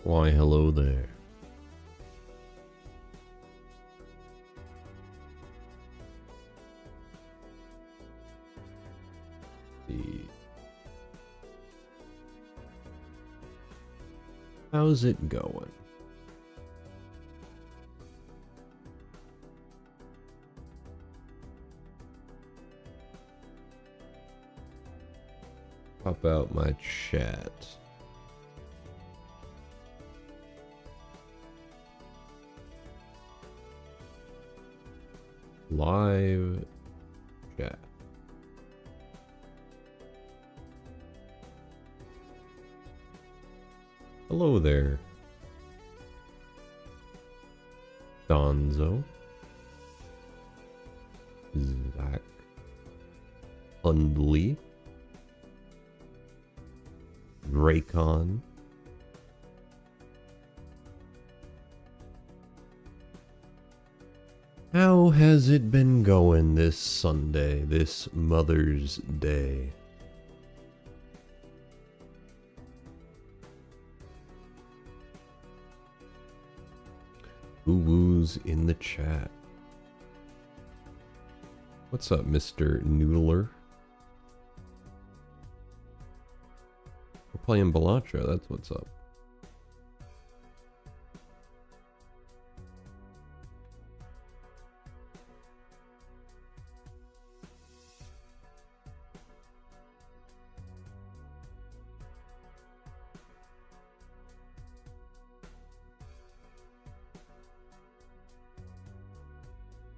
Why, hello there. How's it going? Pop out my chat. Live chat. Hello there, Donzo, Zach, Hundley, Raycon, how has it been going this Sunday, this Mother's Day? Woo-woos in the chat. What's up, Mr. Noodler? We're playing Balatro, that's what's up.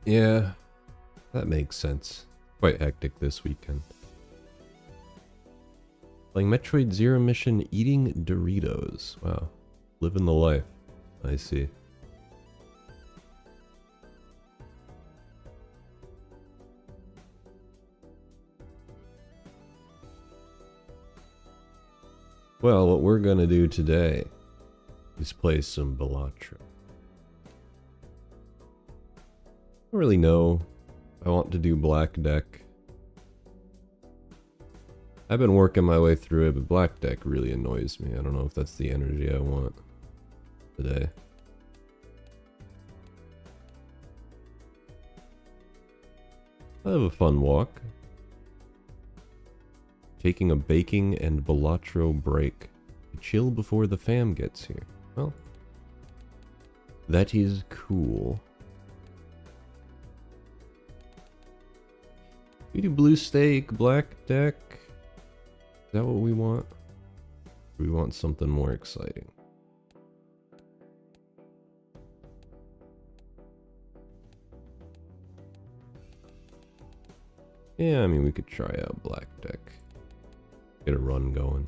Yeah, that makes sense. Quite hectic this weekend. Playing Metroid Zero Mission, eating Doritos. Wow, living the life. I see. Well, what we're gonna do today is play some Balatro. I don't really know. I want to do Black Deck. I've been working my way through it, but Black Deck really annoys me. I don't know if that's the energy I want today. I have a fun walk. Taking a baking and Balatro break. Chill before the fam gets here. Well, that is cool. We do blue steak, black deck. Is that what we want? Or we want something more exciting? Yeah, I mean, we could try out black deck. Get a run going.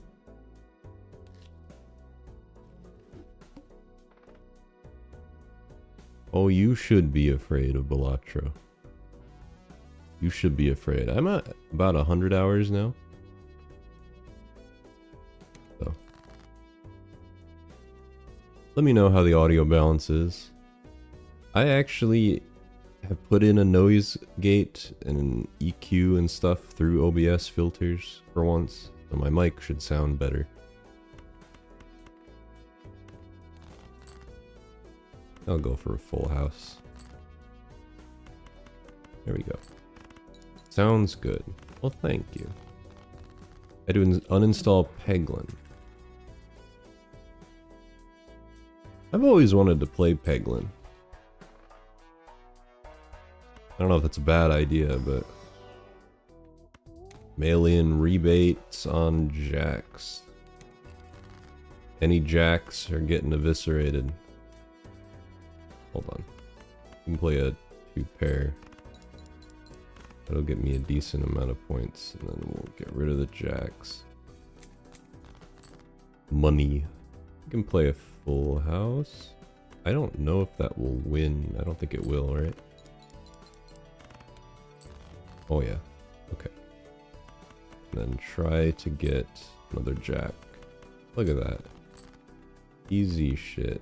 Oh, you should be afraid of Balatro. You should be afraid. I'm at about 100 hours now. So, let me know how the audio balance is. I actually have put in a noise gate and an EQ and stuff through OBS filters for once, so my mic should sound better. I'll go for a full house. There we go. Sounds good. Well, thank you. I do uninstall Peglin. I've always wanted to play Peglin. I don't know if that's a bad idea, but mail-in rebates on jacks. Any jacks are getting eviscerated. Hold on. You can play a 2-pair. That'll get me a decent amount of points, and then we'll get rid of the jacks. Money. You can play a full house. I don't know if that will win. I don't think it will, right? Oh yeah. Okay. And then try to get another jack. Look at that. Easy shit.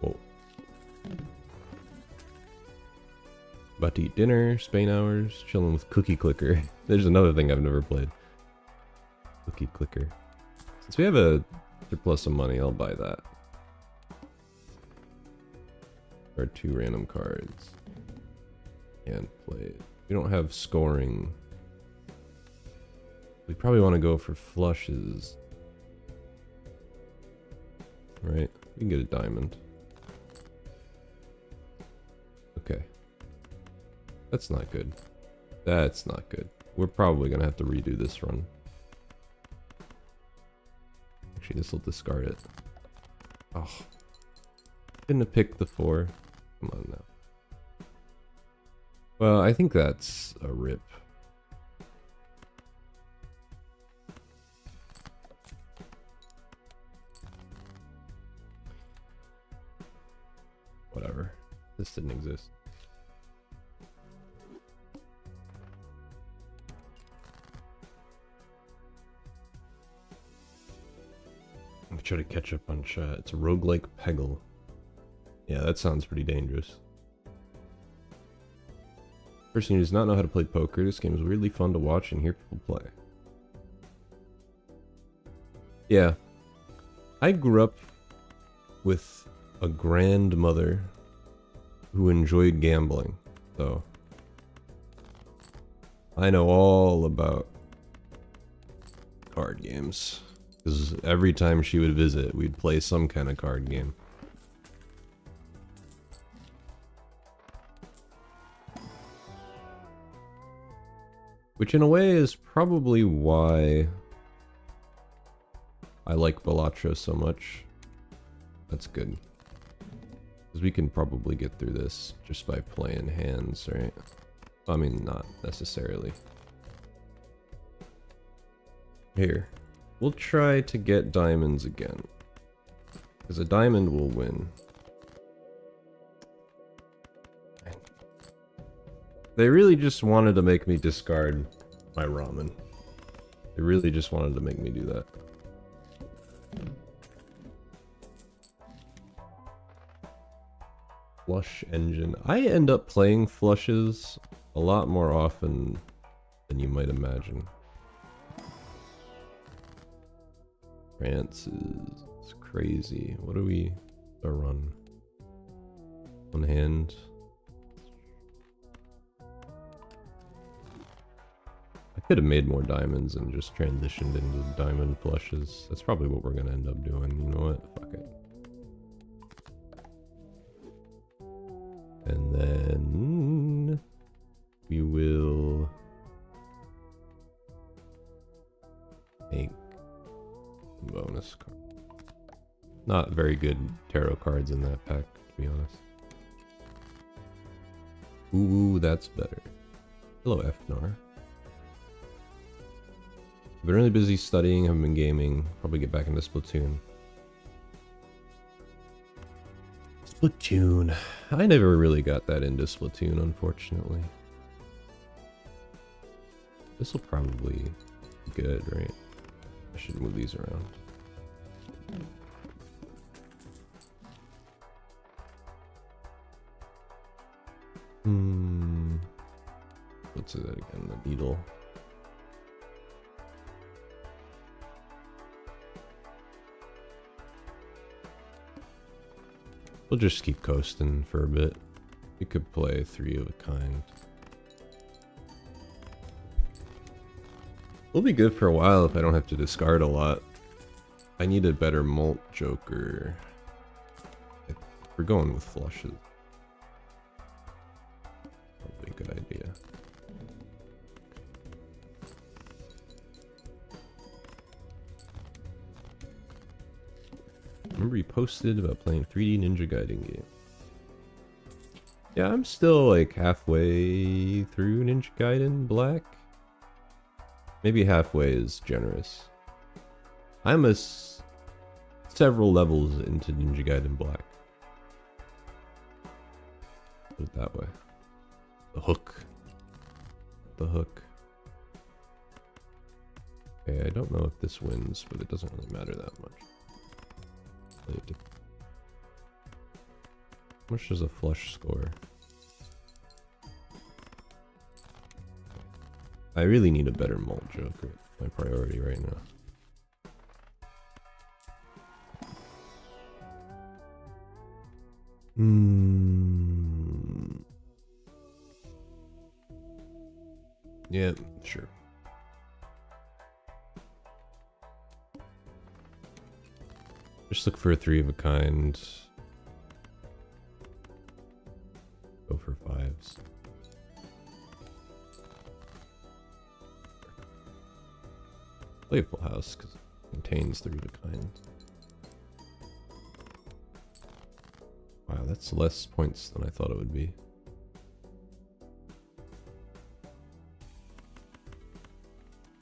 Whoa. About to eat dinner, Spain hours, chilling with Cookie Clicker. There's another thing I've never played. cookie clicker. Since we have a surplus of money, I'll buy that. Or 2 random cards. And play it. We don't have scoring. We probably want to go for flushes. Right? We can get a diamond. Okay. That's not good. That's not good. We're probably gonna have to redo this run. Actually, this will discard it. Oh. Couldn't have picked the 4. Come on now. Well, I think that's a rip. Whatever. This didn't exist. I'm trying to catch up on chat. It's a roguelike Peggle. Yeah, that sounds pretty dangerous. Person who does not know how to play poker, this game is really fun to watch and hear people play. Yeah. I grew up with a grandmother who enjoyed gambling, so I know all about card games. Because every time she would visit, we'd play some kind of card game. Which in a way is probably why I like Balatro so much. That's good. Because we can probably get through this just by playing hands, right? I mean, not necessarily. Here. We'll try to get diamonds again. Because a diamond will win. They really just wanted to make me discard my ramen. They really just wanted to make me do that. Flush engine. I end up playing flushes a lot more often than you might imagine. France is crazy. What do we run? One hand. I could have made more diamonds and just transitioned into diamond flushes. That's probably what we're gonna end up doing. You know what? Fuck it. And then we will make bonus card. Not very good tarot cards in that pack, to be honest. Ooh, that's better. Hello, Fnar. Been really busy studying, haven't been gaming. Probably get back into Splatoon. Splatoon. I never really got that into Splatoon, unfortunately. This will probably be good, right? I should move these around. Let's do that again, the needle. We'll just keep coasting for a bit. We could play 3 of a kind. We'll be good for a while if I don't have to discard a lot. I need a better mult joker. We're going with flushes. Probably a good idea. Remember he posted about playing 3D Ninja Gaiden game. Yeah, I'm still like halfway through Ninja Gaiden Black. Maybe halfway is generous. I'm several levels into Ninja Gaiden Black. Put it that way. The hook. The hook. Okay, I don't know if this wins, but it doesn't really matter that much. How much does a flush score? I really need a better mult joker. My priority right now. Yeah, sure. Just look for a 3 of a kind. Go for 5s. Play a full house because it contains 3 of a kind. Wow, that's less points than I thought it would be.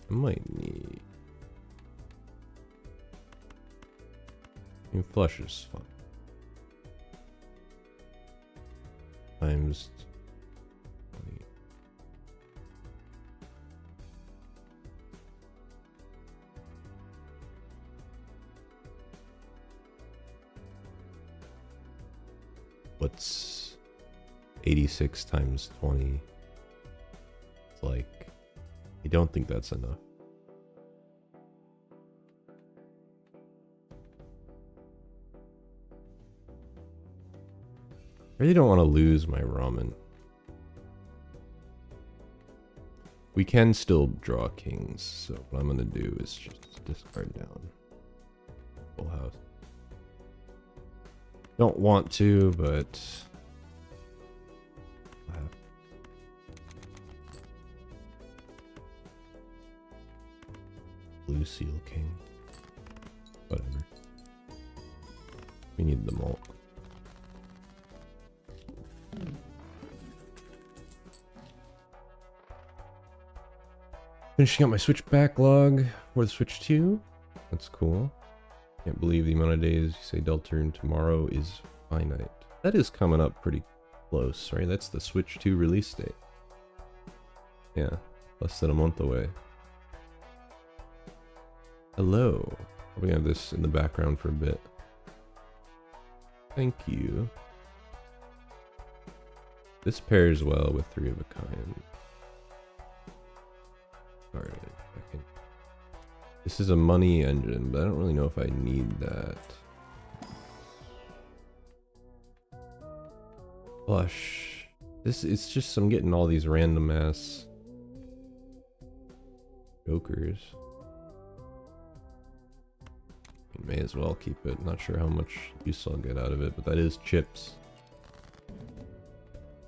I might need... I mean, flush is fun. Times 20. What's 86 times 20? It's like, I don't think that's enough. I really don't want to lose my ramen. We can still draw kings, so what I'm gonna do is just discard down. Full house. Don't want to, but I have. Blue seal king. Whatever. We need the malt. Finishing up my Switch backlog for the Switch 2. That's cool. Can't believe the amount of days you say Deltarune tomorrow is finite. That is coming up pretty close, right? That's the Switch 2 release date. Yeah, less than a month away. Hello. We're gonna have this in the background for a bit. Thank you. This pairs well with 3 of a kind. Alright, this is a money engine, but I don't really know if I need that. Flush. It's just I'm getting all these random ass jokers. May as well keep it. Not sure how much use I'll get out of it, but that is chips.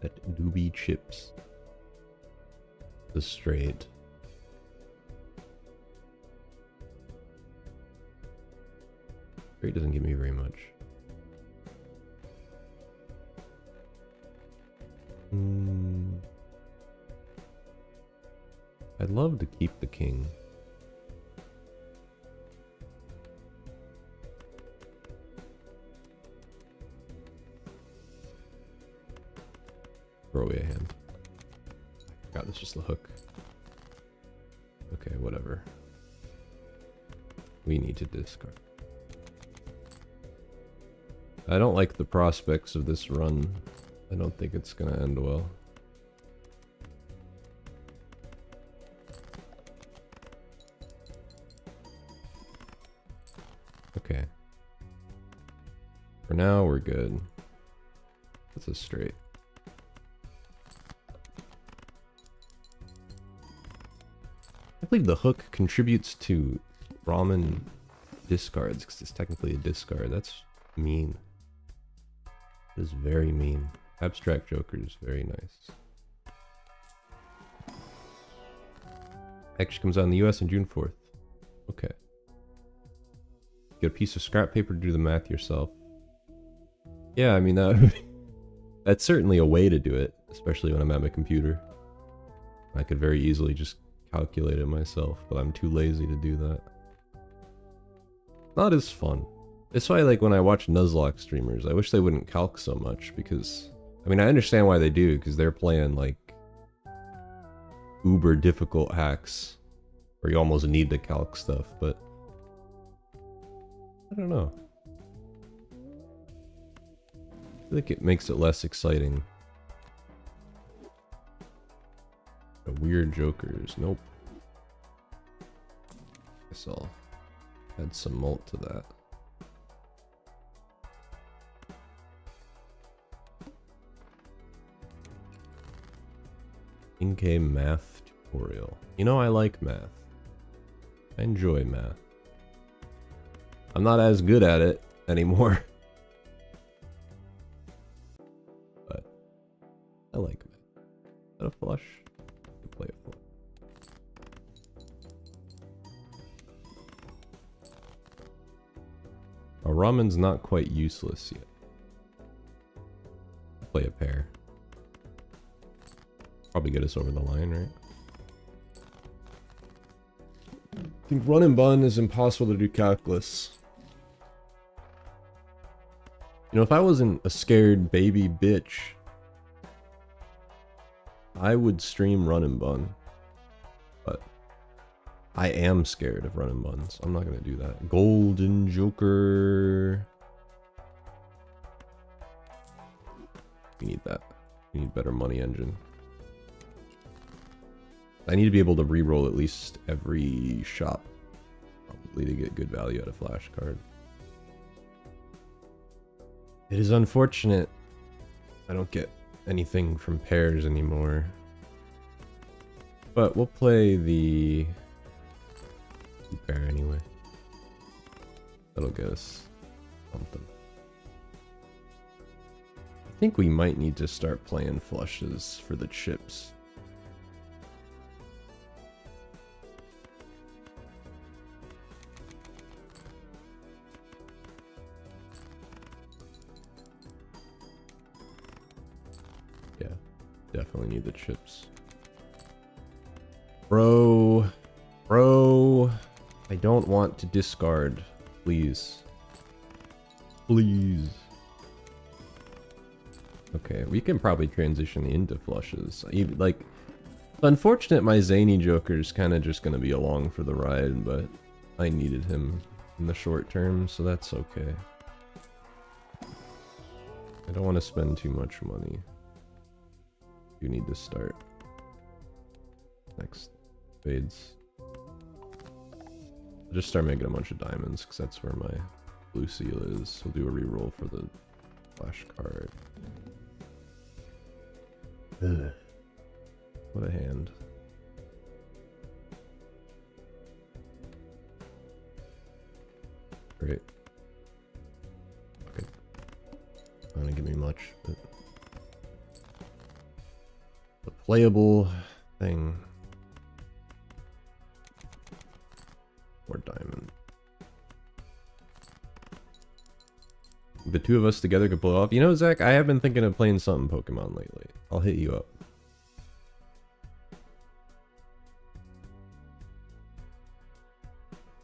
That do be chips. The straight. Straight doesn't give me very much. I'd love to keep the king. Throw away a hand. I forgot it's just the hook. Okay, whatever. We need to discard. I don't like the prospects of this run. I don't think it's gonna end well. Okay. For now, we're good. That's a straight. I believe the hook contributes to ramen discards because it's technically a discard. That's mean. It is very mean. Abstract Joker is very nice. Actually comes out in the US on June 4th. Okay. Get a piece of scrap paper to do the math yourself. Yeah, I mean, that's certainly a way to do it, especially when I'm at my computer. I could very easily just calculate it myself, but I'm too lazy to do that. Not as fun. It's why, like, when I watch Nuzlocke streamers, I wish they wouldn't calc so much, because, I mean, I understand why they do, because they're playing, like, uber difficult hacks, where you almost need to calc stuff, but I don't know. I think it makes it less exciting. The weird jokers, nope. Guess I'll add some malt to that. Inkei math tutorial. You know, I like math. I enjoy math. I'm not as good at it anymore. But I like math. Is that a flush? Play a flush. Our ramen's not quite useless yet. Play a pair. Probably get us over the line, right? I think run and bun is impossible to do calculus. You know, if I wasn't a scared baby bitch, I would stream run and bun. But I am scared of run and buns. I'm not gonna do that. Golden Joker. We need that. We need better money engine. I need to be able to re-roll at least every shop, probably, to get good value out of flash card. It is unfortunate I don't get anything from pairs anymore. But we'll play the pair anyway. That'll get us something. I think we might need to start playing flushes for the chips. Yeah, definitely need the chips. Bro, I don't want to discard, please. Please. Okay, we can probably transition into flushes. Even, like, unfortunate my zany Joker's kind of just gonna be along for the ride, but I needed him in the short term, so that's okay. I don't want to spend too much money. You need to start. Next fades. I'll just start making a bunch of diamonds, because that's where my blue seal is. We'll do a reroll for the flash card. Ugh. What a hand. Great. Okay. Not gonna give me much, but the playable thing. More diamond. The two of us together could pull it off. You know, Zach, I have been thinking of playing something Pokemon lately. I'll hit you up.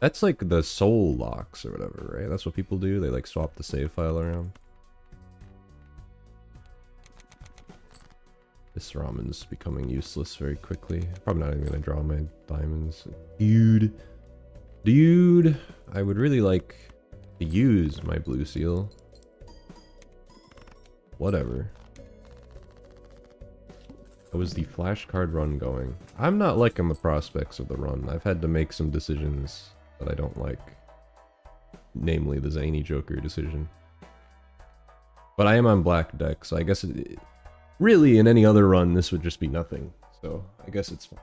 That's like the soul locks or whatever, right? That's what people do. They like swap the save file around. This ramen's becoming useless very quickly. Probably not even gonna draw my diamonds. Dude, I would really like to use my blue seal. Whatever. How was the flash card run going? I'm not liking the prospects of the run. I've had to make some decisions that I don't like. Namely, the zany Joker decision. But I am on black deck, so I guess really in any other run this would just be nothing. So I guess it's fine.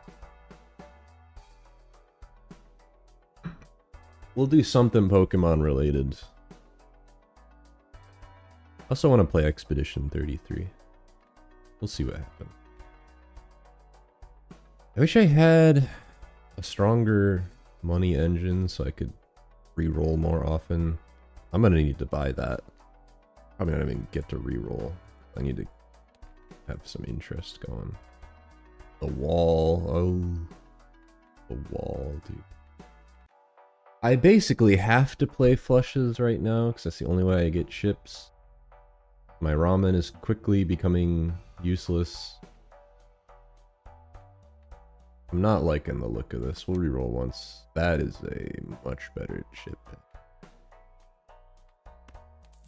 We'll do something Pokemon related. I also want to play Expedition 33. We'll see what happens. I wish I had a stronger money engine so I could re-roll more often. I'm gonna need to buy that. Probably not even get to re-roll. I need to have some interest going. The wall. Oh. The wall, dude. I basically have to play flushes right now because that's the only way I get chips. My ramen is quickly becoming useless. I'm not liking the look of this. We'll reroll once. That is a much better chip.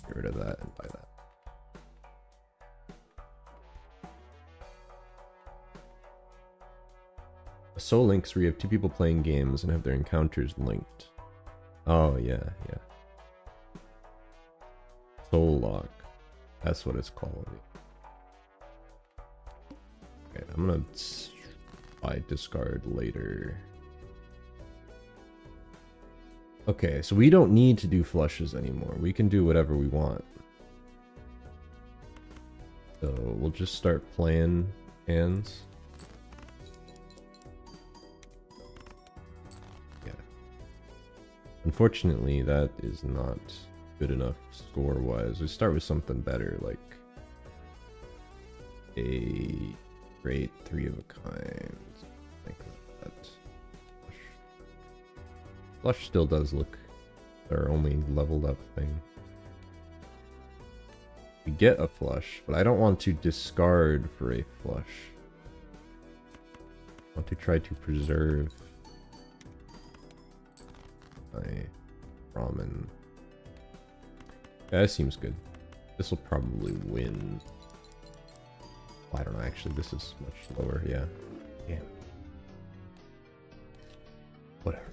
Get rid of that and buy that. Soul links where you have two people playing games and have their encounters linked. Oh, yeah. Soul lock. That's what it's called. Okay, I'm gonna I discard later. Okay, so we don't need to do flushes anymore. We can do whatever we want. So we'll just start playing hands. Yeah. Unfortunately, that is not good enough score-wise. We start with something better, like a great 3 of a kind. Like that. Flush still does look our only leveled up thing. We get a flush, but I don't want to discard for a flush. I want to try to preserve my ramen. Yeah, that seems good. This will probably win. Oh, I don't know, actually, this is much lower, yeah. Damn. Whatever.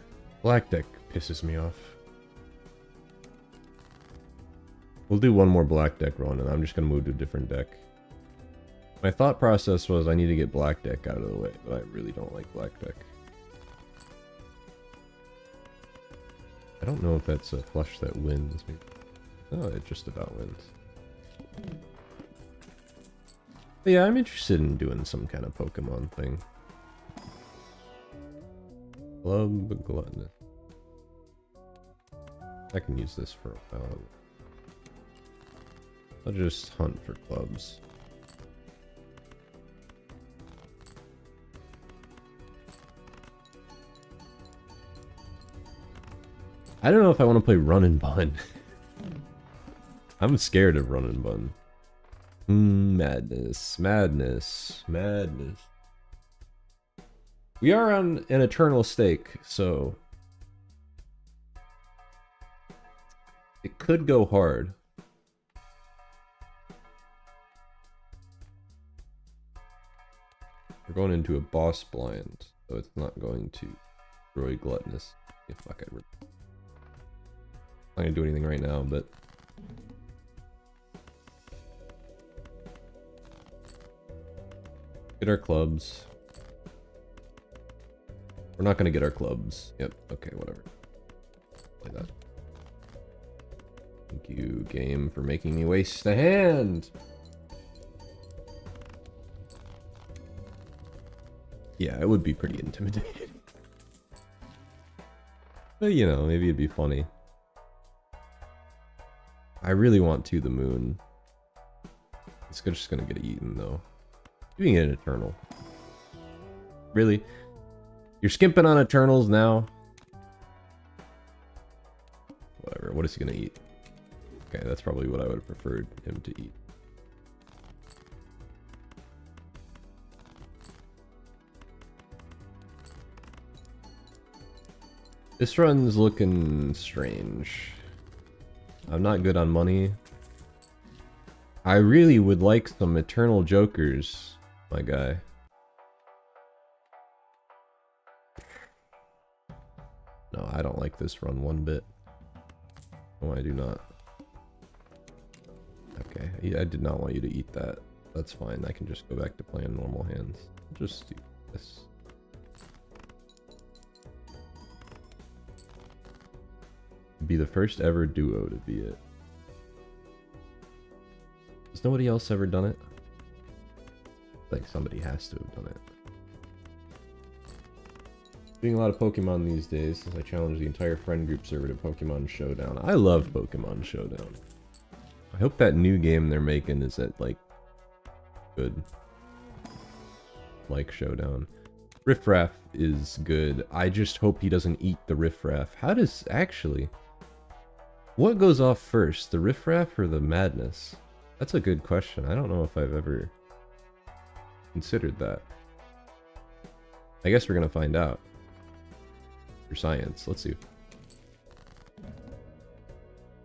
Black deck pisses me off. We'll do one more black deck run, and I'm just going to move to a different deck. My thought process was I need to get black deck out of the way, but I really don't like black deck. I don't know if that's a flush that wins. Oh, it just about wins. But yeah, I'm interested in doing some kind of Pokemon thing. Club Gluttonous. I can use this for a while. I'll just hunt for clubs. I don't know if I want to play Run and Bun. I'm scared of Run and Bun. Madness, madness, madness. We are on an eternal stake, so it could go hard. We're going into a boss blind, so it's not going to destroy Gluttonous. Yeah, fuck it. I'm not gonna do anything right now, but get our clubs. We're not gonna get our clubs. Yep, okay, whatever. Play that. Thank you, game, for making me waste a hand! Yeah, it would be pretty intimidating. But, you know, maybe it'd be funny. I really want to the moon. It's just gonna get eaten, though. Doing it an Eternal. Really? You're skimping on Eternals now? Whatever, what is he gonna eat? Okay, that's probably what I would have preferred him to eat. This run's looking strange. I'm not good on money. I really would like some Eternal Jokers, my guy. No, I don't like this run one bit. No, I do not. Okay, I did not want you to eat that. That's fine, I can just go back to playing normal hands. Just do this. Be the first ever duo to be it. Has nobody else ever done it? Like somebody has to have done it. Doing a lot of Pokemon these days since I challenged the entire friend group server to Pokemon Showdown. I love Pokemon Showdown. I hope that new game they're making is at like good. Like Showdown. Riffraff is good. I just hope he doesn't eat the Riffraff. How does actually? What goes off first, the Riffraff or the Madness? That's a good question. I don't know if I've ever considered that. I guess we're gonna find out. For science, let's see.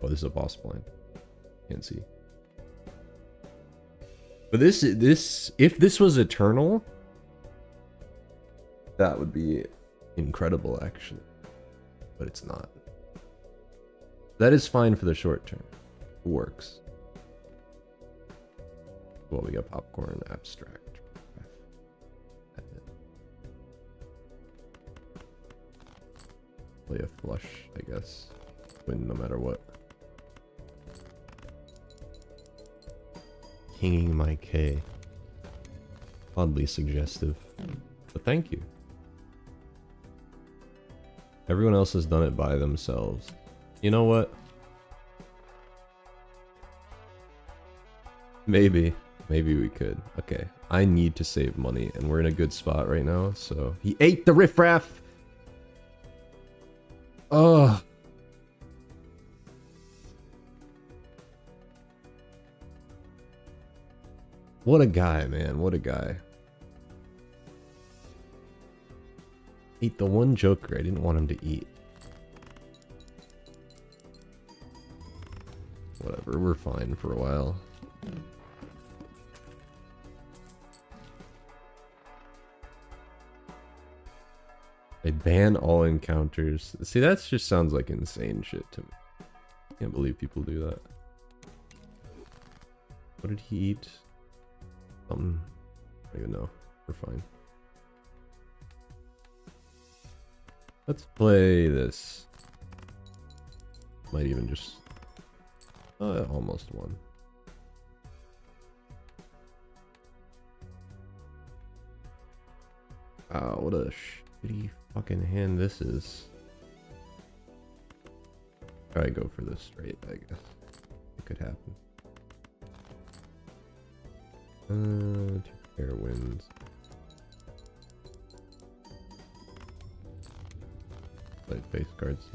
Oh, this is a boss blind. Can't see. But this, if this was Eternal, that would be incredible, actually. But it's not. That is fine for the short term. It works. Well, we got popcorn, abstract. play a flush, I guess. Win no matter what. Kinging my K. Oddly suggestive. But thank you. Everyone else has done it by themselves. You know what? Maybe. Maybe we could. Okay. I need to save money, and we're in a good spot right now, so... He ate the riffraff! Ugh. What a guy, man. What a guy. Ate the one joker I didn't want him to eat. Whatever, we're fine for a while. They ban all encounters. See, that just sounds like insane shit to me. Can't believe people do that. What did he eat? Something. I don't even know. We're fine. Let's play this. Might even just... almost won. Wow, what a shitty fucking hand this is. Try to go for this straight, I guess. It could happen. 2 pair wins. Play face cards.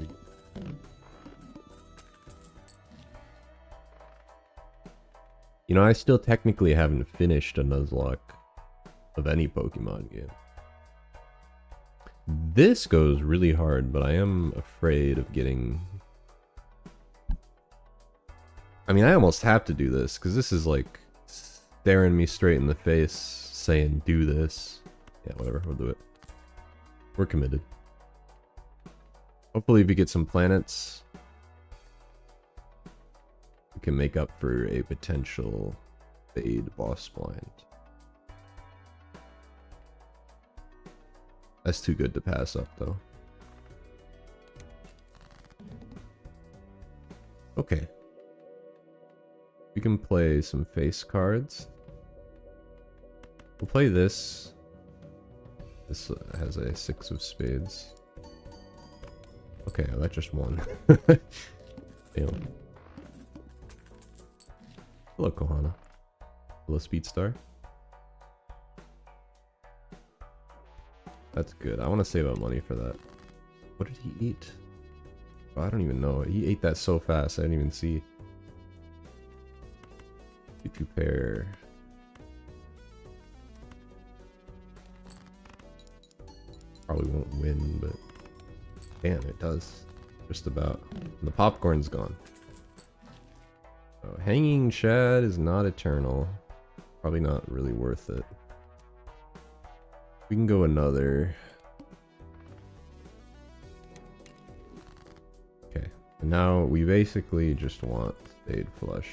You know, I still technically haven't finished a Nuzlocke of any Pokemon game. This goes really hard, but I am afraid of getting... I mean, I almost have to do this, because this is like staring me straight in the face, saying, do this. Yeah, whatever, we'll do it. We're committed. Hopefully if we get some planets, we can make up for a potential fade boss blind. That's too good to pass up, though. Okay. We can play some face cards. We'll play this. This has a 6 of spades. Okay, that just won. Damn. Hello, Kohana. Hello, Speedstar. That's good. I want to save up money for that. What did he eat? Oh, I don't even know. He ate that so fast, I didn't even see. 2 pair. Probably won't win, but damn, it does. Just about. The popcorn's gone. Oh, hanging Shad is not eternal. Probably not really worth it. We can go another. Okay, and now we basically just want Spade Flush.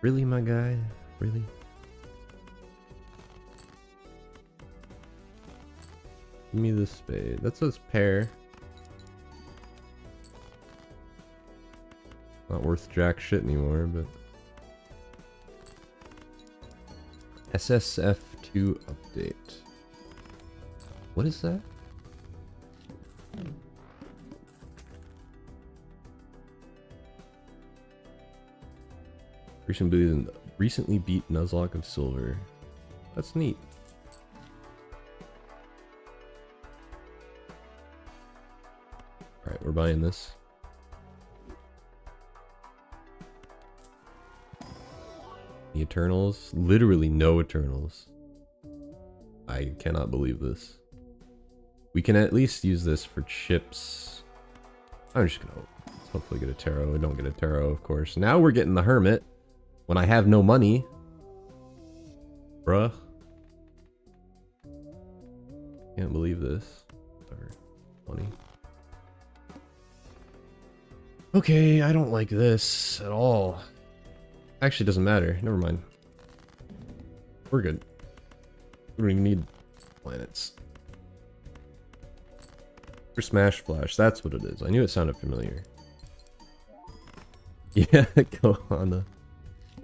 Really, my guy? Really? Give me the spade. That says pair. Not worth jack shit anymore, but... SSF2 update. What is that? Recently beat Nuzlocke of Silver. That's neat. Alright, we're buying this. The Eternals? Literally no Eternals. I cannot believe this. We can at least use this for chips. I'm just gonna hopefully get a tarot. I don't get a tarot, of course. Now we're getting the Hermit. When I have no money. Bruh. Can't believe this. Whatever. Money. Okay, I don't like this at all. Actually, it doesn't matter. Never mind. We're good. We don't even need planets. For Smash Flash, that's what it is. I knew it sounded familiar. Yeah, Kohana.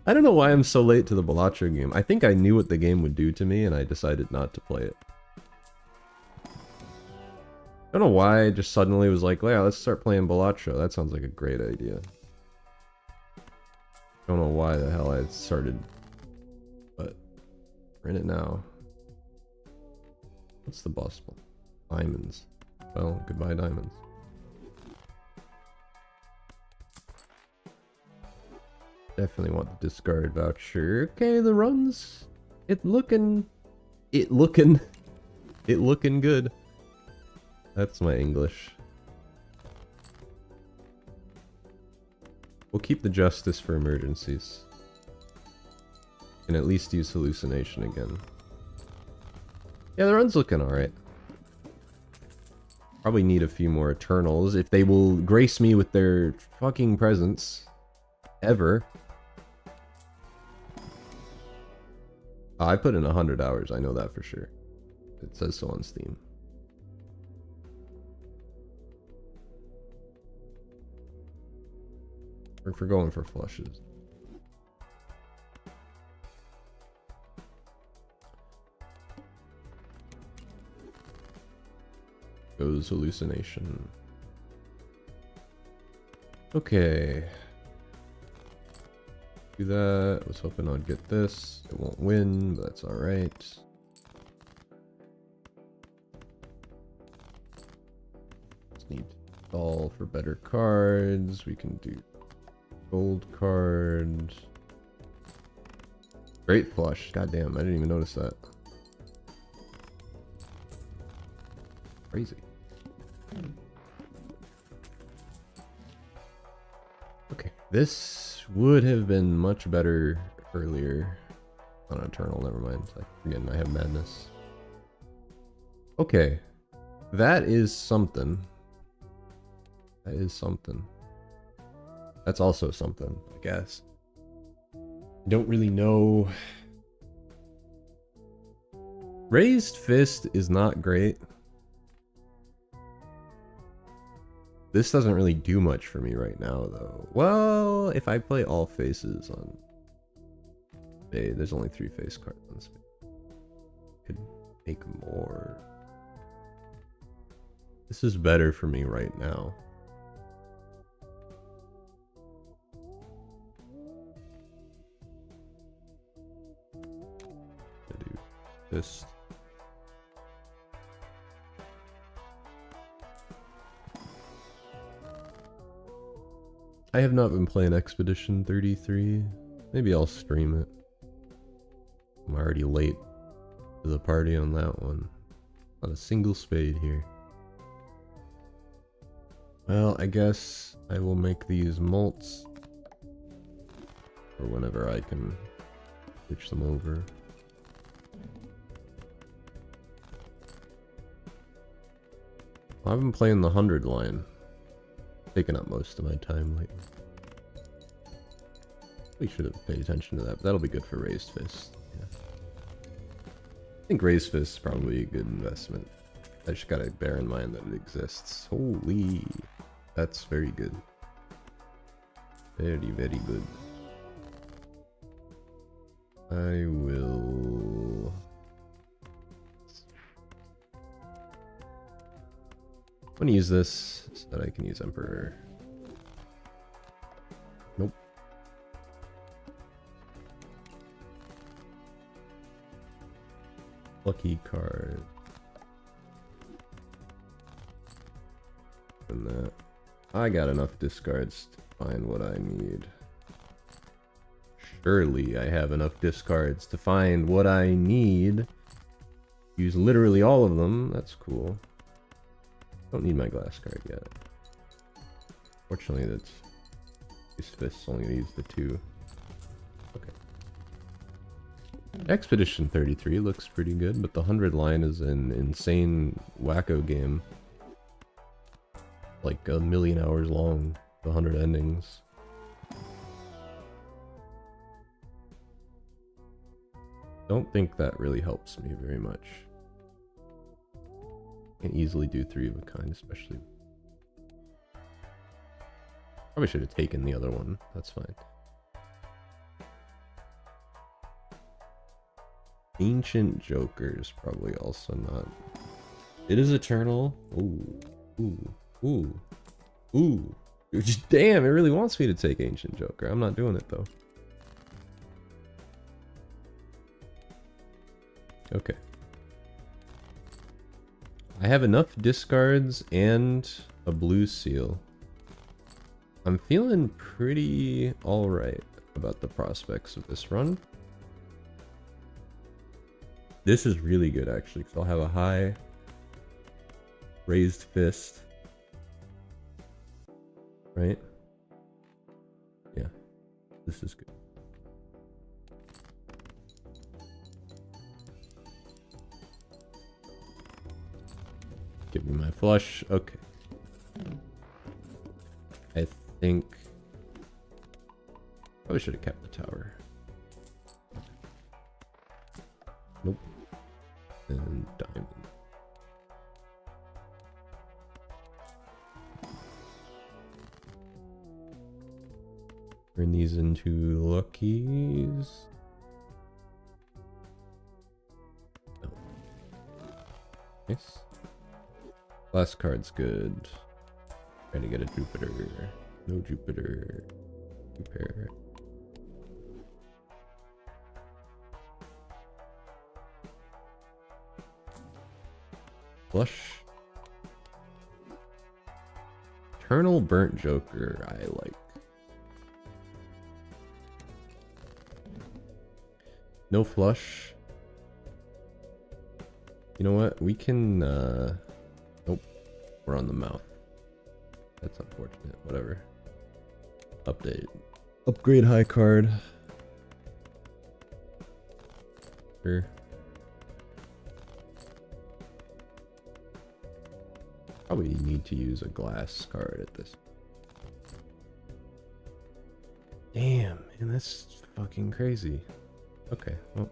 I don't know why I'm so late to the Balatro game. I think I knew what the game would do to me and I decided not to play it. I don't know why I just suddenly was like, yeah, let's start playing Balatro. That sounds like a great idea. I don't know why the hell I started, but we're in it now. What's the boss? Diamonds. Well, goodbye diamonds. Definitely want the discard voucher. Okay, the runs. It looking good. That's my English. We'll keep the justice for emergencies. And at least use hallucination again. Yeah, the run's looking alright. Probably need a few more Eternals if they will grace me with their fucking presence. Ever. I put in 100 hours, I know that for sure. It says so on Steam. We're going for flushes. Goes hallucination. Okay. Do that. I was hoping I'd get this. It won't win, but that's alright. Just need to stall for better cards. We can do gold card. Great flush. Goddamn, I didn't even notice that. Crazy. Okay, this would have been much better earlier. On Eternal, never mind. Again, I have madness. Okay, that is something. That is something. That's also something, I guess. I don't really know. Raised Fist is not great. This doesn't really do much for me right now, though. Well, if I play all faces on Spade, there's only 3 face cards on Spade. Could make more. This is better for me right now. I do this. I have not been playing Expedition 33. Maybe I'll stream it. I'm already late to the party on that one. Not a single spade here. Well, I guess I will make these malts. Or whenever I can switch them over. I've been playing the 100 line. Taking up most of my time lately. We should have paid attention to that, but that'll be good for Raised Fist. Yeah. I think Raised Fist is probably a good investment. I just gotta bear in mind that it exists. Holy, that's very good. Very, very good. I will... I'm gonna use this so that I can use Emperor. Nope. Lucky card. And that. I got enough discards to find what I need. Surely I have enough discards to find what I need. Use literally all of them. That's cool. Don't need my glass card yet. Fortunately, that's this fist's only gonna use the 2. Okay. Expedition 33 looks pretty good, but the 100 line is an insane wacko game. Like 1,000,000 hours long. The 100 endings. Don't think that really helps me very much. Can easily do 3 of a kind, especially. Probably should have taken the other one. That's fine. Ancient Joker's probably also not. It is Eternal. Ooh. Ooh. Ooh. Ooh. Damn, it really wants me to take Ancient Joker. I'm not doing it though. Okay. I have enough discards and a blue seal. I'm feeling pretty alright about the prospects of this run. This is really good actually, because I'll have a high raised fist. Right? Yeah, this is good. Give me my flush. Okay. I think probably should have kept the tower. Nope. And diamond. Turn these into luckies. No. Nice. Last card's good. Trying to get a Jupiter. No Jupiter. Repair. Flush. Eternal Burnt Joker, I like. No flush. You know what? We can, nope. We're on the mouth. That's unfortunate. Whatever. Update. Upgrade high card. Sure. Probably need to use a glass card at this. Damn, man, that's fucking crazy. Okay, well.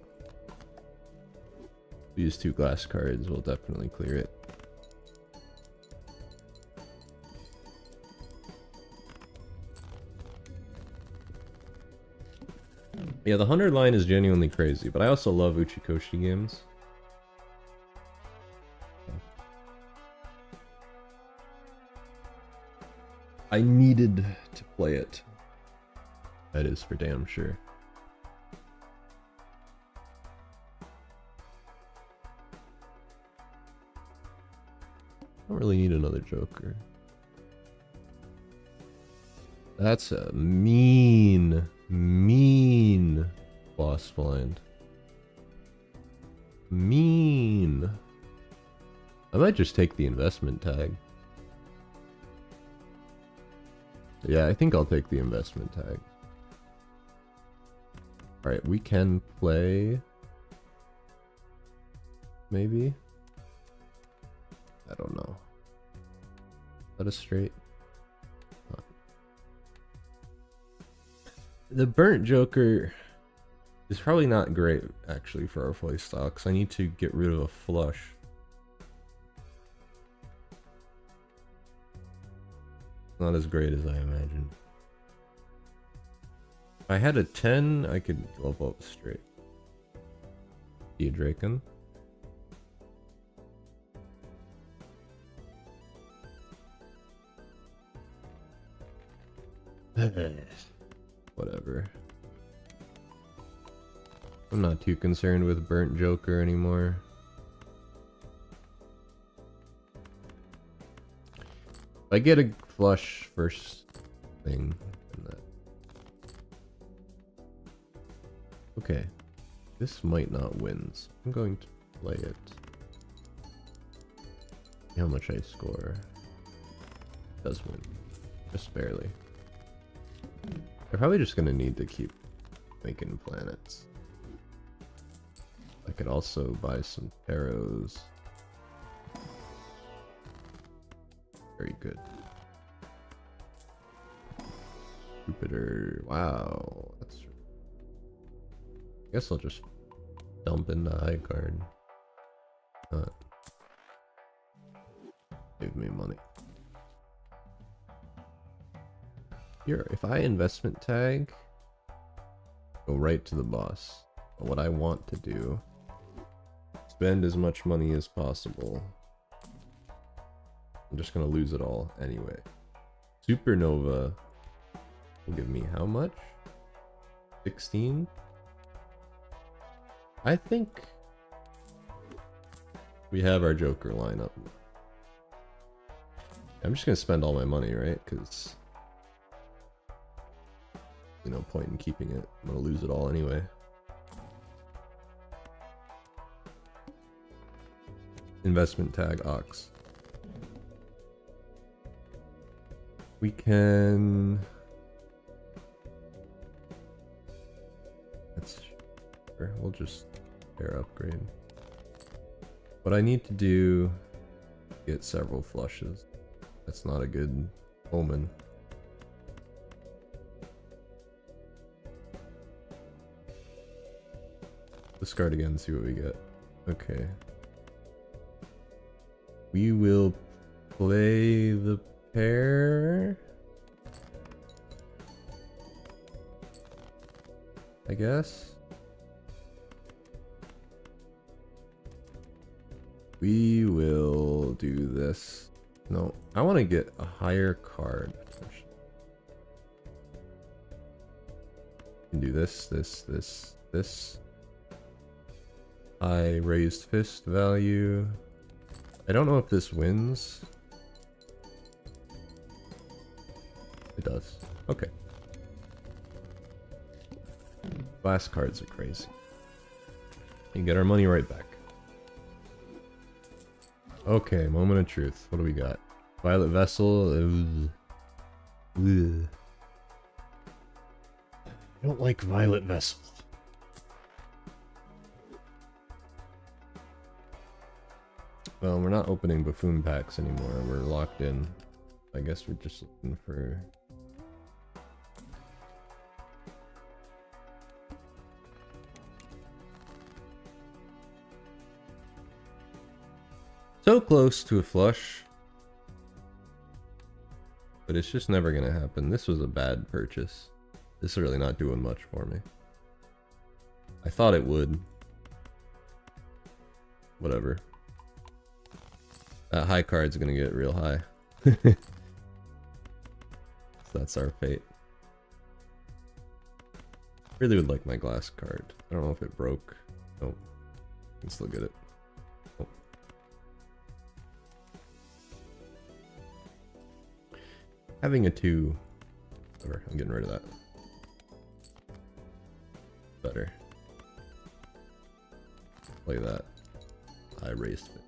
Use 2 glass cards, we'll definitely clear it. Yeah, the 100 line is genuinely crazy, but I also love Uchikoshi games. I needed to play it. That is for damn sure. I don't really need another Joker. That's a mean boss blind. Mean. I might just take the investment tag. Yeah, I think I'll take the investment tag. Alright, we can play. Maybe? I don't know. Is that a straight? Huh. The Burnt Joker is probably not great, actually, for our playstyle, because I need to get rid of a flush. Not as great as I imagined. If I had a 10, I could level up straight. See a Draken. Whatever. I'm not too concerned with Burnt Joker anymore. If I get a flush first thing. Okay. This might not win, so I'm going to play it. See how much I score. It does win. Just barely. They're probably just gonna need to keep making planets. I could also buy some tarots. Very good. Jupiter. Wow. That's. I guess I'll just dump in the high card. Save me money. Here, if I investment tag, go right to the boss. But what I want to do, spend as much money as possible. I'm just gonna lose it all anyway. Supernova will give me how much? 16? I think we have our Joker lineup. I'm just gonna spend all my money, right? Because no point in keeping it. I'm gonna lose it all anyway. Investment tag Ox. We can... That's sure. We'll just pair upgrade. What I need to do, get several flushes. That's not a good omen. Discard again, see what we get. Okay. We will play the pair, I guess. We will do this. No, I want to get a higher card. Can do this, this. I raised fist value. I don't know if this wins. It does. Okay. Glass cards are crazy. You get our money right back. Okay, moment of truth. What do we got? Violet Vessel. Ugh. I don't like Violet Vessel. Well, we're not opening buffoon packs anymore. We're locked in. I guess we're just looking for... So close to a flush. But it's just never gonna happen. This was a bad purchase. This is really not doing much for me. I thought it would. Whatever. That high card's gonna get real high. So that's our fate. Really would like my glass card. I don't know if it broke. Oh, I can still get it. Oh. Having a 2. Whatever, I'm getting rid of that. Better. Play that. I raised it.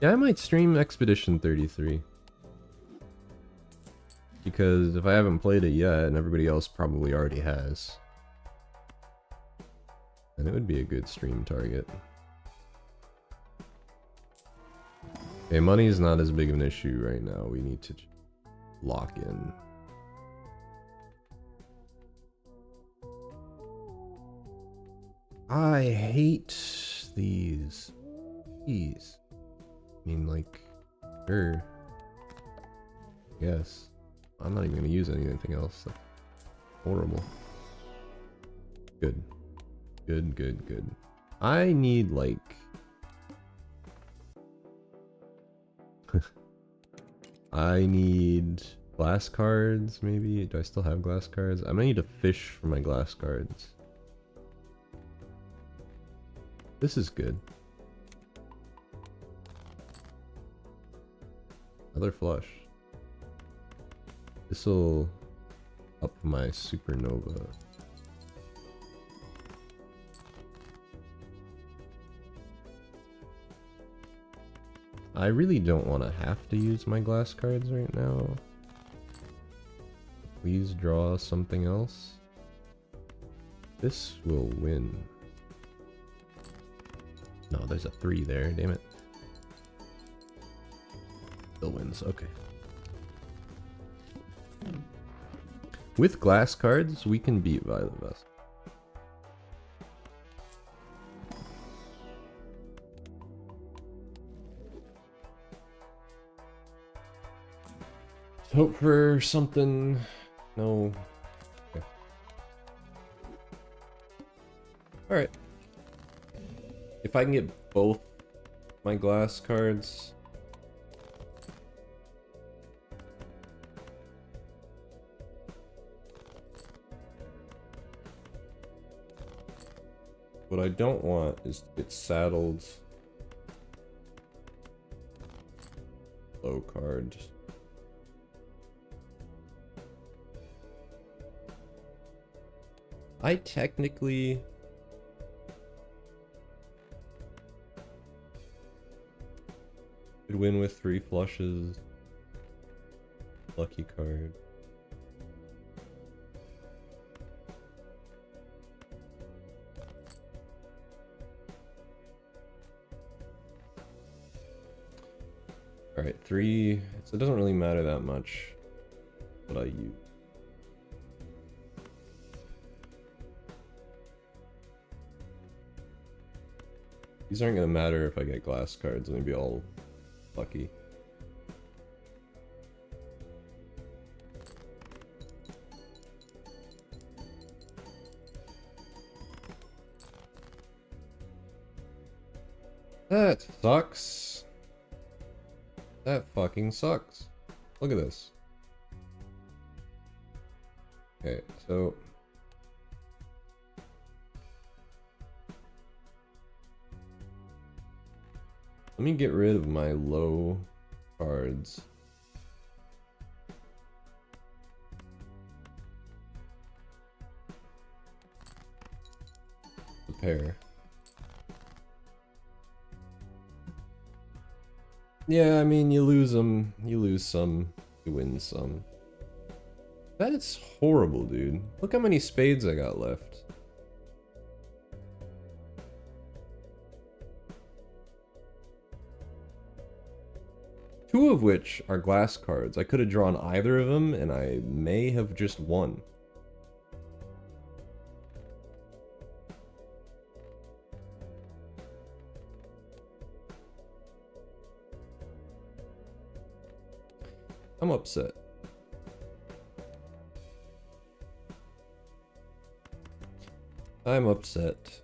Yeah, I might stream Expedition 33. Because if I haven't played it yet, and everybody else probably already has, then it would be a good stream target. Okay, money is not as big of an issue right now. We need to lock in. I hate these. Jeez. I mean, like, sure. Yes. I'm not even gonna use anything else. That's horrible. Good. Good, good, good. I need, like... I need glass cards, maybe? Do I still have glass cards? I'm gonna need a fish for my glass cards. This is good. Another flush. This'll up my supernova. I really don't want to have to use my glass cards right now. Please draw something else. This will win. No, there's a 3 there, damn it. Still wins, okay. With glass cards, we can beat Violet Vessel. Hope for something. No. Okay. Alright. If I can get both my glass cards. What I don't want is to get saddled. Low card. I technically could win with 3 flushes. Lucky card. Alright, 3. So it doesn't really matter that much what I use. These aren't gonna matter if I get glass cards, I'm gonna be all lucky. That sucks. That fucking sucks. Look at this. Okay, so let me get rid of my low cards. The pair. Yeah, I mean, you lose them, you lose some, you win some. That is horrible, dude. Look how many spades I got left. Two of which are glass cards. I could have drawn either of them, and I may have just won. I'm upset. I'm upset.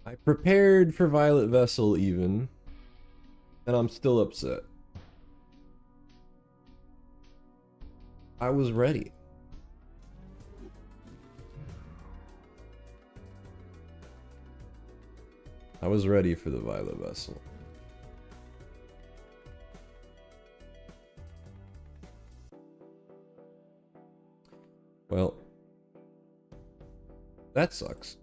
I prepared for Violet Vessel even, and I'm still upset. I was ready. I was ready for the Violet Vessel. Well, that sucks.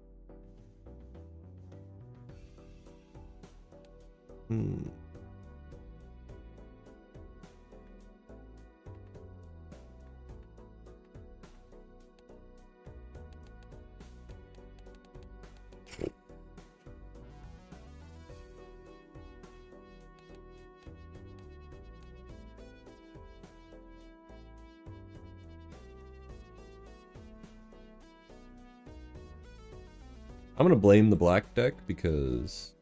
I'm gonna blame the black deck because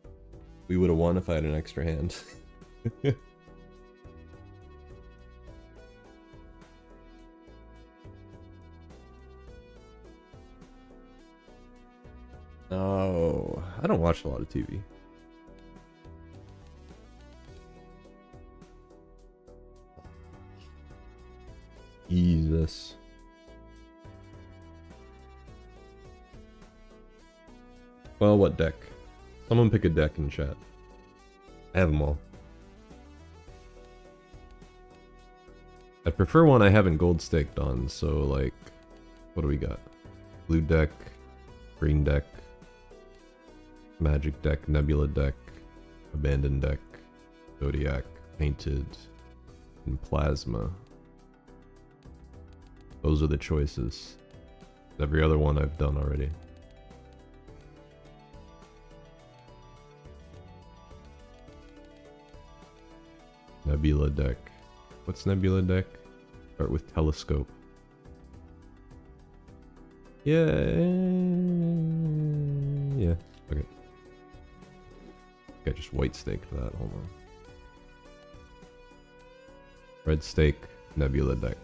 we would have won if I had an extra hand. Oh, I don't watch a lot of TV. Jesus. Well, what deck? Someone pick a deck in chat. I have them all. I'd prefer one I haven't gold staked on, so like, what do we got? Blue deck, green deck, magic deck, nebula deck, abandoned deck, zodiac, painted, and plasma. Those are the choices. Every other one I've done already. Nebula deck. What's nebula deck? Start with telescope. Yeah. Yeah. Okay. Okay, just white stake for that. Hold on. Red stake, Nebula deck.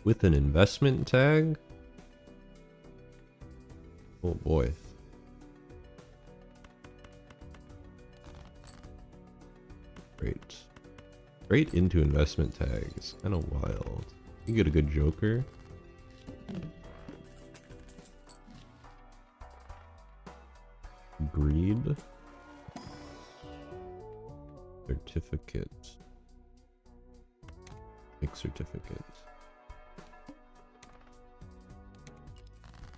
With an investment tag? Oh boy. Great. Straight into investment tags. Kind of wild. You get a good joker. Greed. Certificate. Make certificate.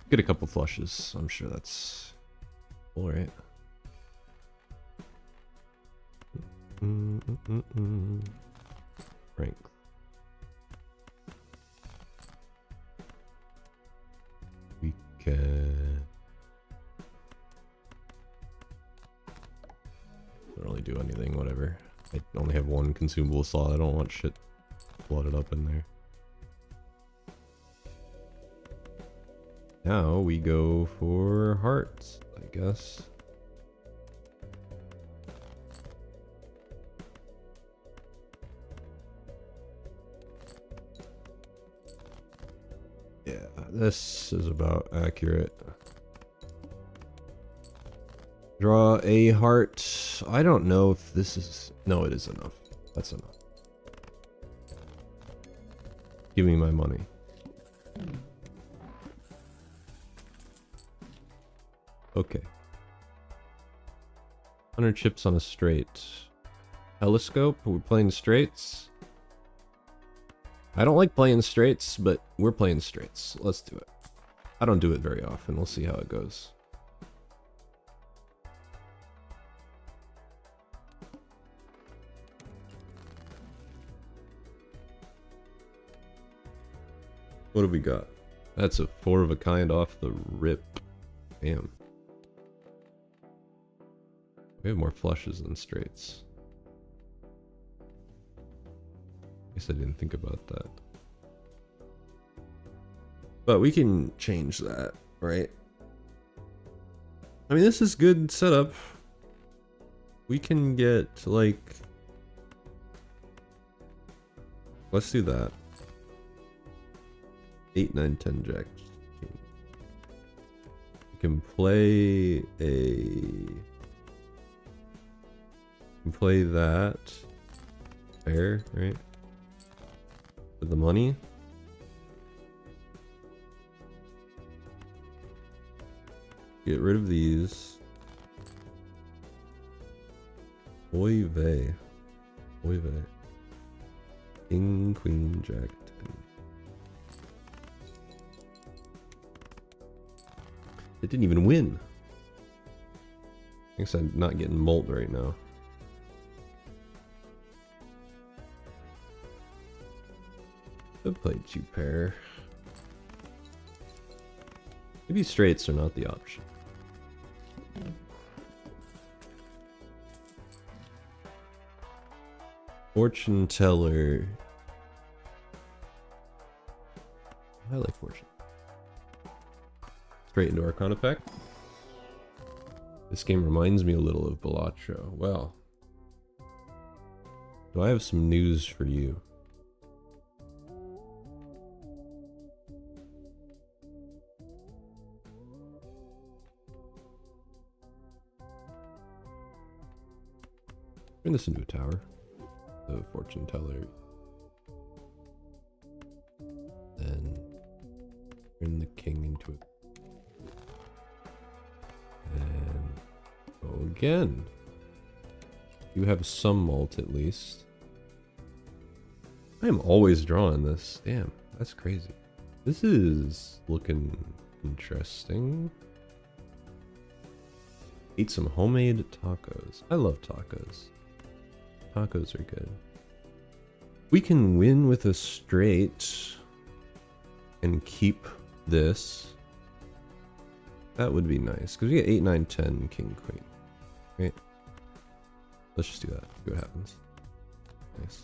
Get a couple flushes. I'm sure that's alright. Strength. We can... Don't really do anything, whatever. I only have one consumable slot. I don't want shit flooded up in there. Now we go for hearts, I guess. Yeah, this is about accurate. Draw a heart. I don't know if this is... No, it is enough. That's enough. Give me my money. Okay. 100 chips on a straight. Telescope? We're playing straights? I don't like playing straights, but we're playing straights. Let's do it. I don't do it very often. We'll see how it goes. What have we got? That's a 4 of a kind off the rip. Damn. We have more flushes than straights. Guess I didn't think about that. But we can change that, right? I mean, this is good setup. We can get, like... Let's do that. 8, 9, 10, jack. We can play a... We can play that. Fair, right? For the money. Get rid of these. Oy vey. Oy vey. King, queen, jack, 10. It didn't even win. I guess I'm not getting molt right now. I've played 2 pair. Maybe straights are not the option. Fortune teller. I like fortune. Straight into Arcana pack. This game reminds me a little of Balatro. Well, do I have some news for you? Turn this into a tower. The fortune teller. Then turn the king into a... And go again. You have some malt at least. I am always drawing this. Damn, that's crazy. This is looking interesting. Eat some homemade tacos. I love tacos. Tacos are good. We can win with a straight and keep this. That would be nice, because we get 8, 9, 10, king, queen. Right? Let's just do that. See what happens. Nice.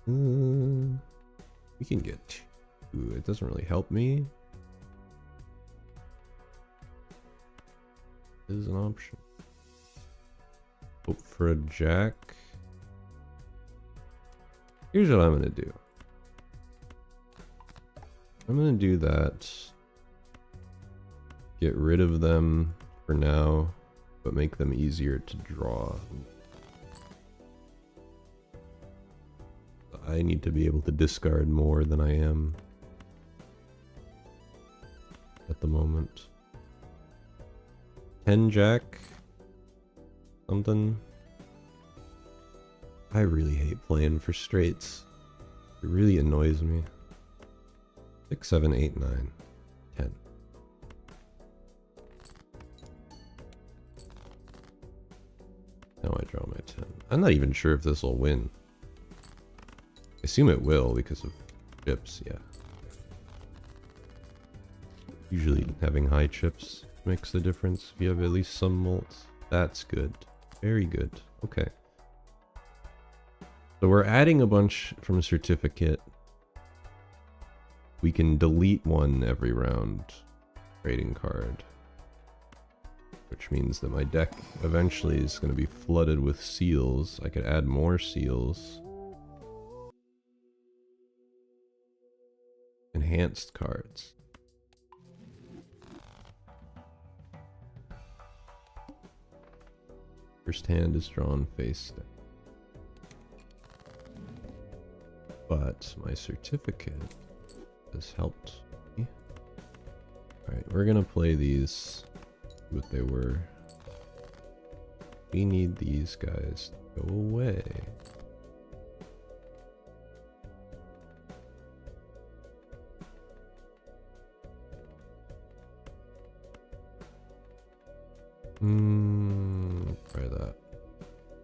We can get Ooh, it doesn't really help me. Is an option. Hope for a jack. Here's what I'm gonna do. I'm gonna do that. Get rid of them for now, but make them easier to draw. I need to be able to discard more than I am at the moment. 10 jack. Something. I really hate playing for straights. It really annoys me. 6, 7, 8, 9, 10. Now I draw my 10. I'm not even sure if this will win. I assume it will because of chips, yeah. Usually having high chips makes the difference if you have at least some mults. That's good. Very good. Okay. So we're adding a bunch from a certificate. We can delete one every round trading card. Which means that my deck eventually is going to be flooded with seals. I could add more seals. Enhanced cards. First hand is drawn face down. But my certificate has helped me. Alright, we're gonna play these what they were. We need these guys to go away. Try that.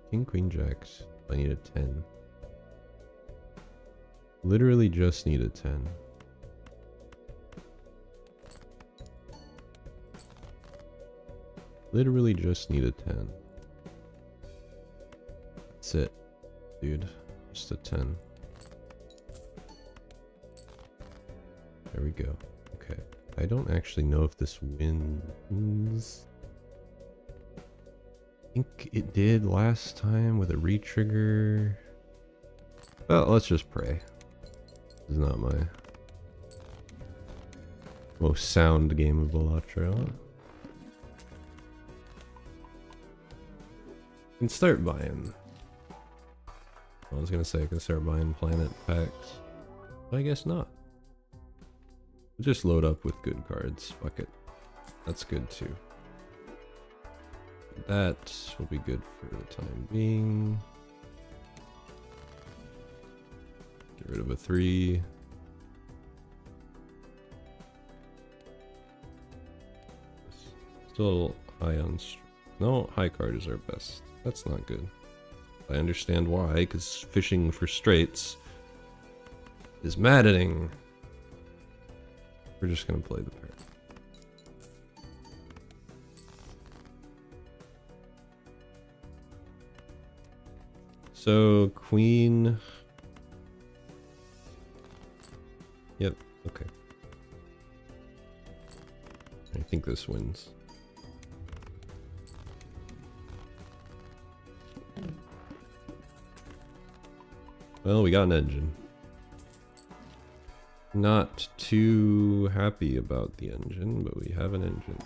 King, queen, jacks. I need a 10. Literally just need a 10. Literally just need a 10. That's it, dude. Just a 10. There we go. Okay. I don't actually know if this wins. I think it did last time with a retrigger. Well, let's just pray. This is not my most sound game of Balatro. Can start buying. I was gonna say I can start buying planet packs, but I guess not. Just load up with good cards. Fuck it. That's good too. That will be good for the time being. Get rid of a 3. Still high on... No, high card is our best. That's not good. I understand why, because fishing for straights is maddening. We're just gonna play the pair. So, queen... Yep, okay. I think this wins. Well, we got an engine. Not too happy about the engine, but we have an engine.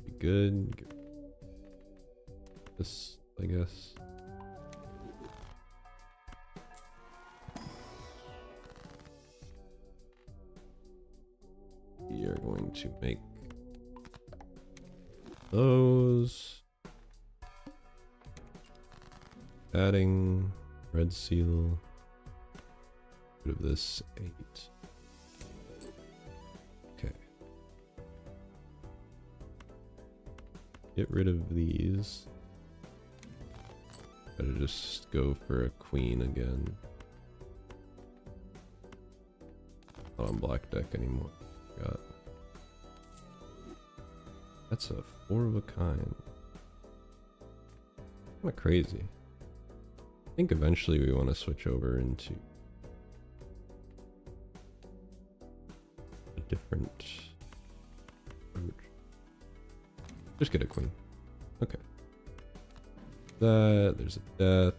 Be good. This, I guess. We are going to make those. Adding red seal. Rid of this 8. Okay. Get rid of these. Better just go for a queen again. Not on black deck anymore. Got. That's a 4 of a kind. Kinda crazy. I think eventually we want to switch over into different approach. Just get a queen. Okay. There's a death.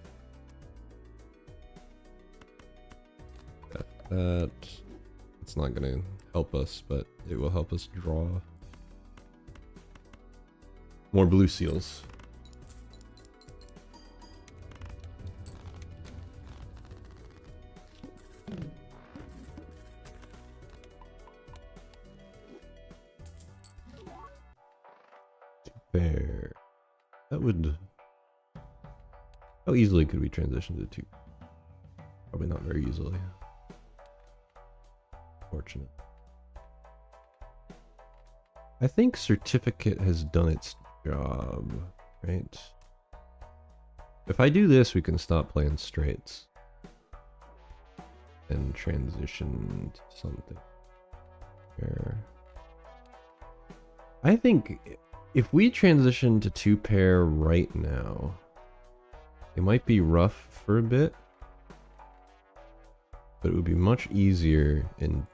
That. It's not gonna help us, but it will help us draw more blue seals. Fair. That would... How easily could we transition to 2? Probably not very easily. Fortunate. I think certificate has done its job, right? If I do this, we can stop playing straights and transition to something. Here. I think if we transition to 2 pair right now, it might be rough for a bit, but it would be much easier and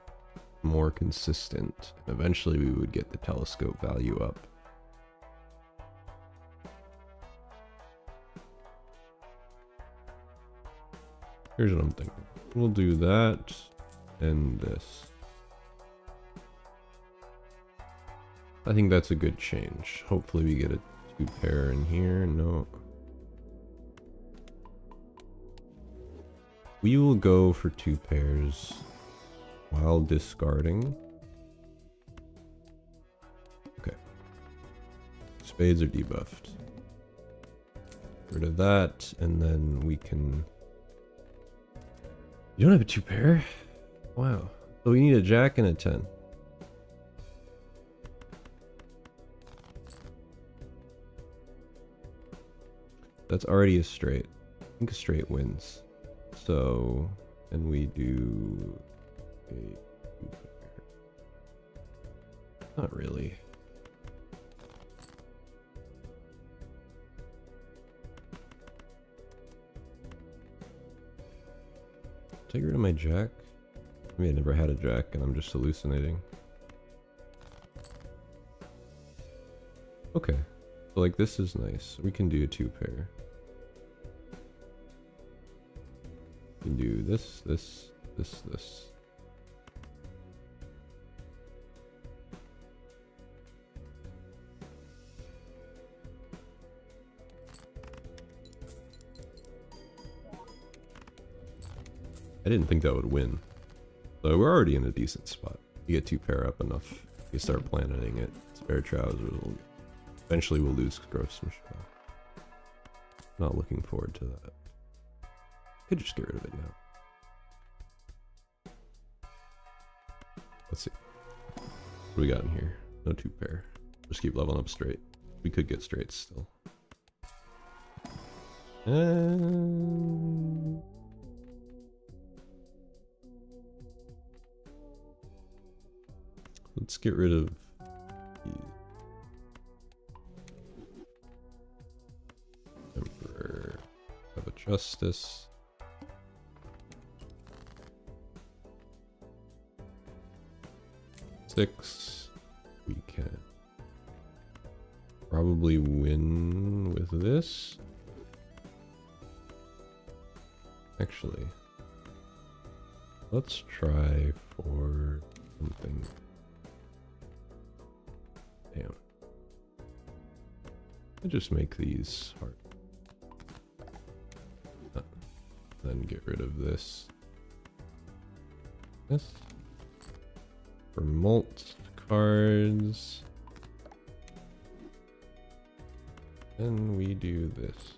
more consistent. And eventually we would get the telescope value up. Here's what I'm thinking. We'll do that and this. I think that's a good change. Hopefully we get a 2 pair in here. No. We will go for 2 pairs while discarding. Okay. Spades are debuffed. Get rid of that, and then we can... You don't have a 2 pair? Wow. So we need a jack and a 10. That's already a straight. I think a straight wins. So, and we do a 2 pair. Not really. Take rid of my jack. I mean, I never had a jack and I'm just hallucinating. Okay. So like this is nice. We can do a 2 pair. We can do this, this, this, this. I didn't think that would win. So we're already in a decent spot. You get 2 pair up enough. You start planning it. Spare trousers. Eventually we'll lose gross smash. Not looking forward to that. Could just get rid of it now. Let's see. What do we got in here? No 2 pair. Just keep leveling up straight. We could get straights still. Let's get rid of Emperor. Have a Justice. Six. We can probably win with this. Actually, let's try for something. Damn. I just make these hard. Then get rid of this. This. For mult cards. Then we do this.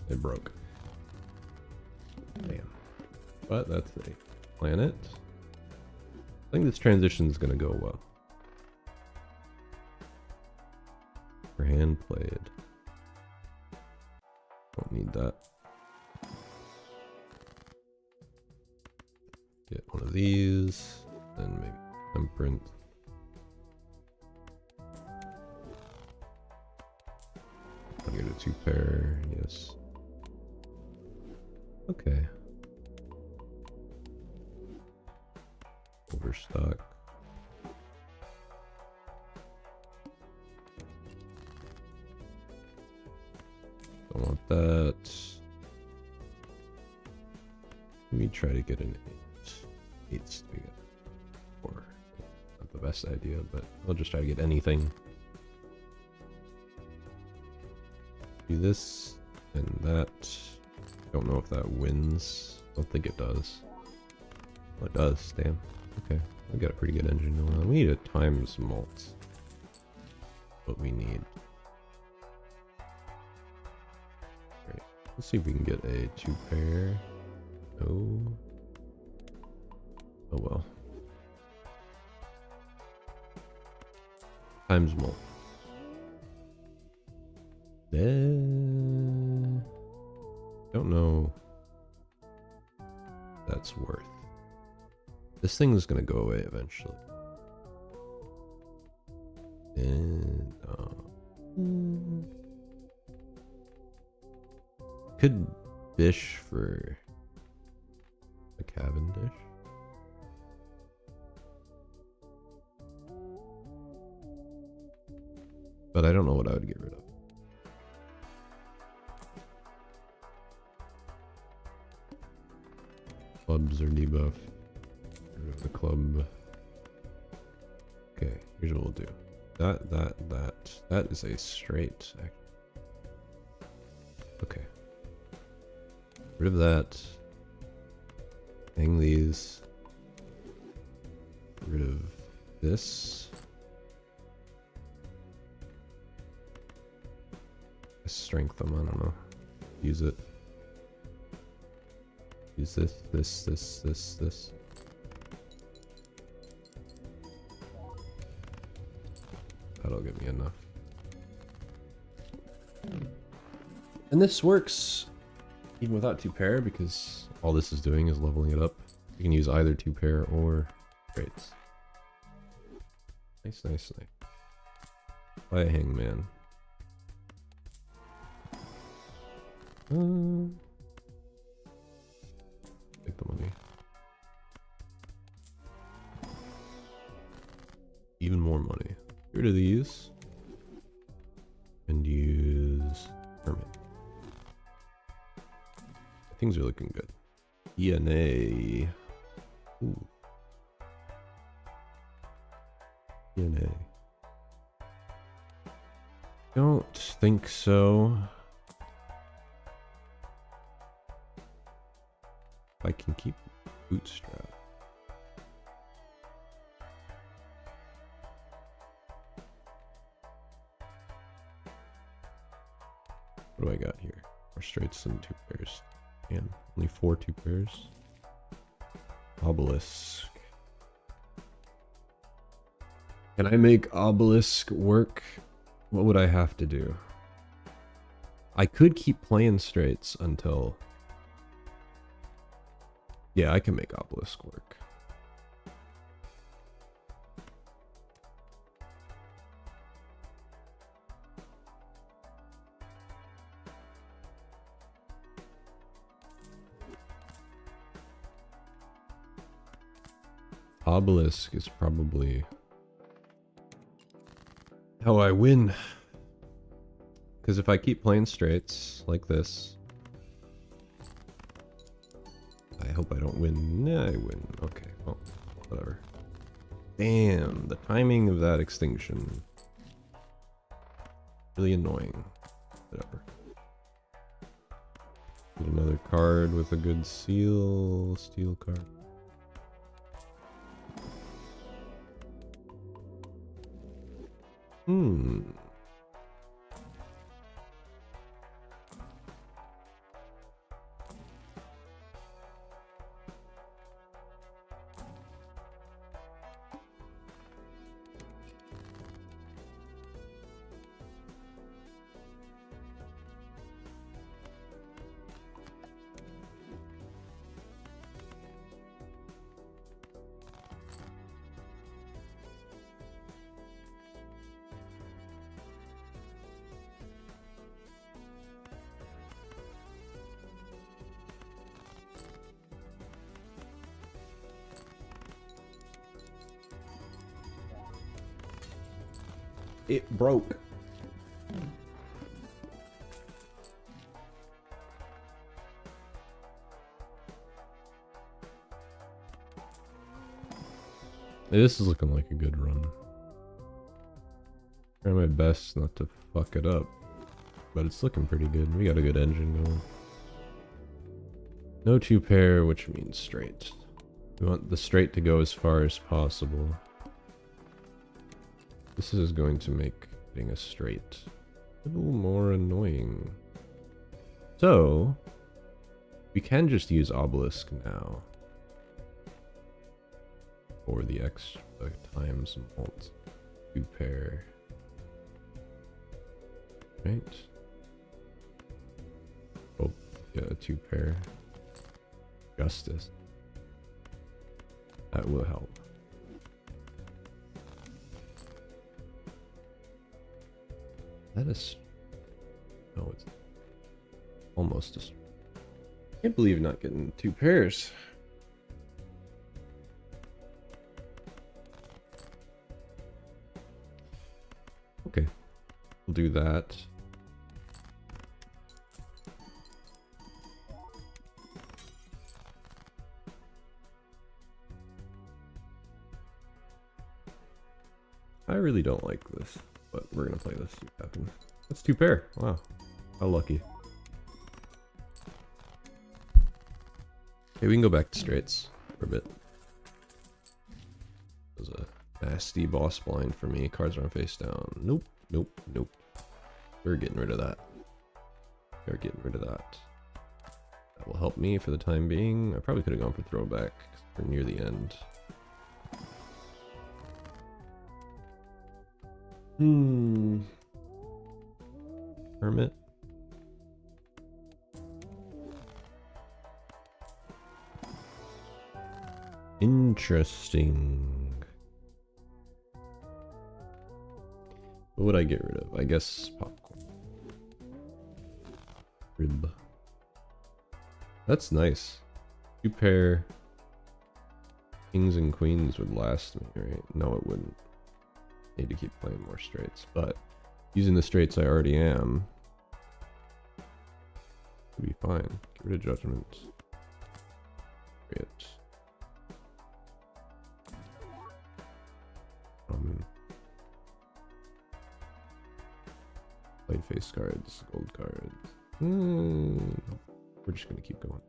It broke. Damn. But that's a planet. I think this transition is going to go well. For hand played. Don't need that. Get one of these, then maybe Temperance. I'll get a 2 pair, yes. Okay. overstock. Don't want that. Let me try to get an 8. 8's to get 4. Not the best idea, but I'll just try to get anything. Do this and that. Don't know if that wins. Don't think it does. Oh, it does. Damn. Okay. We got a pretty good engine going on. We need a times mult. What we need. Great. Let's see if we can get a 2-pair. No. Oh well. Times mult. Don't know that's worth. This thing is gonna go away eventually. And could bish for a Cavendish. But I don't know what I would get rid of. Clubs are debuff. Get rid of the club. Okay, here's what we'll do. That is a straight. Okay. Rid of that. Hang these. Get rid of this. Strength them, I don't know. Use it. Use this. That'll give me enough. And this works even without 2-pair because all this is doing is leveling it up. You can use either 2-pair or traits. Nice. Buy a hangman. Take the money. Even more money. Get rid of these. And use Hermit. Things are looking good. ENA. Ooh. ENA. Don't think so. I can keep bootstrap. What do I got here? More straights and 2-pairs. Damn, only 4 2-pairs. Obelisk. Can I make Obelisk work? What would I have to do? I could keep playing straights until... Yeah, I can make Obelisk work. Obelisk is probably how I win. Because if I keep playing straights like this, I hope I don't win. Nah, I win. Okay, well, whatever. Damn, the timing of that extinction. Really annoying. Whatever. Get another card with a good seal. Steel card. It broke. This is looking like a good run. Try my best not to fuck it up. But it's looking pretty good. We got a good engine going. No two pair, which means straight. We want the straight to go as far as possible. This is going to make getting a straight a little more annoying. So, we can just use obelisk now. For the extra times mult. Two pair. Right? Oh, yeah, a two pair. Justice. That will help. That is... No, it's almost a... Can't believe not getting two pairs. Okay, we'll do that. I really don't like this, but we're gonna play this. See what happens. That's two pair. Wow, how lucky. Okay, we can go back to straights for a bit. That was a nasty boss blind for me. Cards are on face down. Nope, nope, nope. We're getting rid of that. We're getting rid of that. That will help me for the time being. I probably could have gone for throwback because we're near the end. Hermit. Interesting. What would I get rid of? I guess popcorn. Rib. That's nice. Two pair kings and queens would last me, right? No, it wouldn't. Need to keep playing more straights, but using the straights I already am, would be fine. Get rid of judgment. Great. Play face cards, gold cards. We're just gonna keep going.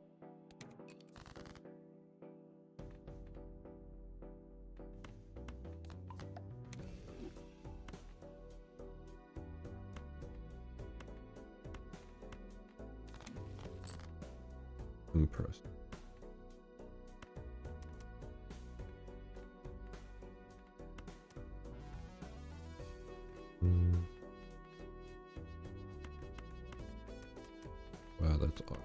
Impressed. Wow, that's odd.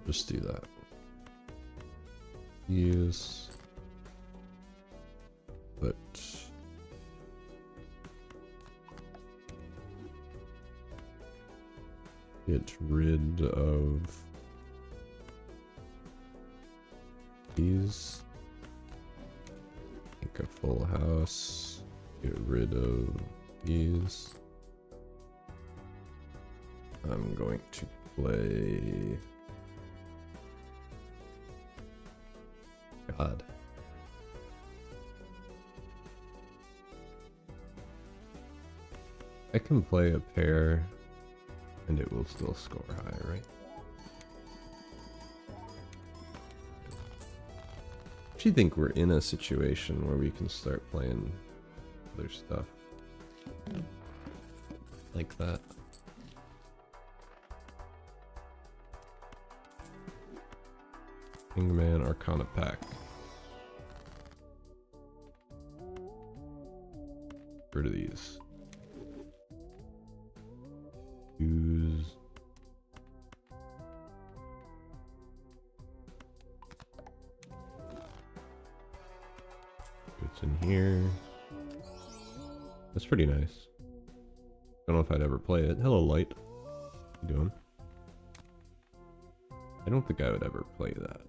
Just do that. Use. But get rid of these. Make a full house. Get rid of these. I'm going to play... God. I can play a pair and it will still score high, right? I actually think we're in a situation where we can start playing other stuff like that. Kingman Arcana Pack. Get rid of these. Use. It's in here. That's pretty nice. Don't know if I'd ever play it. Hello, Light. How you doing? I don't think I would ever play that.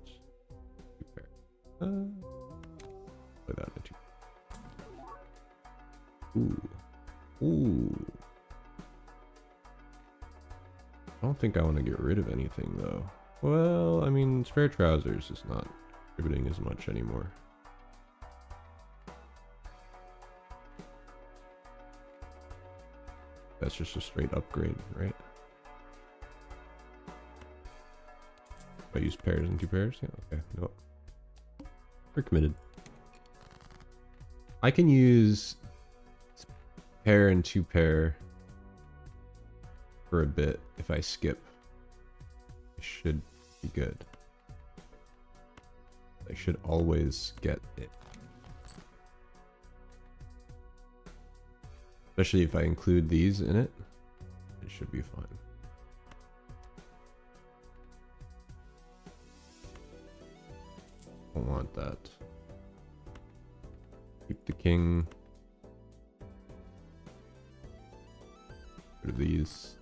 Play that in two. Ooh. Ooh. I don't think I want to get rid of anything though. Well, I mean, spare trousers is not contributing as much anymore. That's just a straight upgrade, right? I use pairs and 2 pairs? Yeah, okay. Nope. We're committed. I can use pair and 2 pair for a bit if I skip. It should be good. I should always get it. Especially if I include these in it, it should be fine. Don't want that. Keep the king. Rid of these.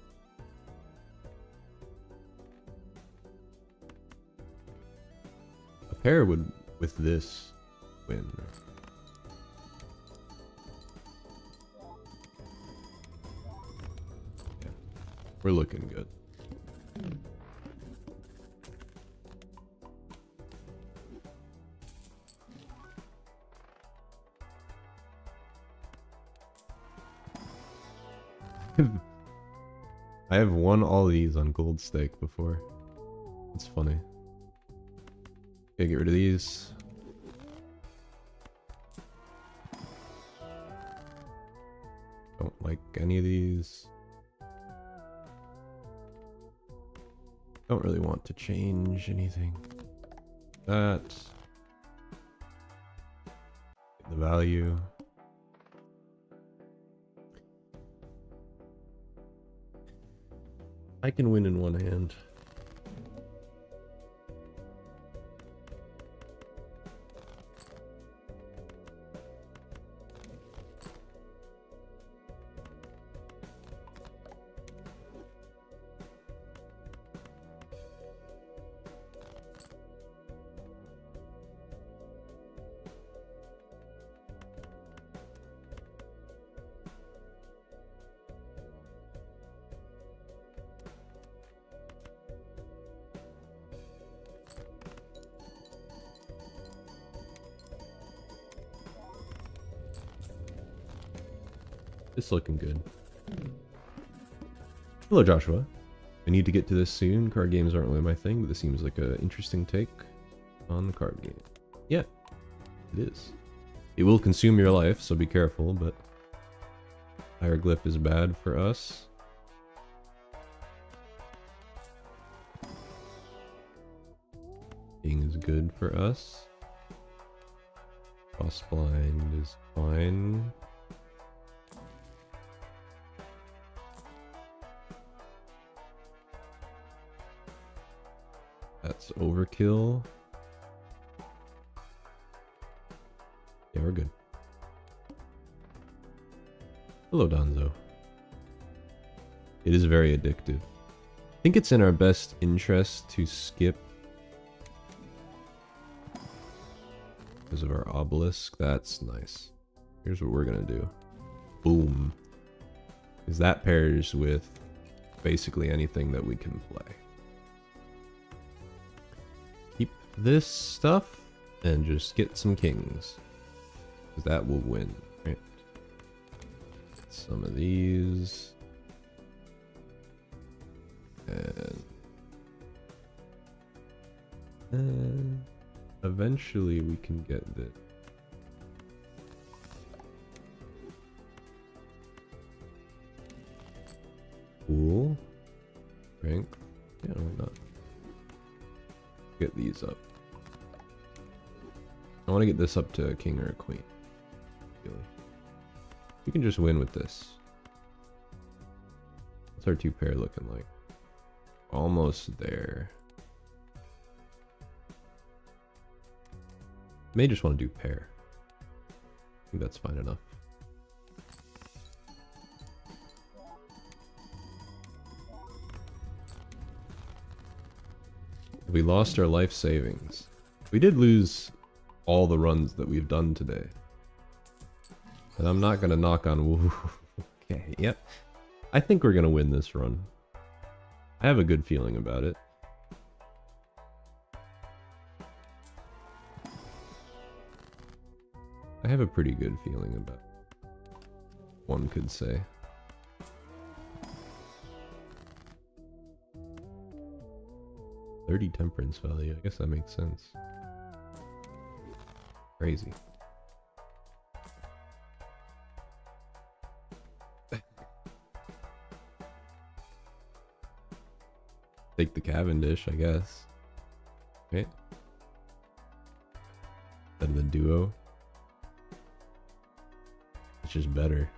A pair would, with this, win. Yeah, we're looking good. I have won all these on gold stake before. It's funny. Okay, get rid of these. Don't like any of these. Don't really want to change anything. That. Get the value. I can win in one hand. It's looking good. Hello, Joshua. I need to get to this soon. Card games aren't really my thing, but this seems like an interesting take on the card game. Yeah, it is. It will consume your life, so be careful, but hieroglyph is bad for us. King is good for us. Boss blind is fine. That's overkill. Yeah, we're good. Hello, Donzo. It is very addictive. I think it's in our best interest to skip because of our obelisk. That's nice. Here's what we're gonna do. Boom. Because that pairs with basically anything that we can play. Keep this stuff and just get some kings. Because that will win, right? Get some of these. And eventually we can get this. Cool. Strength. Yeah, why not? Get these up. I want to get this up to a king or a queen. You can just win with this. What's our 2 pair looking like? Almost there. May just want to do pair. I think that's fine enough. We lost our life savings. We did lose all the runs that we've done today. And I'm not gonna knock on wood. Okay, yep. I think we're gonna win this run. I have a good feeling about it. I have a pretty good feeling about it, one could say. $30 temperance value, I guess that makes sense. Crazy. Take the Cavendish, I guess. Right? Then the duo. It's just better.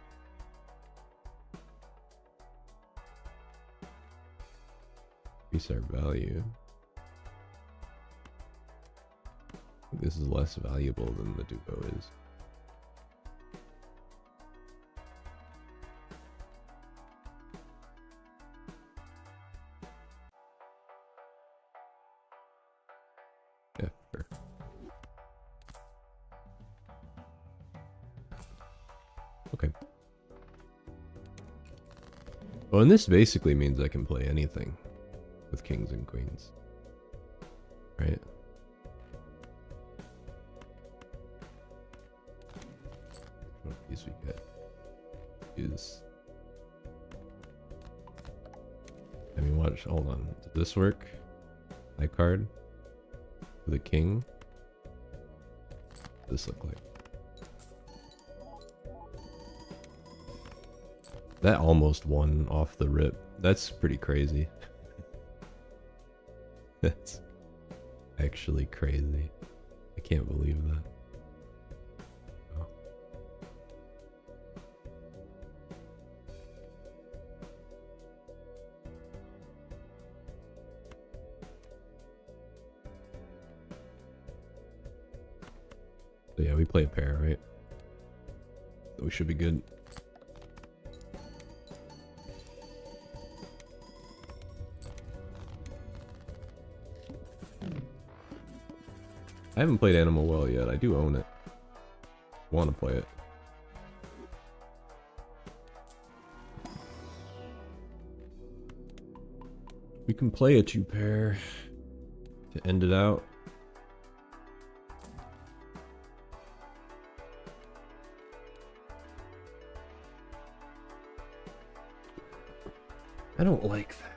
Increase our value. I think this is less valuable than the duo is. Yeah, sure. Okay. Well, and this basically means I can play anything with kings and queens. Right? What of these we get is... I mean, watch, hold on. Does this work? High card? With a king? What does this look like? That almost won off the rip. That's pretty crazy. That's actually crazy. I can't believe that. Oh. So yeah, we play a pair, right? We should be good. I haven't played Animal Well yet. I do own it. Want to play it. We can play a 2-pair to end it out. I don't like that.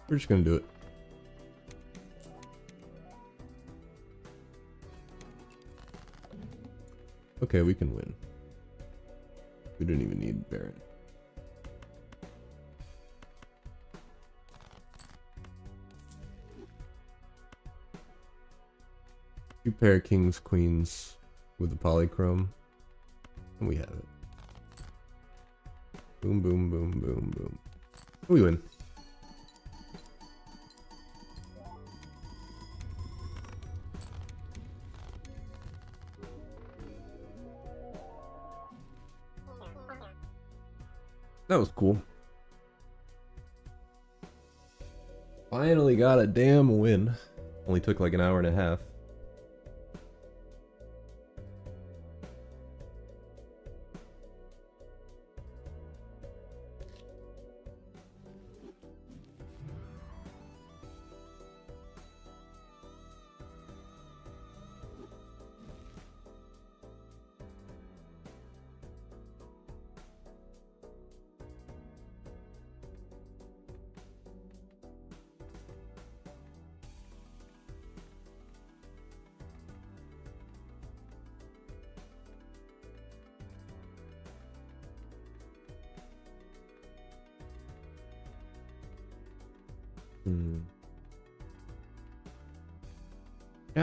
We're just gonna do it. Okay, we can win. We don't even need Baron. Two pair kings, queens with the polychrome. And we have it. Boom, boom, boom, boom, boom. We win. That was cool. Finally got a damn win. Only took like an hour and a half.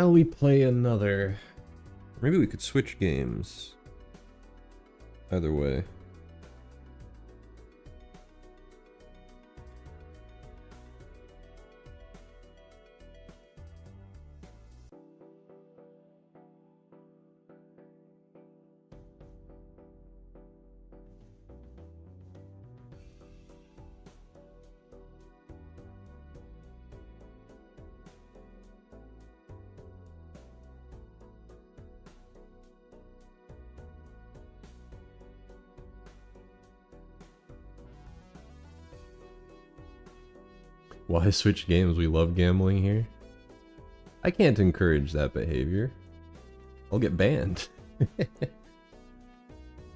Shall we play another? Maybe we could switch games. Either way. Why switch games? We love gambling here. I can't encourage that behavior. I'll get banned. It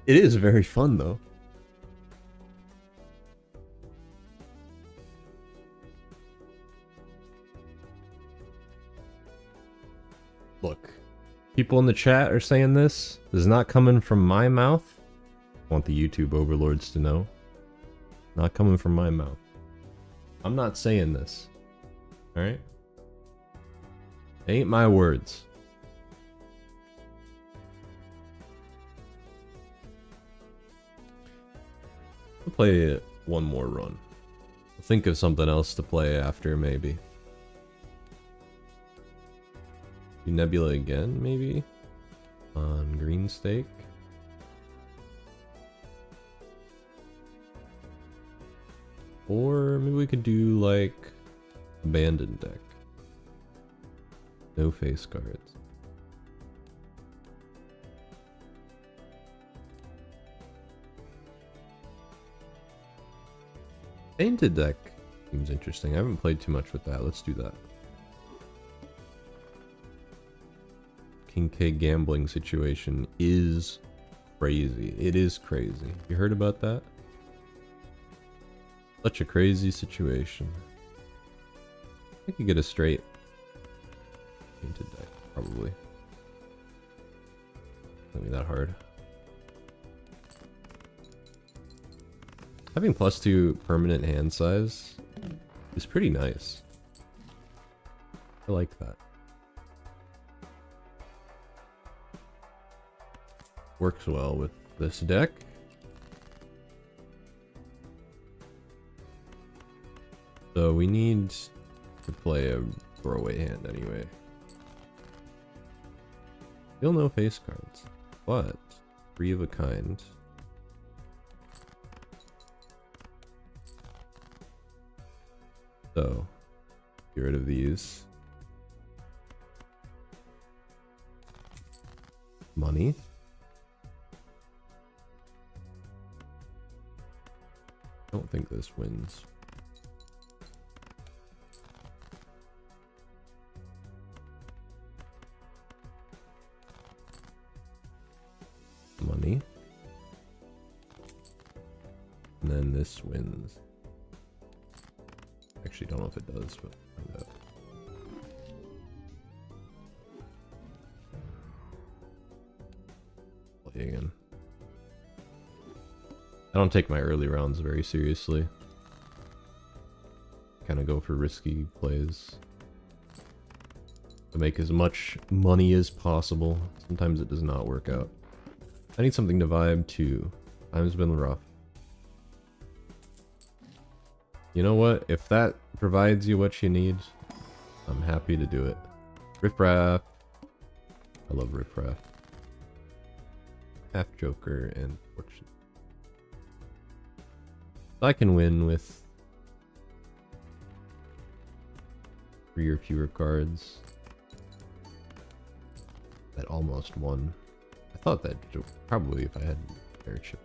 is very fun though. Look, people in the chat are saying this. This is not coming from my mouth. I want the YouTube overlords to know. Not coming from my mouth. I'm not saying this. Alright? Ain't my words. I'll play one more run. I'll think of something else to play after, maybe. Do Nebula again, maybe? On green stake. Or maybe we could do like abandoned deck. No face cards. Painted deck seems interesting. I haven't played too much with that. Let's do that. King K gambling situation is crazy. It is crazy. You heard about that? Such a crazy situation. I could get a straight painted deck, probably. Not be that hard. Having +2 permanent hand size is pretty nice. I like that. Works well with this deck. So we need to play a throwaway hand anyway. Still no face cards, but 3 of a kind. So, get rid of these. Money. I don't think this wins. Money. And then this wins. Actually, don't know if it does, but find out. Play again. I don't take my early rounds very seriously. Kind of go for risky plays to make as much money as possible. Sometimes it does not work out. I need something to vibe to. Time's been rough. You know what? If that provides you what you need, I'm happy to do it. Riffraff. I love Riffraff. Half Joker and Fortune. I can win with 3 or fewer cards. That almost won. I thought that probably if I had airship.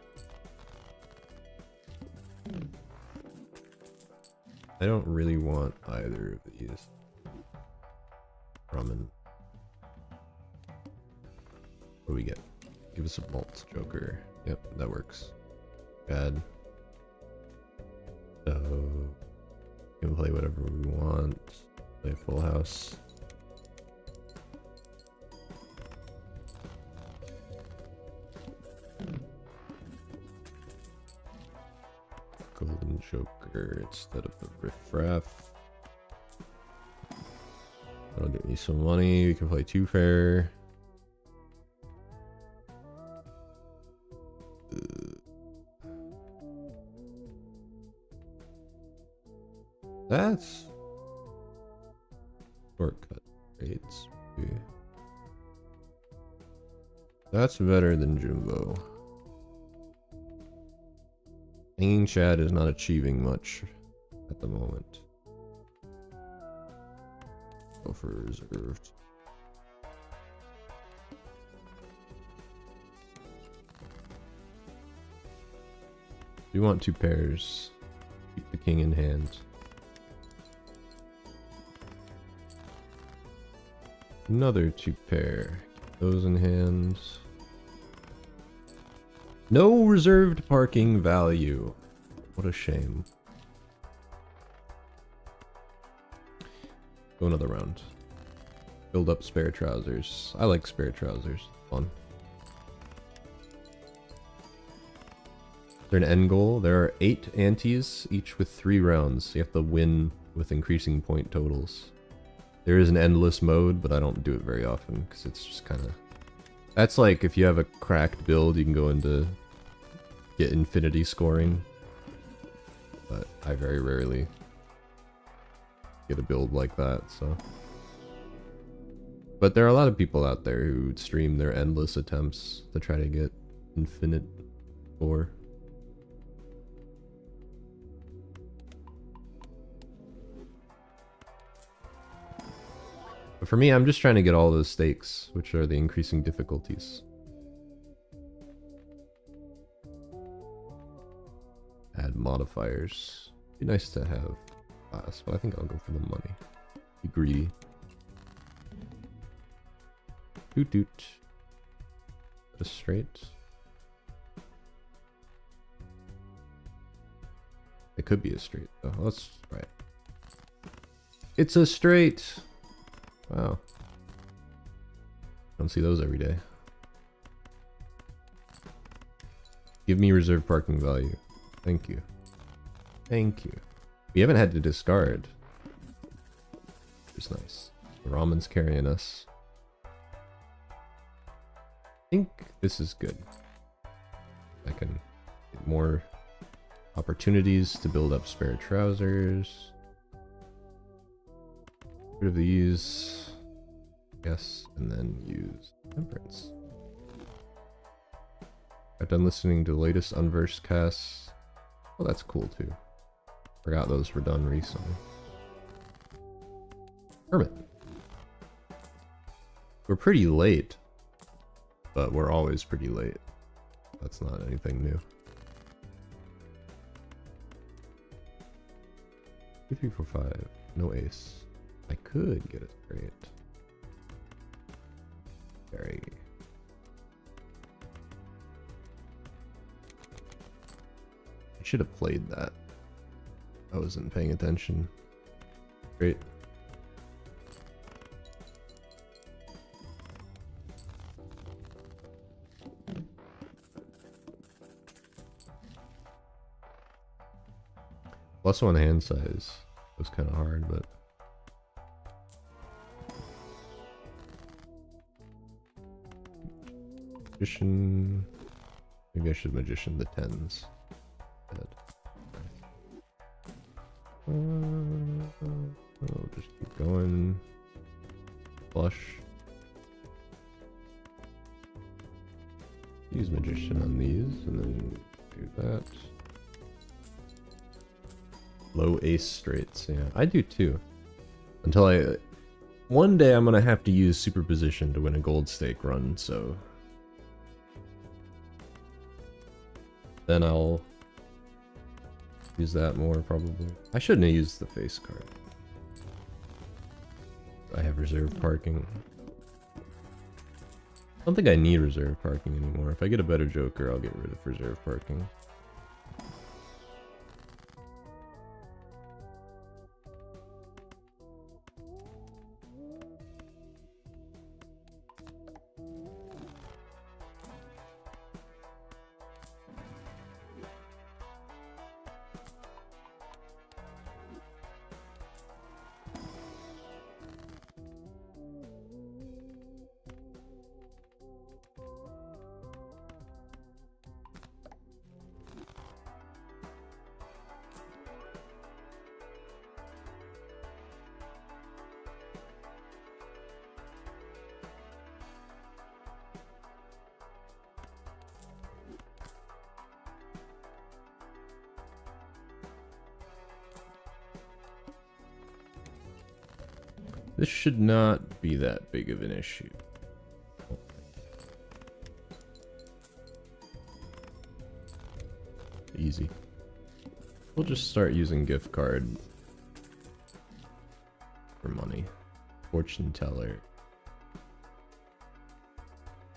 I don't really want either of these. Ramen. What do we get? Give us a Bolt Joker. Yep, that works. Bad. So, we can play whatever we want. Play Full House. Golden Joker instead of the Riffraff. That'll get me some money. We can play 2 fair. That's shortcut rates. That's better than Jumbo. Hanging Chad is not achieving much at the moment. Go for reserved. You want 2 pairs. Keep the king in hand. Another 2 pair. Keep those in hand. No reserved parking value. What a shame. Go another round. Build up spare trousers. I like spare trousers. Fun. Is there an end goal? There are 8 antes, each with 3 rounds. You have to win with increasing point totals. There is an endless mode, but I don't do it very often because it's just kind of... That's like if you have a cracked build, you can go into get infinity scoring. But I very rarely get a build like that, so... But there are a lot of people out there who stream their endless attempts to try to get infinite score. But for me, I'm just trying to get all those stakes, which are the increasing difficulties. Add modifiers. Be nice to have class, but I think I'll go for the money. Be greedy. Doot doot. A straight. It could be a straight though. Let's try it. It's a straight! Wow. Don't see those every day. Give me reserve parking value. Thank you. Thank you. We haven't had to discard. It's nice. The ramen's carrying us. I think this is good. I can get more opportunities to build up spare trousers. Rid of these. Yes, and then use temperance. I've done listening to the latest unversed casts. Oh, that's cool too. Forgot those were done recently. Hermit. We're pretty late, but we're always pretty late. That's not anything new. 2, 3, 4, 5. No ace. I could get it straight. Very. I should have played that. I wasn't paying attention. Great. +1 hand size was kind of hard, but magician. Maybe I should magician the 10s. I'll just keep going. Flush. Use magician on these, and then do that. Low ace straights, yeah. I do too. Until I... One day I'm gonna have to use superposition to win a gold stake run, so... Then I'll... use that more, probably. I shouldn't have used the face card. I have reserved parking. I don't think I need reserved parking anymore. If I get a better joker, I'll get rid of reserved parking. This should not be that big of an issue. Easy. We'll just start using gift card for money. Fortune teller.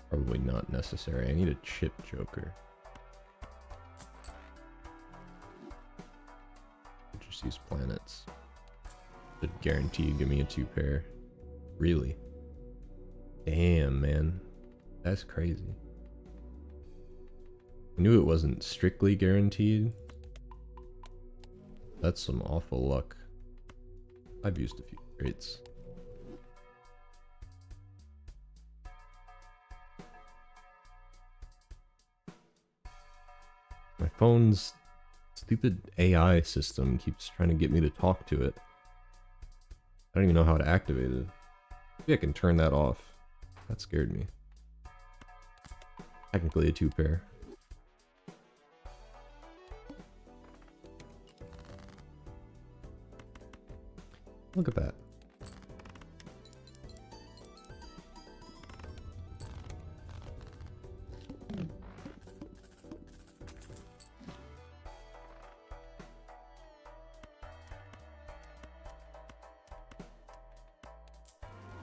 Probably not necessary. I need a chip joker. Just use planets. Should guarantee you give me a 2-pair. Really? Damn, man. That's crazy. I knew it wasn't strictly guaranteed. That's some awful luck. I've used a few traits. My phone's stupid AI system keeps trying to get me to talk to it. I don't even know how to activate it. Maybe I can turn that off. That scared me. Technically a 2-pair. Look at that.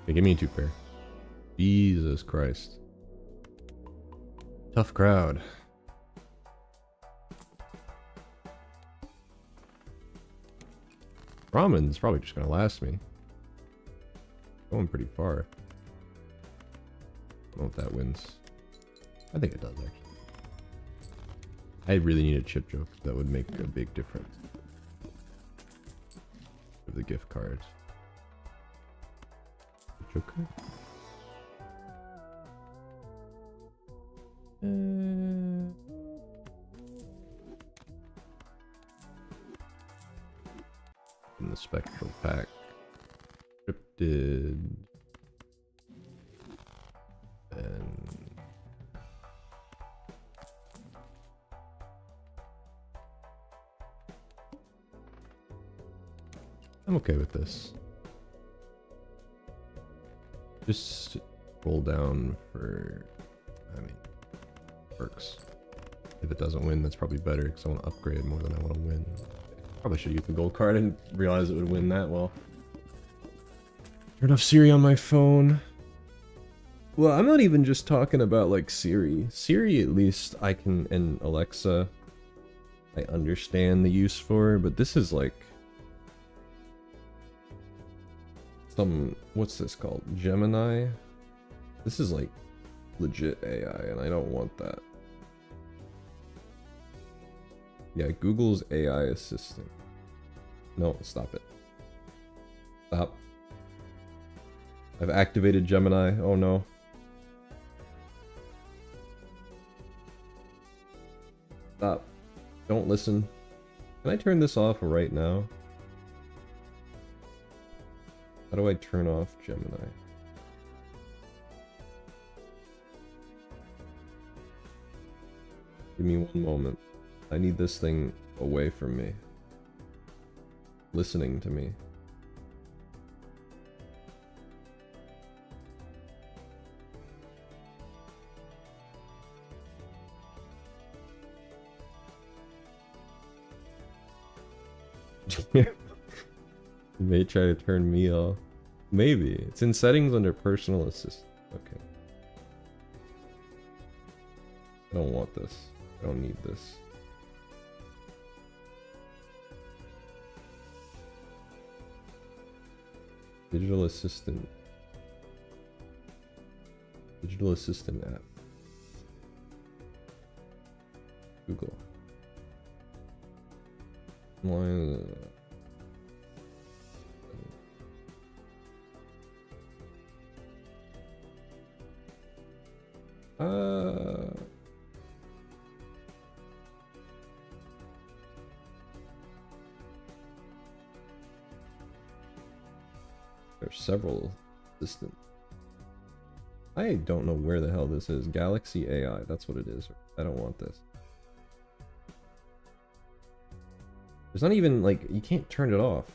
Okay, give me a 2-pair. Jesus Christ. Tough crowd. Ramen's probably just gonna last me. Going pretty far. I don't know if that wins. I think it does, actually. I really need a chip joke. That would make a big difference. With the gift cards. Joker? In the spectral pack. Cryptid. And I'm okay with this. Just roll down for, I mean, perks. If it doesn't win, that's probably better because I want to upgrade more than I want to win. Probably should use the gold card and realize it would win that well. Turn off Siri on my phone. Well, I'm not even just talking about like Siri. Siri, at least I can, and Alexa, I understand the use for, but this is like some, what's this called? Gemini? This is like legit AI, and I don't want that. Yeah, Google's AI assistant. No, stop it. Stop. I've activated Gemini. Oh no. Stop. Don't listen. Can I turn this off right now? How do I turn off Gemini? Give me one moment. I need this thing away from me. Listening to me. You may try to turn me off. Maybe. It's in settings under personal assistant. Okay. I don't want this. I don't need this. Digital assistant. Digital assistant app. Google. Online. There's several assistants. I don't know where the hell this is. Galaxy AI, that's what it is. I don't want this. There's not even, like, you can't turn it off.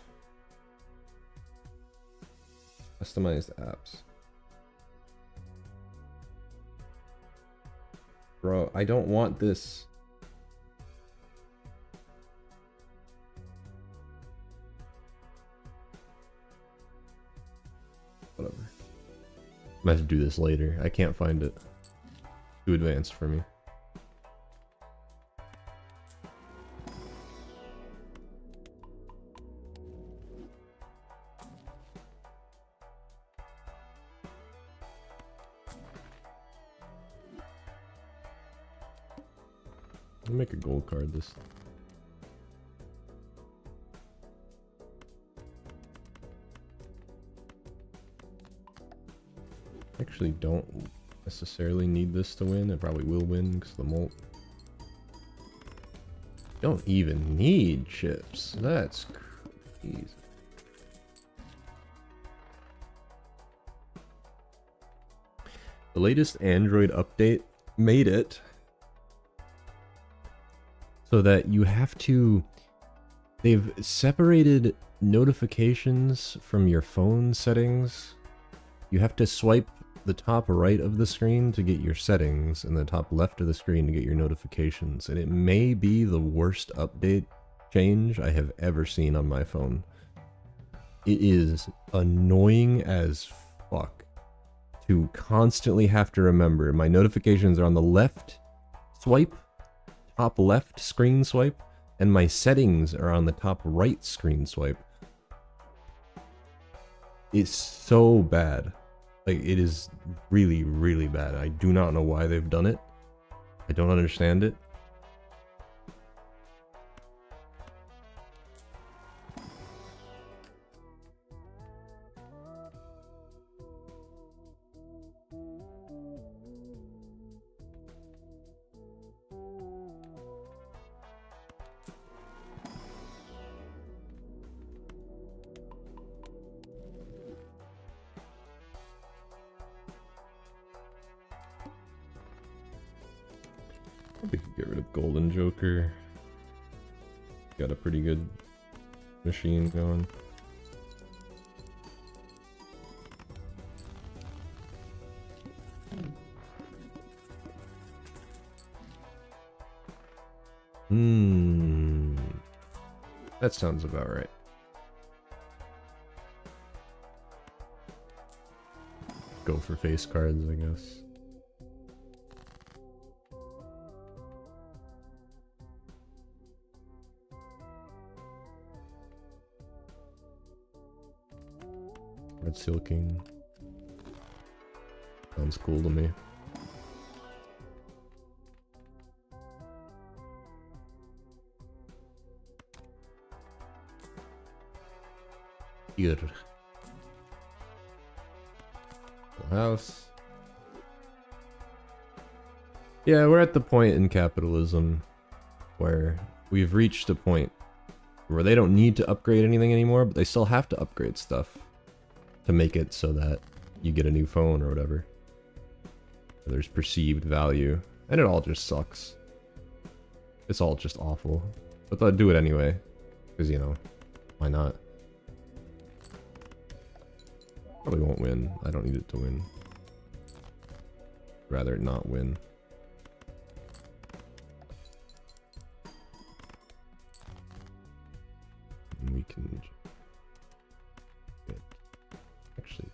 customized apps. Bro, I don't want this. Whatever. I'm gonna have to do this later. I can't find it. Too advanced for me. I'll make a gold card this time. Actually don't necessarily need this to win. I probably will win because the molt. Don't even need chips. That's crazy. The latest Android update made it so that you have to... They've separated notifications from your phone settings. You have to swipe the top right of the screen to get your settings and the top left of the screen to get your notifications. And it may be the worst update change I have ever seen on my phone. It is annoying as fuck to constantly have to remember my notifications are on the left swipe, top left screen swipe, and my settings are on the top right screen swipe. It's so bad. Like, it is really, really bad. I do not know why they've done it. I don't understand it. We could get rid of Golden Joker. Got a pretty good machine going. That sounds about right. Go for face cards, I guess. Red Seal King. Sounds cool to me. Here. Full house. Yeah, we're at the point in capitalism where we've reached a point where they don't need to upgrade anything anymore, but they still have to upgrade stuff to make it so that you get a new phone or whatever. There's perceived value, and it all just sucks. It's all just awful. But they'll do it anyway, because, you know, why not? Probably won't win. I don't need it to win. Rather it not win. And we can... Actually...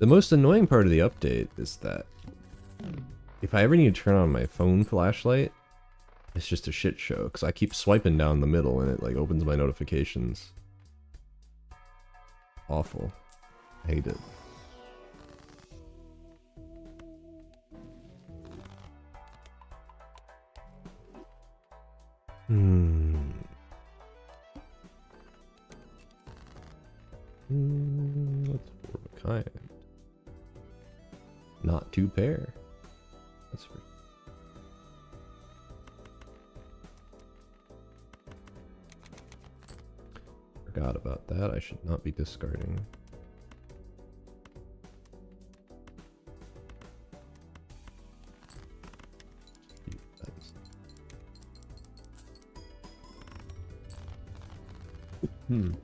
The most annoying part of the update is that if I ever need to turn on my phone flashlight, it's just a shit show, because I keep swiping down the middle and it like opens my notifications. Awful. I hate it. What's four of a kind? Not two pair. That's for... Forgot about that. I should not be discarding. You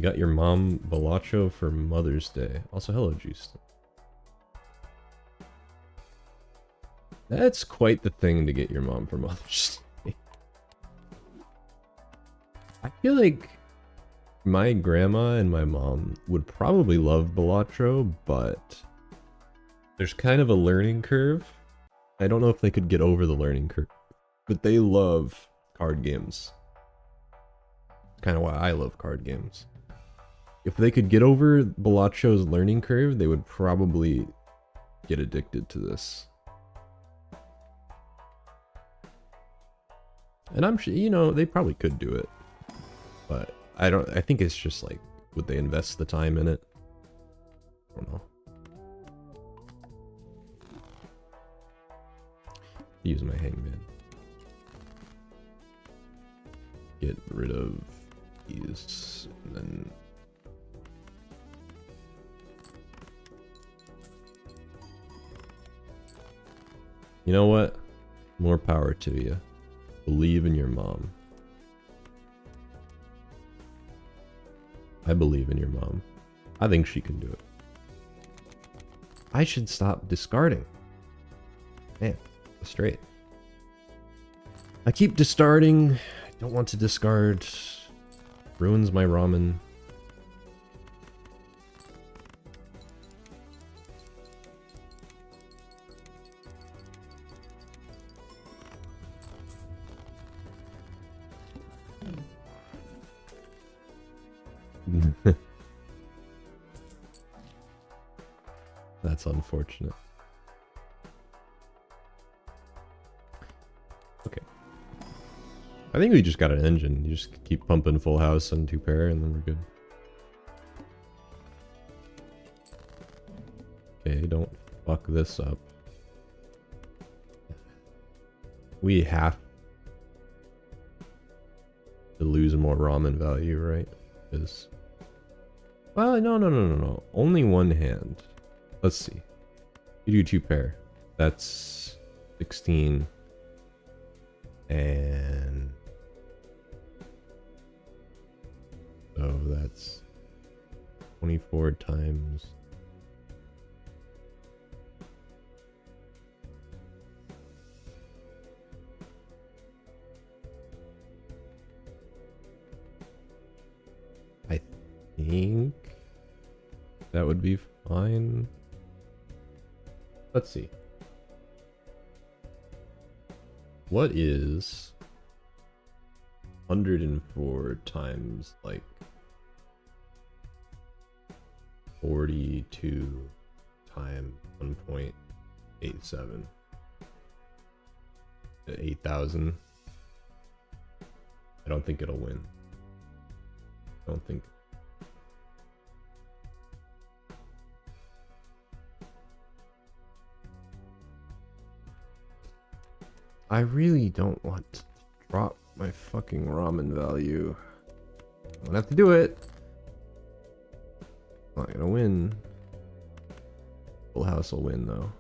got your mom Balatro for Mother's Day. Also, hello, Juice. That's quite the thing to get your mom for Mother's Day. I feel like my grandma and my mom would probably love Balatro, but there's kind of a learning curve. I don't know if they could get over the learning curve, but they love card games. Kind of why I love card games. If they could get over Balatro's learning curve, they would probably get addicted to this. And I'm sure, you know, they probably could do it. But I think it's just like, would they invest the time in it? I don't know. Use my hangman. Get rid of these, and then you know what? More power to you. Believe in your mom. I believe in your mom. I think she can do it. I should stop discarding. Man, straight. I keep discarding. I don't want to discard. Ruins my ramen. That's unfortunate. Okay. I think we just got an engine. You just keep pumping full house and 2 pair and then we're good. Okay, don't fuck this up. We have to lose more ramen value, right? Because, well, no. Only one hand. Let's see. You do 2 pair. That's 16. And so that's 24 times. I think that would be fine. Let's see. What is 104 times like 42 times 1.87? 8,000. I don't think it'll win. I don't think. I really don't want to drop my fucking ramen value. I'm gonna have to do it. I'm not gonna win. Full house will win though.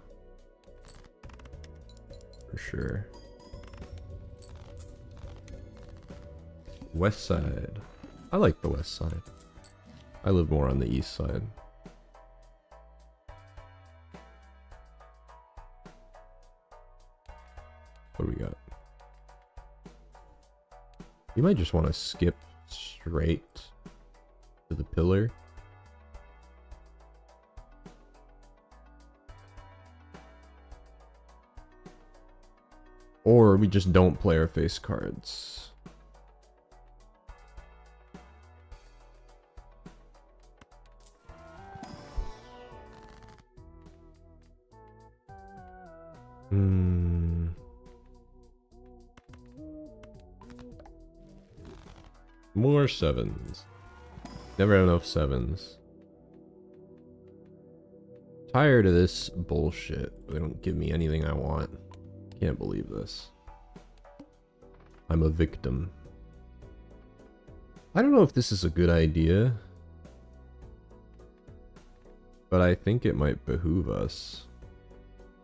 For sure. West side. I like the west side. I live more on the east side. What do we got? You might just want to skip straight to the pillar. Or we just don't play our face cards. More sevens. Never have enough sevens. Tired of this bullshit. They don't give me anything I want. Can't believe this. I'm a victim. I don't know if this is a good idea, but I think it might behoove us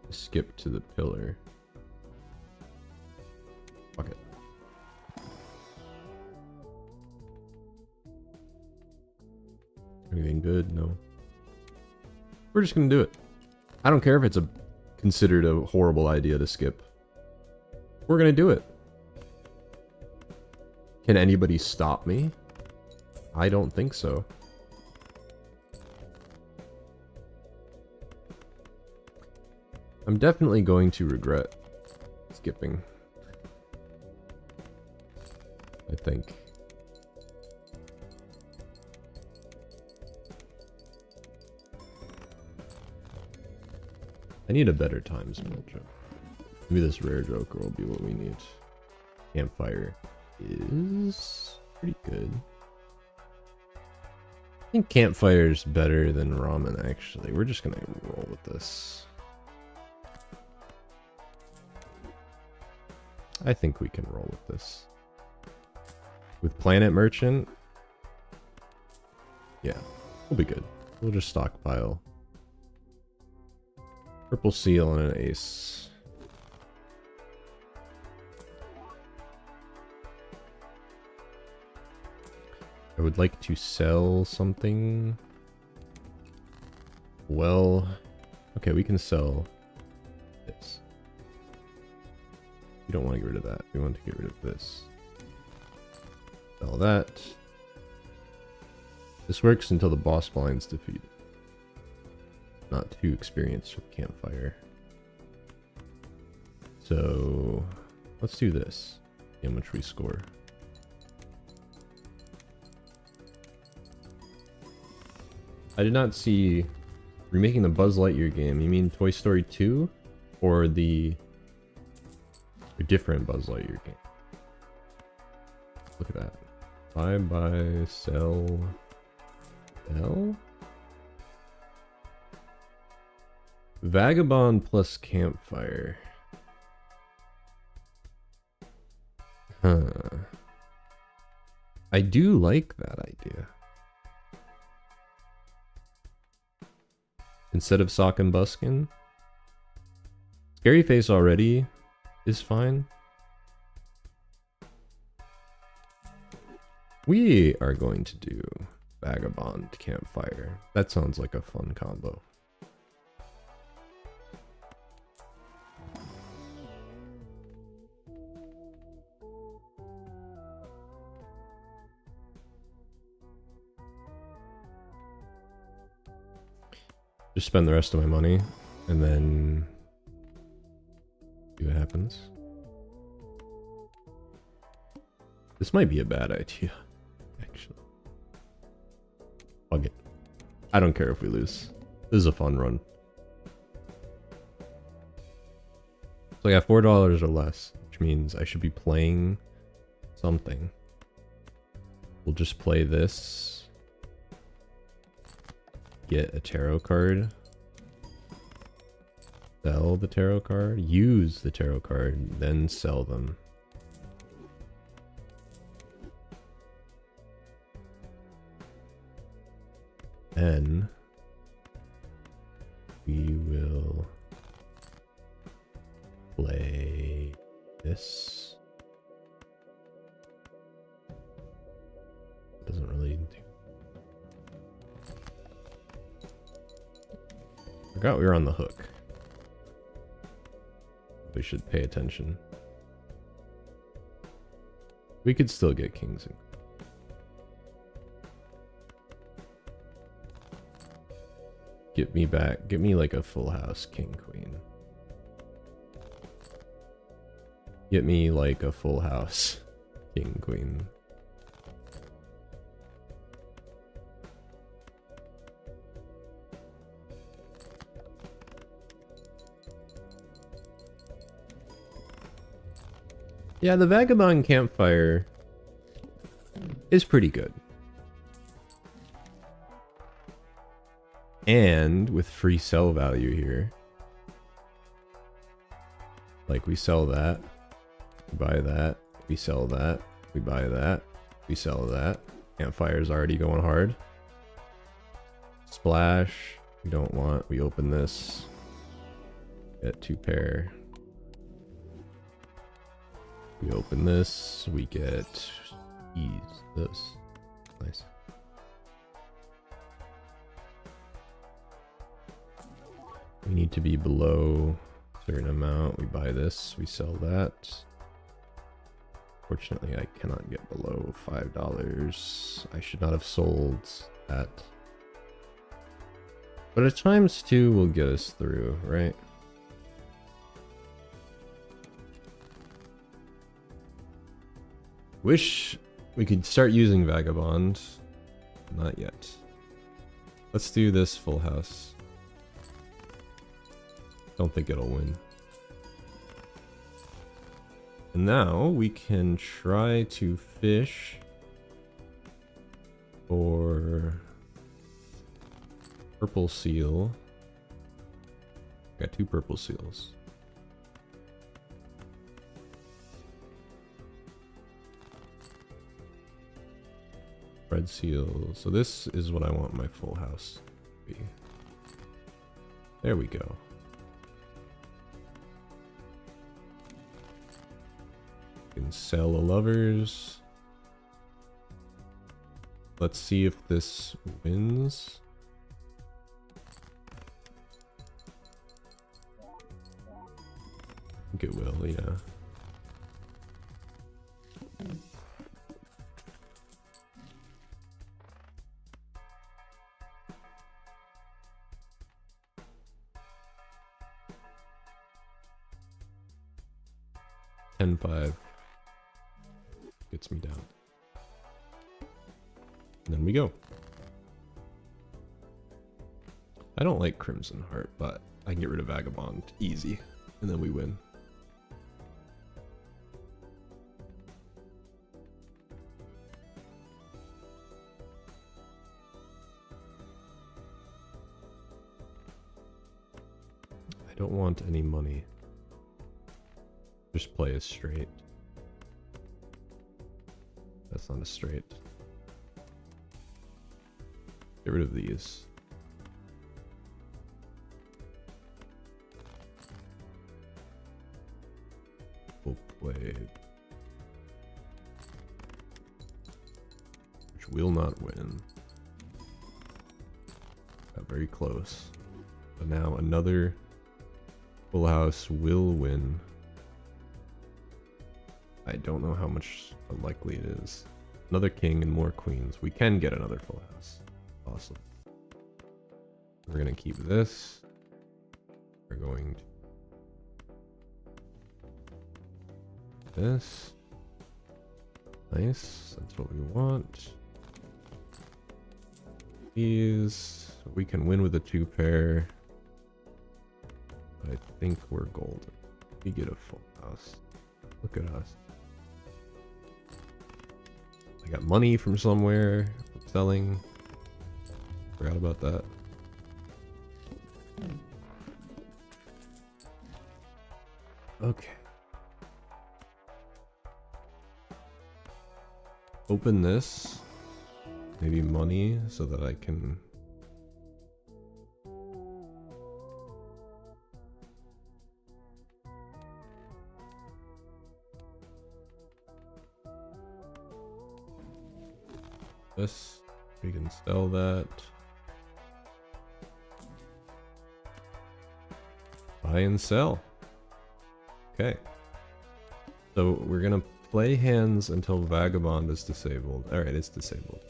to skip to the pillar. Fuck it. Anything good? No. We're just gonna do it. I don't care if it's considered a horrible idea to skip. We're gonna do it. Can anybody stop me? I don't think so. I'm definitely going to regret skipping. I think. I need a better time spell joke. Maybe this rare joker will be what we need. Campfire is pretty good. I think campfire's better than ramen, actually. We're just gonna roll with this. I think we can roll with this. With Planet Merchant, yeah, we'll be good. We'll just stockpile. Purple seal and an ace. I would like to sell something. Well, okay, we can sell this. We don't want to get rid of that. We want to get rid of this. Sell that. This works until the boss blind's defeated. Not too experienced with campfire. So let's do this. See how much we score. I did not see remaking the Buzz Lightyear game. You mean Toy Story 2 or the different Buzz Lightyear game? Look at that. Buy, sell. Vagabond plus campfire. Huh. I do like that idea. Instead of sock and buskin. Scary face already is fine. We are going to do Vagabond Campfire. That sounds like a fun combo. Just spend the rest of my money and then see what happens. This might be a bad idea, actually. Fuck it. I don't care if we lose. This is a fun run. So I got $4 or less, which means I should be playing something. We'll just play this. Get a tarot card. Sell the tarot card. Use the tarot card. Then sell them. Then we will play this. Doesn't really do. Forgot we were on the hook. We should pay attention. We could still get kings. Get me back. Get me like a full house king queen. Get me like a full house king queen. Yeah, the Vagabond Campfire is pretty good. And with free sell value here. Like we sell that, we buy that, we sell that, we buy that, we sell that. Campfire's already going hard. Splash, we don't want, we open this. Get 2 pair. We open this, we get ease this. Nice. We need to be below a certain amount. We buy this, we sell that. Fortunately, I cannot get below $5. I should not have sold that. But a ×2 will get us through, right? Wish we could start using Vagabond. Not yet. Let's do this full house. Don't think it'll win. And now we can try to fish for purple seal. Got 2 purple seals. Red seal. So this is what I want my full house to be. There we go. Can sell the lovers. Let's see if this wins. I think it will, yeah. $10.5 gets me down. And then we go. I don't like Crimson Heart, but I can get rid of Vagabond easy, and then we win. I don't want any money. Just play a straight. That's not a straight. Get rid of these. We'll play... which will not win. Got very close. But now another full house will win. I don't know how much unlikely it is. Another king and more queens. We can get another full house. Awesome. We're gonna keep this. We're going to this. Nice. That's what we want. These. We can win with a 2-pair. But I think we're golden. We get a full house. Look at us. I got money from somewhere. Selling. Forgot about that. Okay. Open this. Maybe money so that I can... this. We can sell that. Buy and sell. Okay. So we're gonna play hands until Vagabond is disabled. Alright, it's disabled.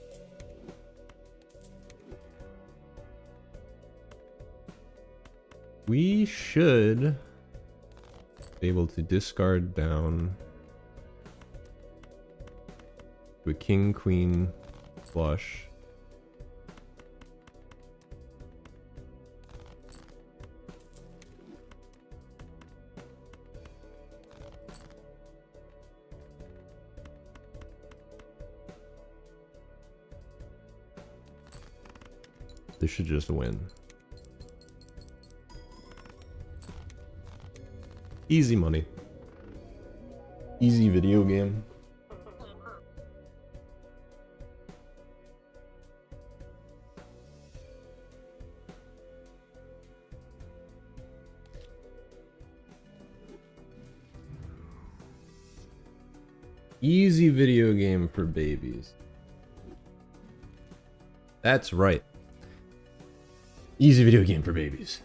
We should be able to discard down to a king, queen, flush. This should just win. Easy money. Easy video game. Easy video game for babies. That's right. Easy video game for babies.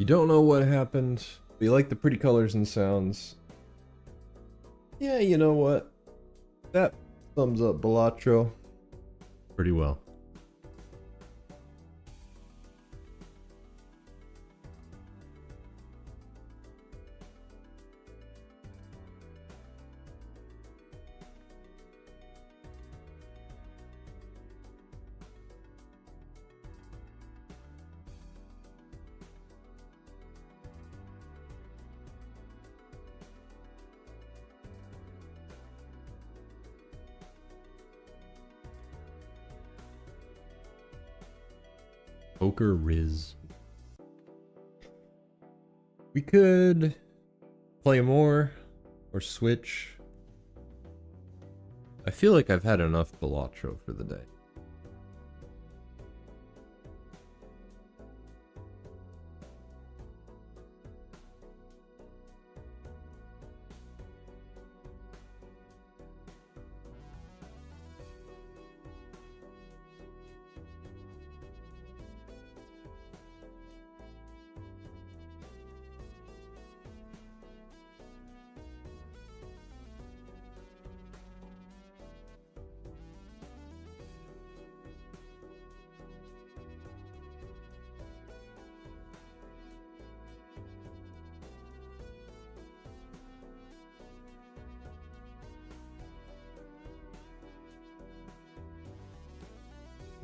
You don't know what happened, but you like the pretty colors and sounds. Yeah, you know what? That sums up Balatro pretty well. Poker Riz. We could play more or switch. I feel like I've had enough Balatro for the day.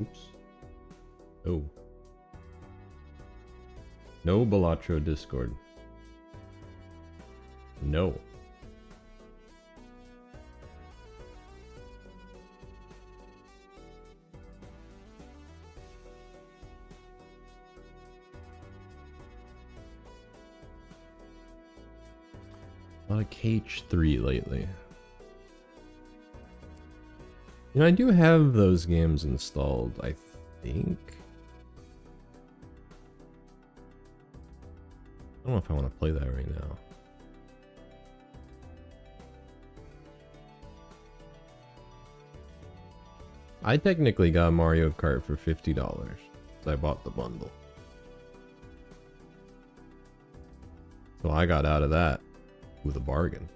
Oops. Oh. No Balatro Discord. No. A lot of KH3 lately. You know, I do have those games installed, I think. I don't know if I want to play that right now. I technically got Mario Kart for $50, so I bought the bundle. So I got out of that with a bargain.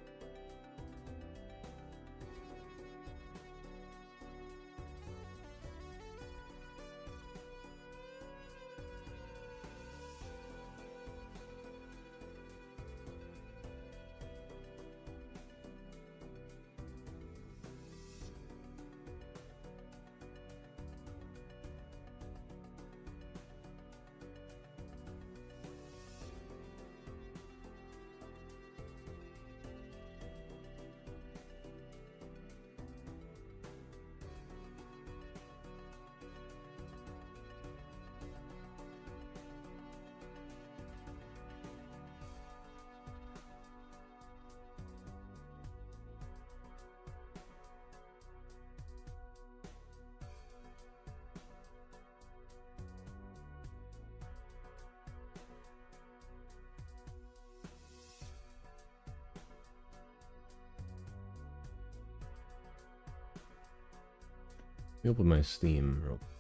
Let me open my Steam real quick.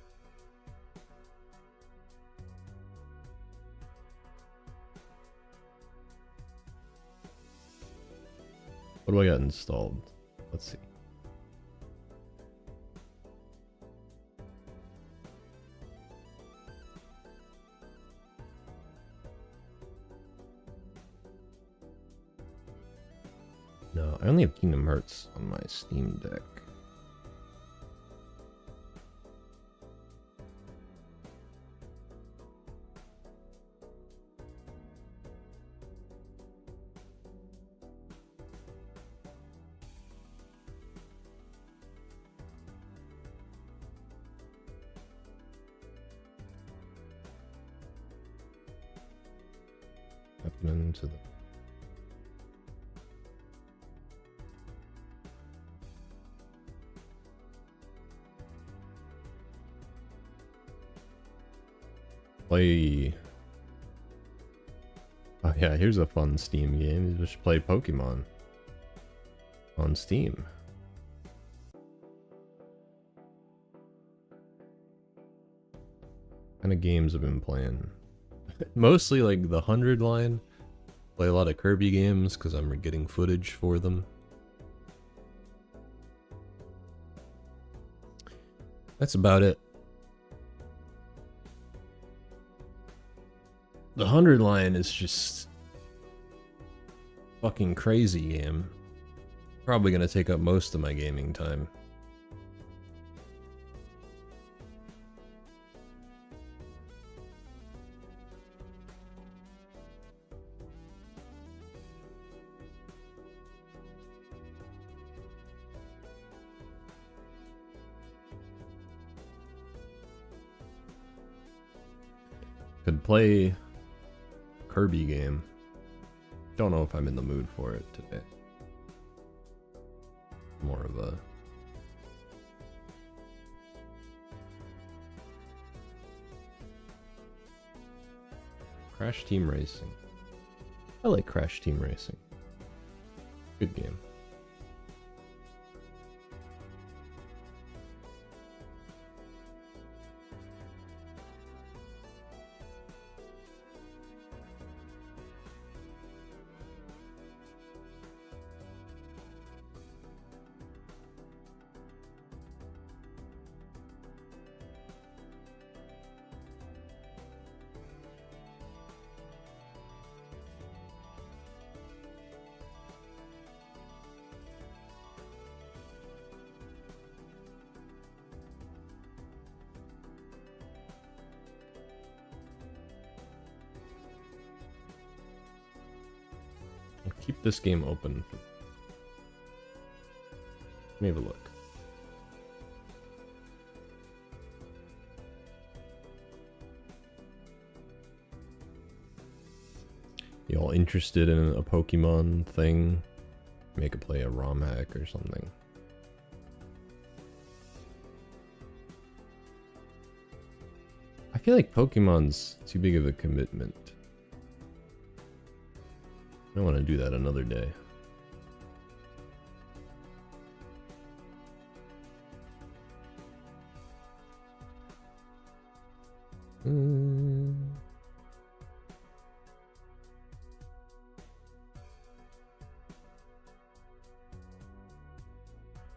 What do I got installed? Let's see. No, I only have Kingdom Hearts on my Steam Deck. Happening to the play. Oh yeah, here's a fun Steam game. You just play Pokemon on Steam. What kind of games I've been playing? Mostly like the 100 line. Play a lot of Kirby games because I'm getting footage for them. That's about it. The 100 line is just fucking crazy game. Probably gonna take up most of my gaming time. Could play Kirby game. Don't know if I'm in the mood for it today. More of a Crash Team Racing. I like Crash Team Racing. Good game. I'll keep this game open. Let me have a look. Y'all interested in a Pokemon thing? Make a play a ROM hack or something. I feel like Pokemon's too big of a commitment. I don't want to do that another day.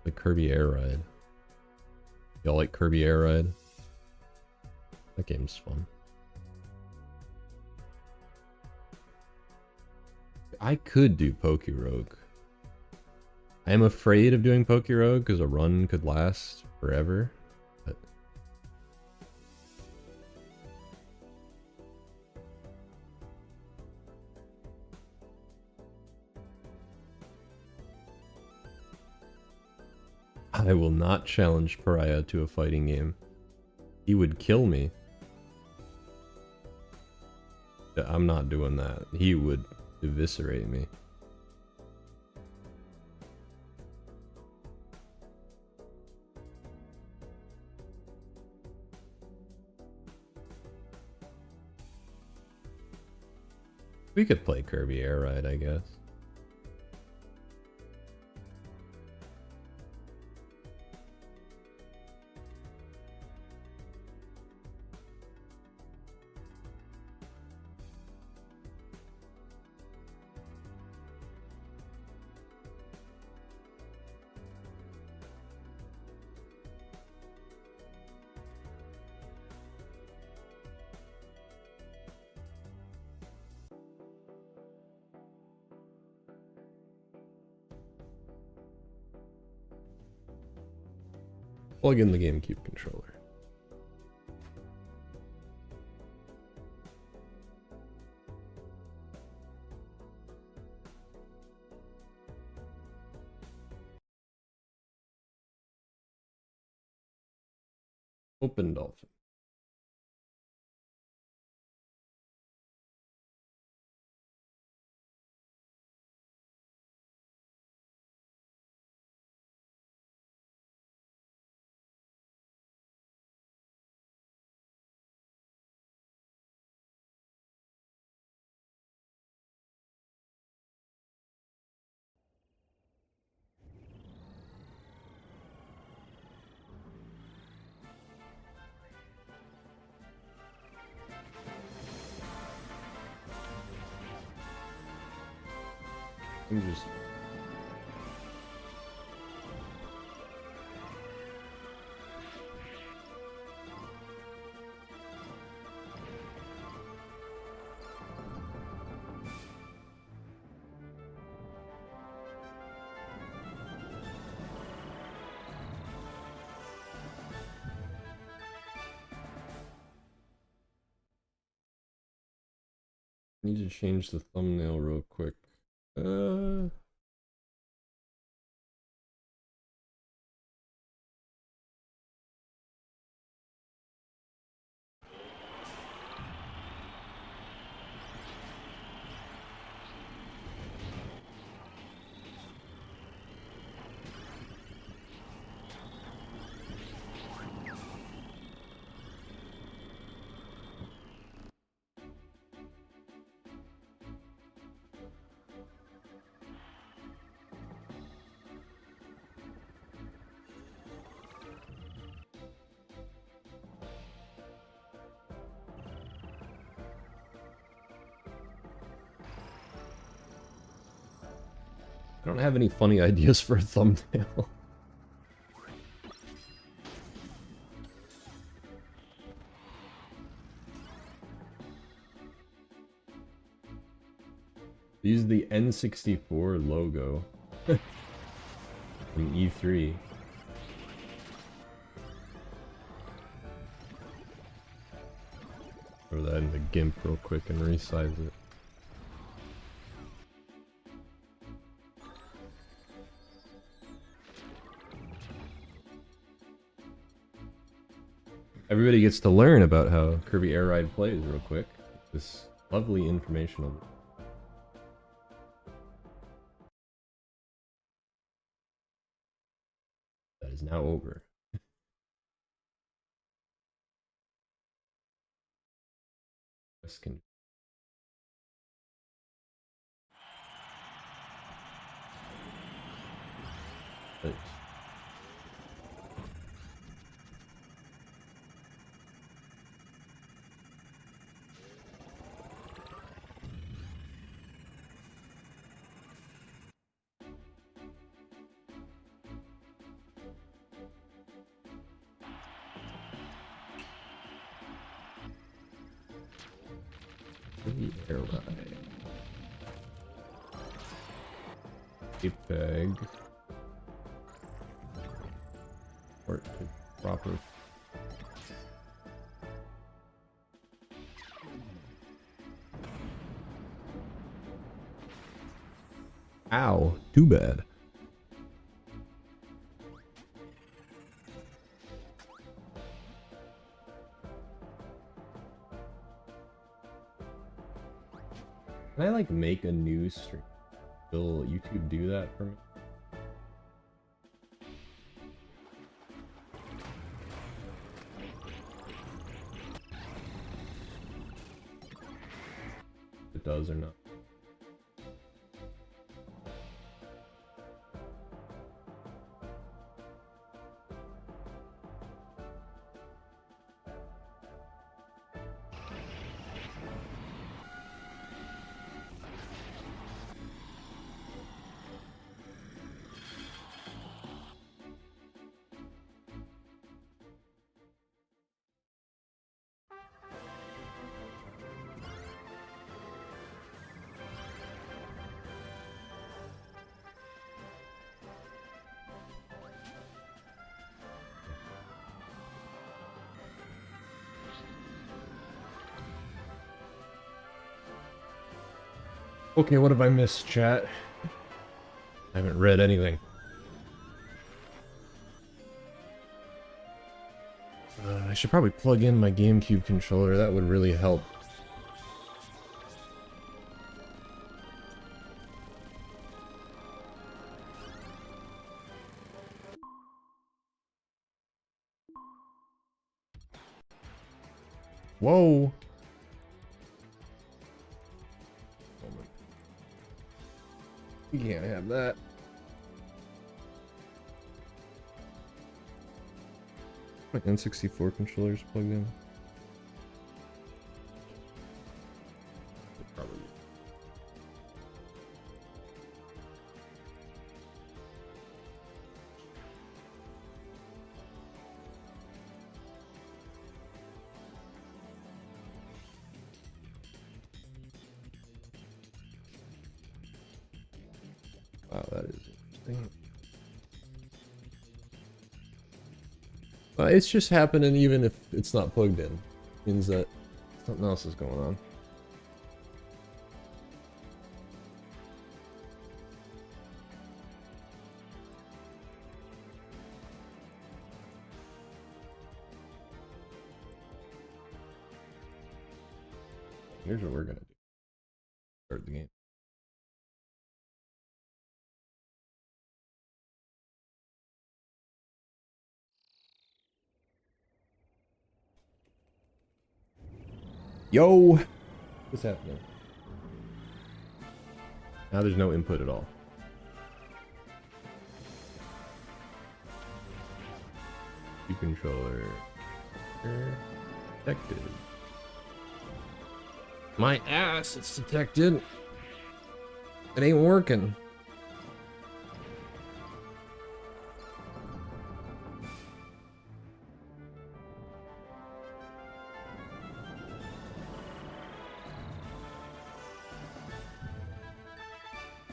The Kirby Air Ride. Y'all like Kirby Air Ride? That game's fun. I could do Pokerogue. I am afraid of doing Pokerogue because a run could last forever. But I will not challenge Pariah to a fighting game. He would kill me. I'm not doing that. He would eviscerate me. We could play Kirby Air Ride, I guess. Plug in the GameCube controller. Open Dolphin. I'm just... Need to change the thumbnail real quick. I don't have any funny ideas for a thumbnail. Use the N64 logo from E3. Throw that in the GIMP real quick and resize it. Everybody gets to learn about how Kirby Air Ride plays real quick. This lovely informational. That is now over. This can. But Air Ride. JPEG. Or proper. Ow, too bad. Can I like make a new stream? Will YouTube do that for me? If it does or not. Okay, what have I missed, chat? I haven't read anything. I should probably plug in my GameCube controller. That would really help. Whoa! You can't have that. My N64 controller's plugged in. Probably. Wow, that is interesting. It's just happening even if it's not plugged in. Means that something else is going on. Here's what we're gonna do. Start the game. Yo! What's happening? Now there's no input at all. View controller. Detected. My ass, it's detected. It ain't working.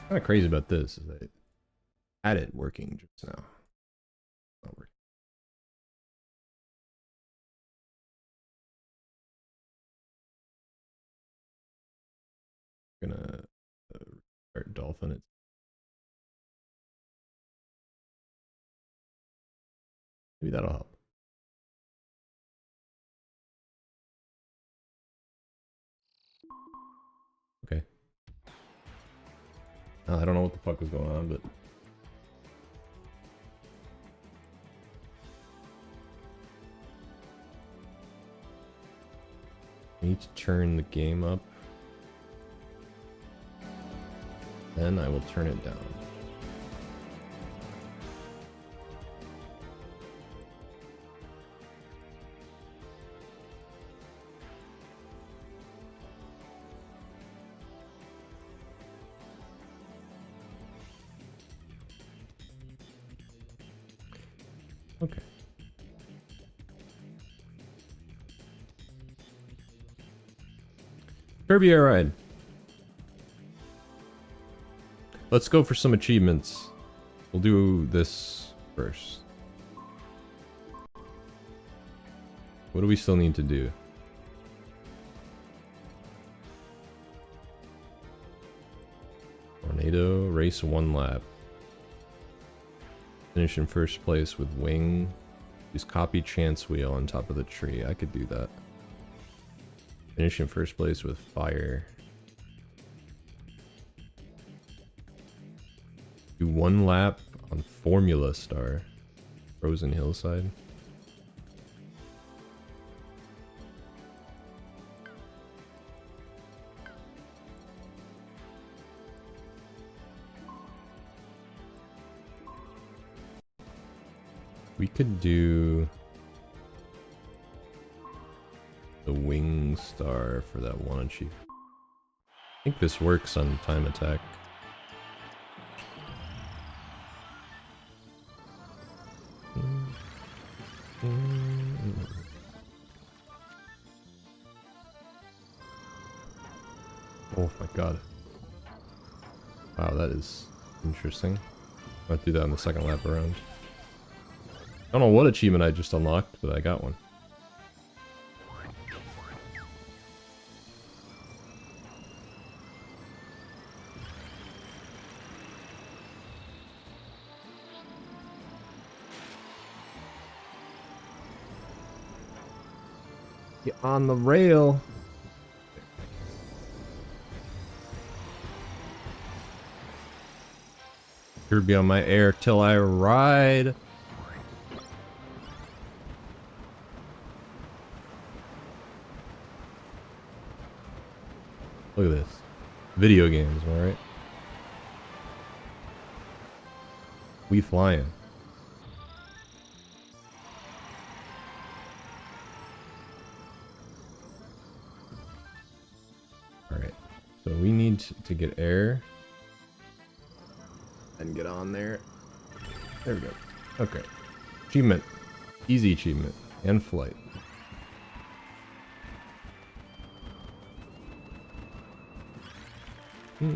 Kind of crazy about this is that I had it working just now. Not working. I'm gonna start Dolphin it. Maybe that'll help. Okay. I don't know what the fuck was going on, but I need to turn the game up. Then I will turn it down. Okay. Kirby, alright. Let's go for some achievements. We'll do this first. What do we still need to do? Tornado, race 1 lap. Finish in first place with wing. Use copy chance wheel on top of the tree. I could do that. Finish in first place with fire. Do 1 lap on Formula Star. Frozen Hillside. We could do the Wing Star for that one achievement. I think this works on time attack. Oh my god. Wow, that is interesting. I'll do that on the second lap around. I don't know what achievement I just unlocked, but I got one. Get on the rail. Kirby on my air till I ride. Look at this. Video games, alright? We flying. Alright. So we need to get air. And get on there. There we go. Okay. Achievement. Easy achievement. And flight. Get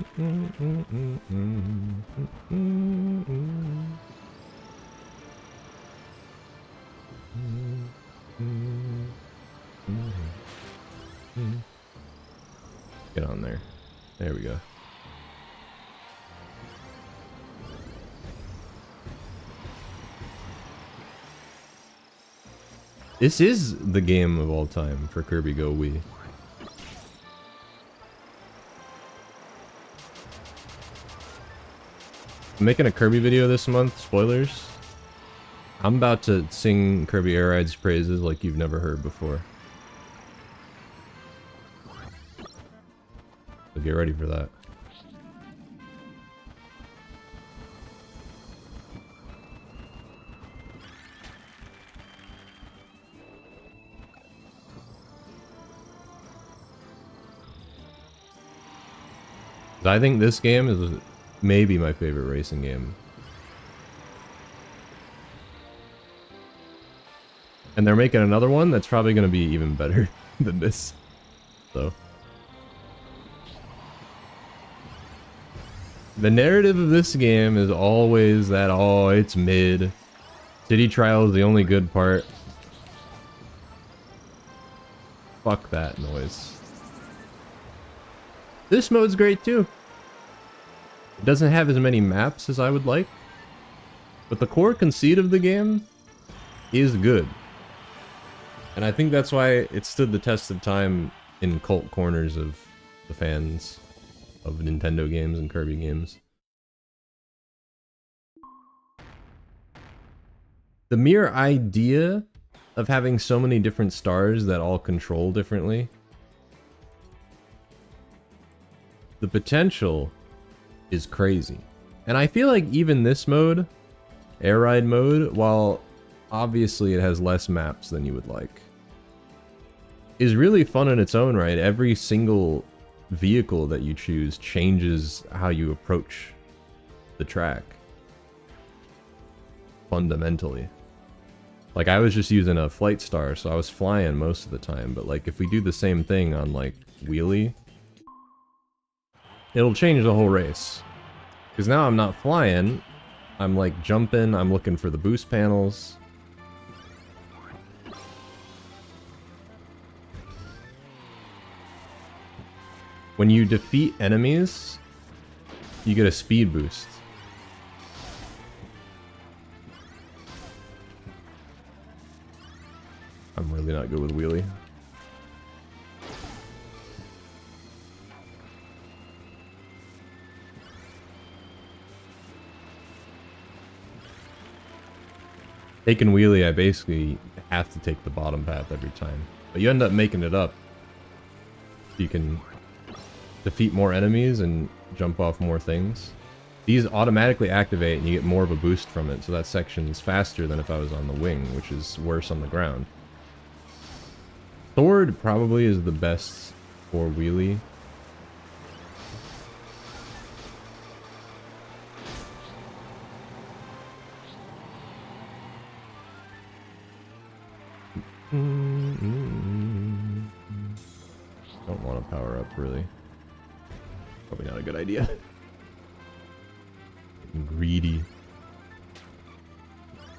on there. There we go. This is the game of all time for Kirby Go Wii. I'm making a Kirby video this month, spoilers. I'm about to sing Kirby Air Ride's praises like you've never heard before. So get ready for that. I think this game is maybe my favorite racing game. And they're making another one that's probably going to be even better than this. So. The narrative of this game is always that, oh, it's mid. City Trial is the only good part. Fuck that noise. This mode's great too. It doesn't have as many maps as I would like, but the core conceit of the game is good. And I think that's why it stood the test of time in cult corners of the fans of Nintendo games and Kirby games. The mere idea of having so many different stars that all control differently, the potential is crazy. And I feel like even this mode, Air Ride mode, while obviously it has less maps than you would like, is really fun in its own right. Every single vehicle that you choose changes how you approach the track. Fundamentally. Like, I was just using a flight star, so I was flying most of the time, but like if we do the same thing on like wheelie, it'll change the whole race. Because now I'm not flying, I'm like jumping, I'm looking for the boost panels. When you defeat enemies, you get a speed boost. I'm really not good with wheelie. Taking wheelie, I basically have to take the bottom path every time. But you end up making it up. You can defeat more enemies and jump off more things. These automatically activate and you get more of a boost from it, so that section's faster than if I was on the wing, which is worse on the ground. Sword probably is the best for wheelie. Don't want to power up, really. Probably not a good idea. Greedy.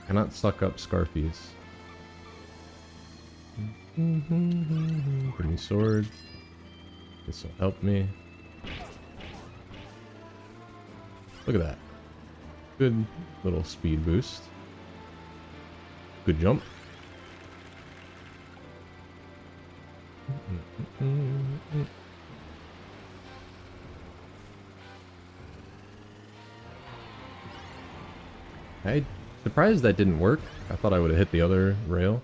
Cannot suck up Scarfies. Give me sword. This will help me. Look at that. Good little speed boost. Good jump. I'm surprised that didn't work. I thought I would have hit the other rail.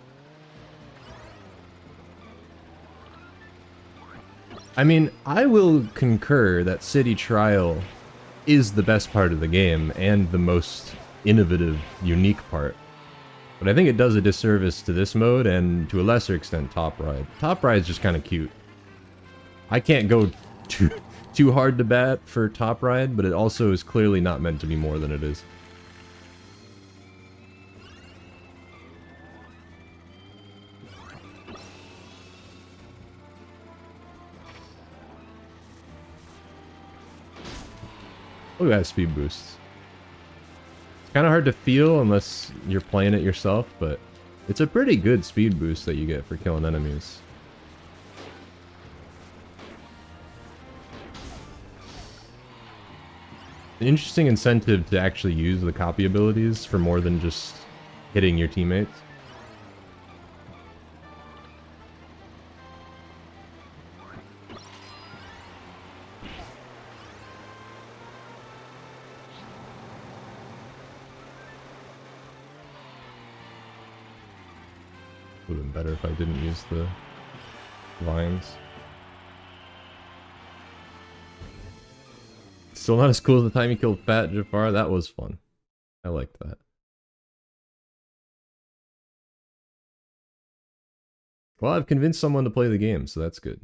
I mean, I will concur that City Trial is the best part of the game and the most innovative, unique part. But I think it does a disservice to this mode and to a lesser extent Top Ride. Top Ride's just kind of cute. I can't go too hard to bat for Top Ride, but it also is clearly not meant to be more than it is. Look at that speed boost. It's kind of hard to feel unless you're playing it yourself, but it's a pretty good speed boost that you get for killing enemies. An interesting incentive to actually use the copy abilities for more than just hitting your teammates. Would have been better if I didn't use the vines. Still not as cool as the time you killed Fat Jafar. That was fun. I liked that. Well, I've convinced someone to play the game, so that's good.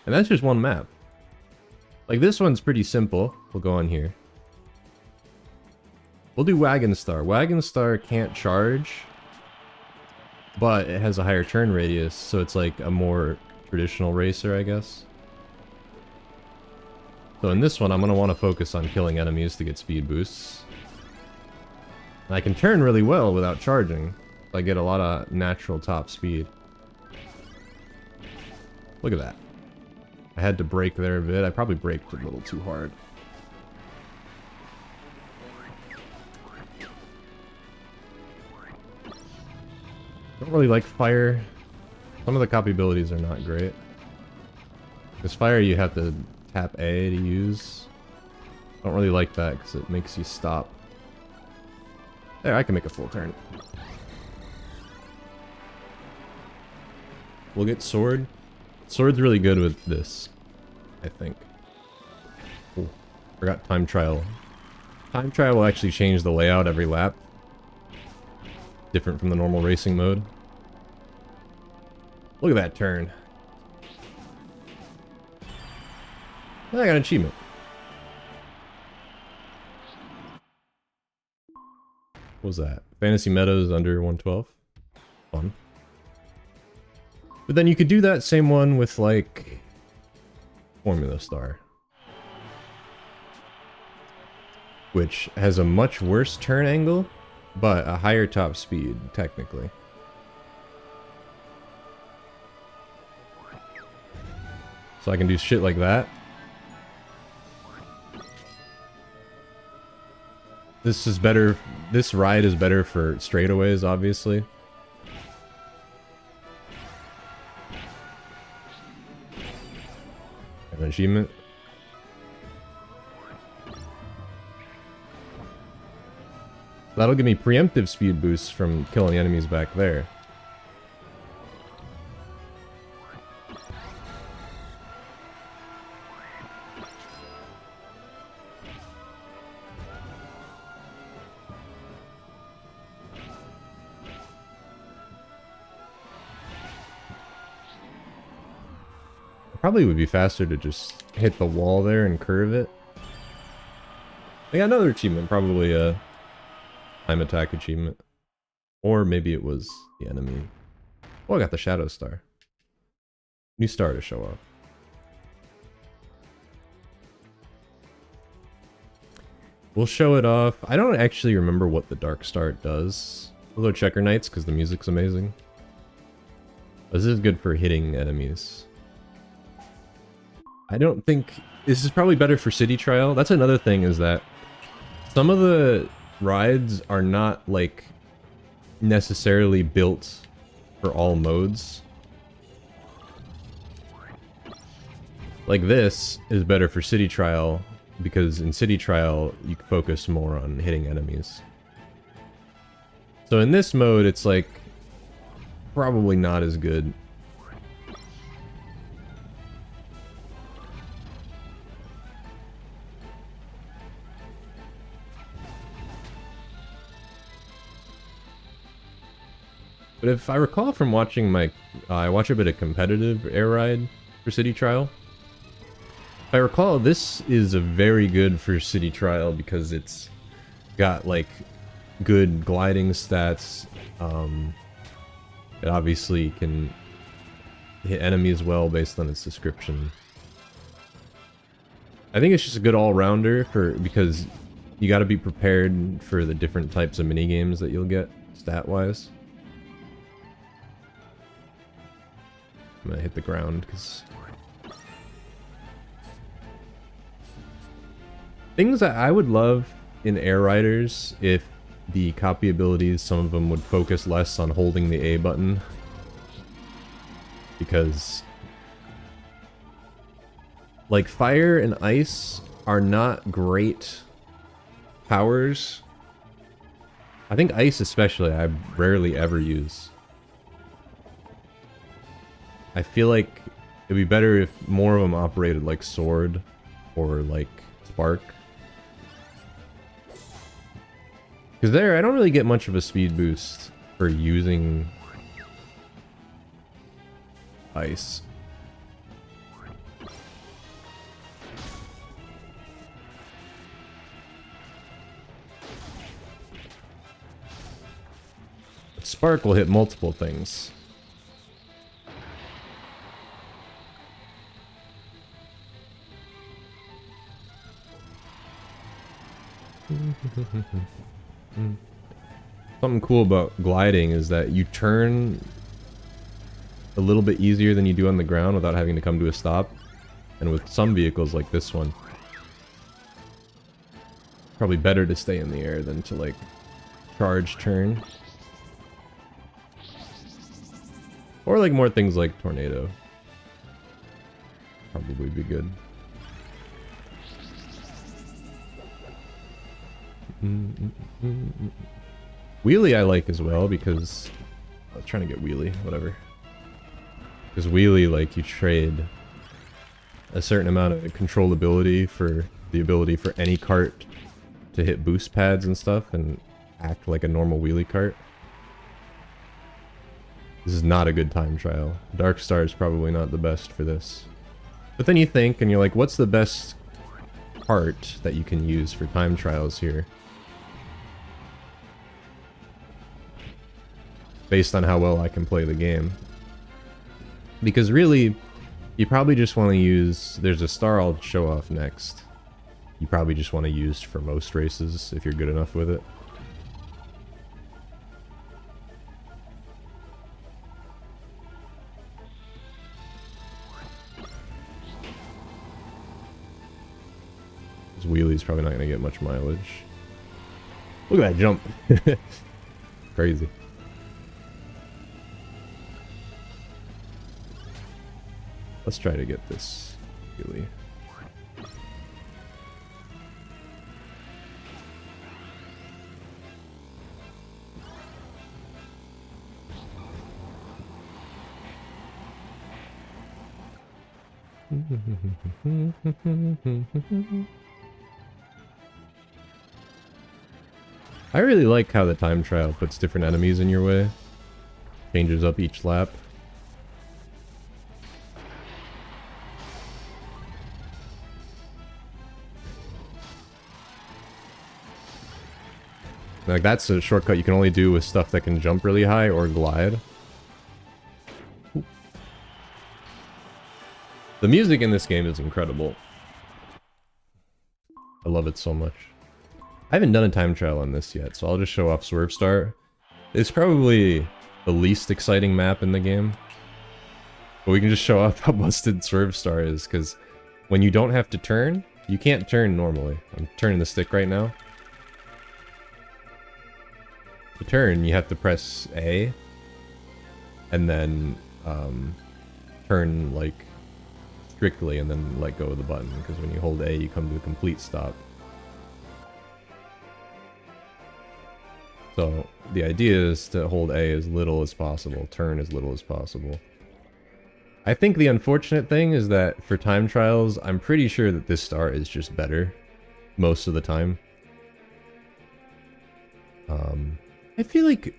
And that's just one map. Like, this one's pretty simple. We'll go on here. We'll do Wagon Star. Wagon Star can't charge, but it has a higher turn radius, so it's like a more traditional racer, I guess. So in this one, I'm going to want to focus on killing enemies to get speed boosts. And I can turn really well without charging. So I get a lot of natural top speed. Look at that. I had to brake there a bit. I probably braked a little too hard. Don't really like fire. Some of the copy abilities are not great. Because fire you have to tap A to use. I don't really like that because it makes you stop. There, I can make a full turn. We'll get sword. Sword's really good with this, I think. Ooh, forgot time trial. Time trial will actually change the layout every lap. Different from the normal racing mode. Look at that turn. I got an achievement. What was that? Fantasy Meadows under 112? Fun. But then you could do that same one with, like, Formula Star. Which has a much worse turn angle, but a higher top speed, technically. So I can do shit like that. This is better. This ride is better for straightaways, obviously. An achievement. That'll give me preemptive speed boosts from killing the enemies back there. Probably would be faster to just hit the wall there and curve it. I got another achievement, probably a time attack achievement. Or maybe it was the enemy. Oh, I got the Shadow Star. New star to show off. We'll show it off. I don't actually remember what the Dark Start does. We'll go Checker Knights because the music's amazing. This is good for hitting enemies. I don't think... This is probably better for City Trial. That's another thing, is that some of the rides are not, like, necessarily built for all modes. Like this is better for City Trial, because in City Trial, you can focus more on hitting enemies. So in this mode, it's, like, probably not as good. But if I recall from watching my... I watch a bit of competitive air ride for City Trial. If I recall, this is a very good for City Trial because it's got, like, good gliding stats. It obviously can hit enemies well based on its description. I think it's just a good all-rounder because you got to be prepared for the different types of mini games that you'll get stat-wise. I'm gonna hit the ground because things that I would love in Air Riders if the copy abilities, some of them would focus less on holding the A button, because like fire and ice are not great powers. I think ice especially I rarely ever use. I feel like it'd be better if more of them operated like sword or like spark. Because there, I don't really get much of a speed boost for using ice. But spark will hit multiple things. Something cool about gliding is that you turn a little bit easier than you do on the ground without having to come to a stop. And with some vehicles like this one, it's probably better to stay in the air than to like charge turn. Or like more things like tornado. Probably be good. Wheelie I like as well because I was trying to get wheelie, whatever. Because wheelie, like, you trade a certain amount of controllability for the ability for any cart to hit boost pads and stuff and act like a normal wheelie cart. This is not a good time trial. Dark Star is probably not the best for this. But then you think and you're like, what's the best cart that you can use for time trials here? Based on how well I can play the game. Because really, you probably just want to use... There's a star I'll show off next. You probably just want to use for most races if you're good enough with it. This wheelie's probably not going to get much mileage. Look at that jump. Crazy. Let's try to get this wheelie. I really like how the time trial puts different enemies in your way. Changes up each lap. Like, that's a shortcut you can only do with stuff that can jump really high or glide. Ooh. The music in this game is incredible. I love it so much. I haven't done a time trial on this yet, so I'll just show off Swerve Star. It's probably the least exciting map in the game. But we can just show off how busted Swerve Star is, because when you don't have to turn, you can't turn normally. I'm turning the stick right now. To turn, you have to press A, and then turn like strictly, and then let go of the button, because when you hold A, you come to a complete stop. So the idea is to hold A as little as possible, turn as little as possible. I think the unfortunate thing is that for time trials, I'm pretty sure that this star is just better most of the time. I feel like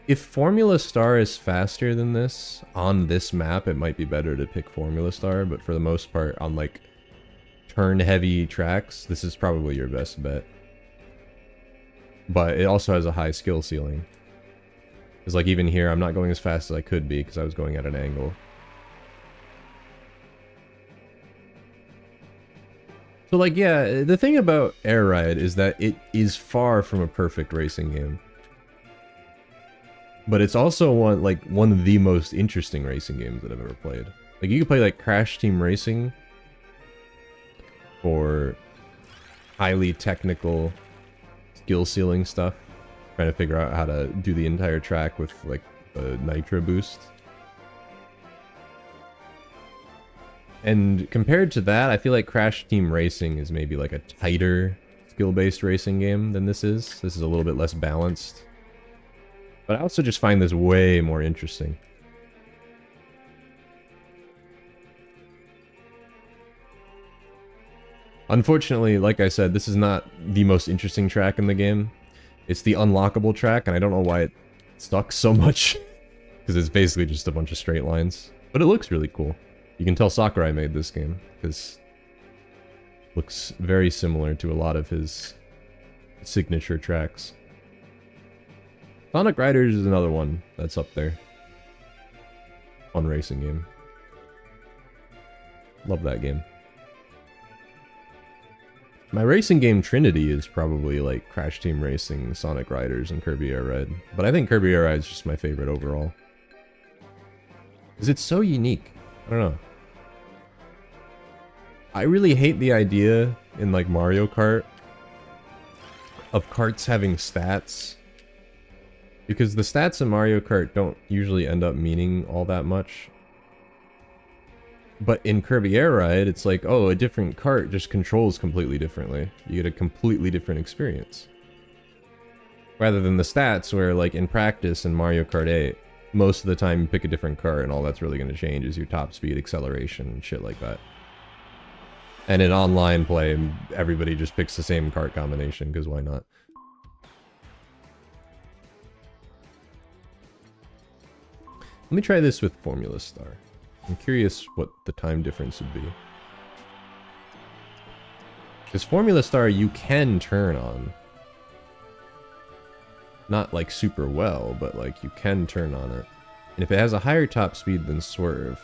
if Formula Star is faster than this, on this map, it might be better to pick Formula Star, but for the most part, on like turn-heavy tracks, this is probably your best bet. But it also has a high skill ceiling. Because like even here, I'm not going as fast as I could be because I was going at an angle. So like, yeah, the thing about Air Ride is that it is far from a perfect racing game. But it's also one of the most interesting racing games that I've ever played. Like, you can play like Crash Team Racing for highly technical skill ceiling stuff, trying to figure out how to do the entire track with like a nitro boost. And compared to that, I feel like Crash Team Racing is maybe like a tighter skill-based racing game than this is. This is a little bit less balanced. But I also just find this way more interesting. Unfortunately, like I said, this is not the most interesting track in the game. It's the unlockable track, and I don't know why it sucks so much. Because it's basically just a bunch of straight lines. But it looks really cool. You can tell Sakurai made this game, because it looks very similar to a lot of his signature tracks. Sonic Riders is another one that's up there. Fun racing game. Love that game. My racing game trinity is probably like Crash Team Racing, Sonic Riders, and Kirby Air Ride. But I think Kirby Air Ride is just my favorite overall. Because it's so unique. I don't know. I really hate the idea in like Mario Kart of karts having stats. Because the stats in Mario Kart don't usually end up meaning all that much. But in Kirby Air Ride, it's like, oh, a different kart just controls completely differently. You get a completely different experience. Rather than the stats where, like, in practice in Mario Kart 8, most of the time you pick a different kart and all that's really going to change is your top speed, acceleration, and shit like that. And in online play, everybody just picks the same kart combination, because why not? Let me try this with Formula Star. I'm curious what the time difference would be. Because Formula Star you can turn on. Not like super well, but like you can turn on it. And if it has a higher top speed than Swerve,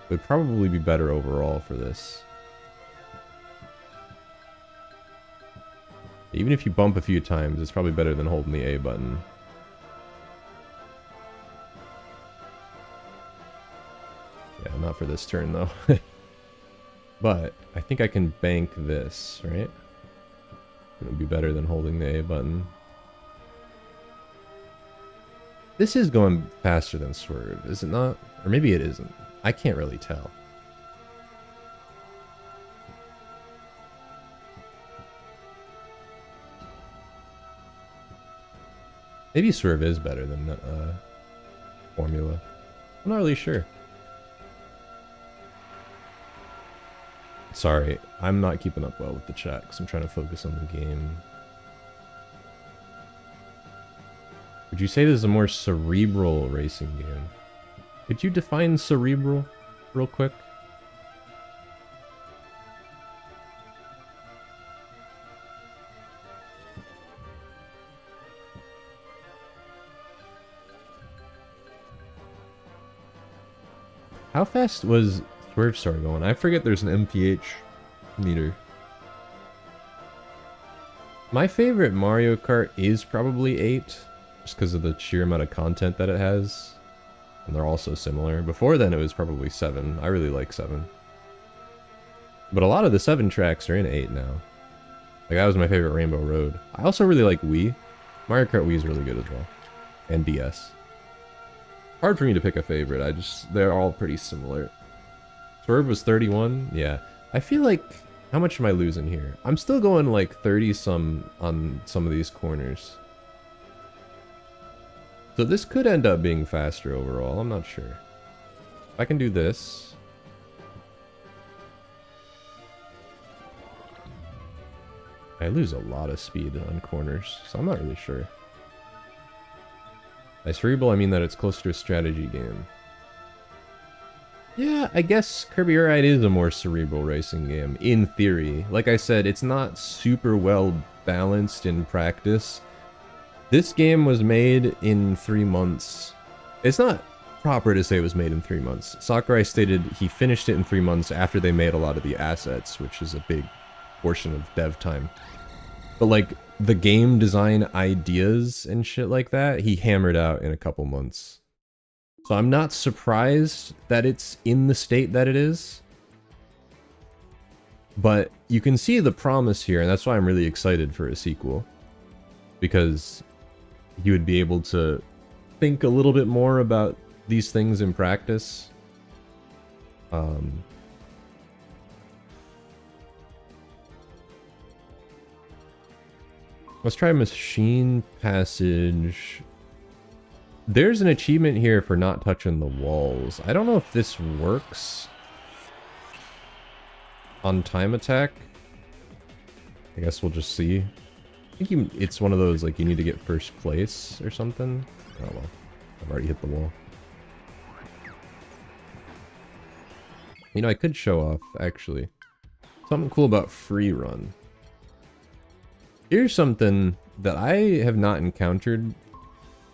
it would probably be better overall for this. Even if you bump a few times, it's probably better than holding the A button. Yeah, not for this turn though. But I think I can bank this, right? It would be better than holding the A button. This is going faster than Swerve, is it not? Or maybe it isn't. I can't really tell. Maybe Swerve is better than Formula. I'm not really sure. Sorry, I'm not keeping up well with the chat because I'm trying to focus on the game. Would you say this is a more cerebral racing game? Could you define cerebral real quick? How fast was Swerve Star going? I forget there's an MPH meter. My favorite Mario Kart is probably 8, just because of the sheer amount of content that it has. And they're all so similar. Before then it was probably 7. I really like 7. But a lot of the 7 tracks are in 8 now. Like, that was my favorite Rainbow Road. I also really like Wii. Mario Kart Wii is really good as well. And DS. Hard for me to pick a favorite, they're all pretty similar. Swerve was 31? Yeah. I feel like, how much am I losing here? I'm still going like 30-some on some of these corners. So this could end up being faster overall, I'm not sure. If I can do this. I lose a lot of speed on corners, so I'm not really sure. By cerebral, I mean that it's closer to a strategy game. Yeah, I guess Kirby Air Ride is a more cerebral racing game, in theory. Like I said, it's not super well balanced in practice. This game was made in 3 months. It's not proper to say it was made in 3 months. Sakurai stated he finished it in 3 months after they made a lot of the assets, which is a big portion of dev time. But like the game design ideas and shit like that, he hammered out in a couple months. So I'm not surprised that it's in the state that it is. But you can see the promise here, and that's why I'm really excited for a sequel. Because you would be able to think a little bit more about these things in practice. Let's try machine passage. There's an achievement here for not touching the walls. I don't know if this works on time attack. I guess we'll just see. I think it's one of those, like, you need to get first place or something. Oh well, I've already hit the wall. You know, I could show off, actually. Something cool about free run. Here's something that I have not encountered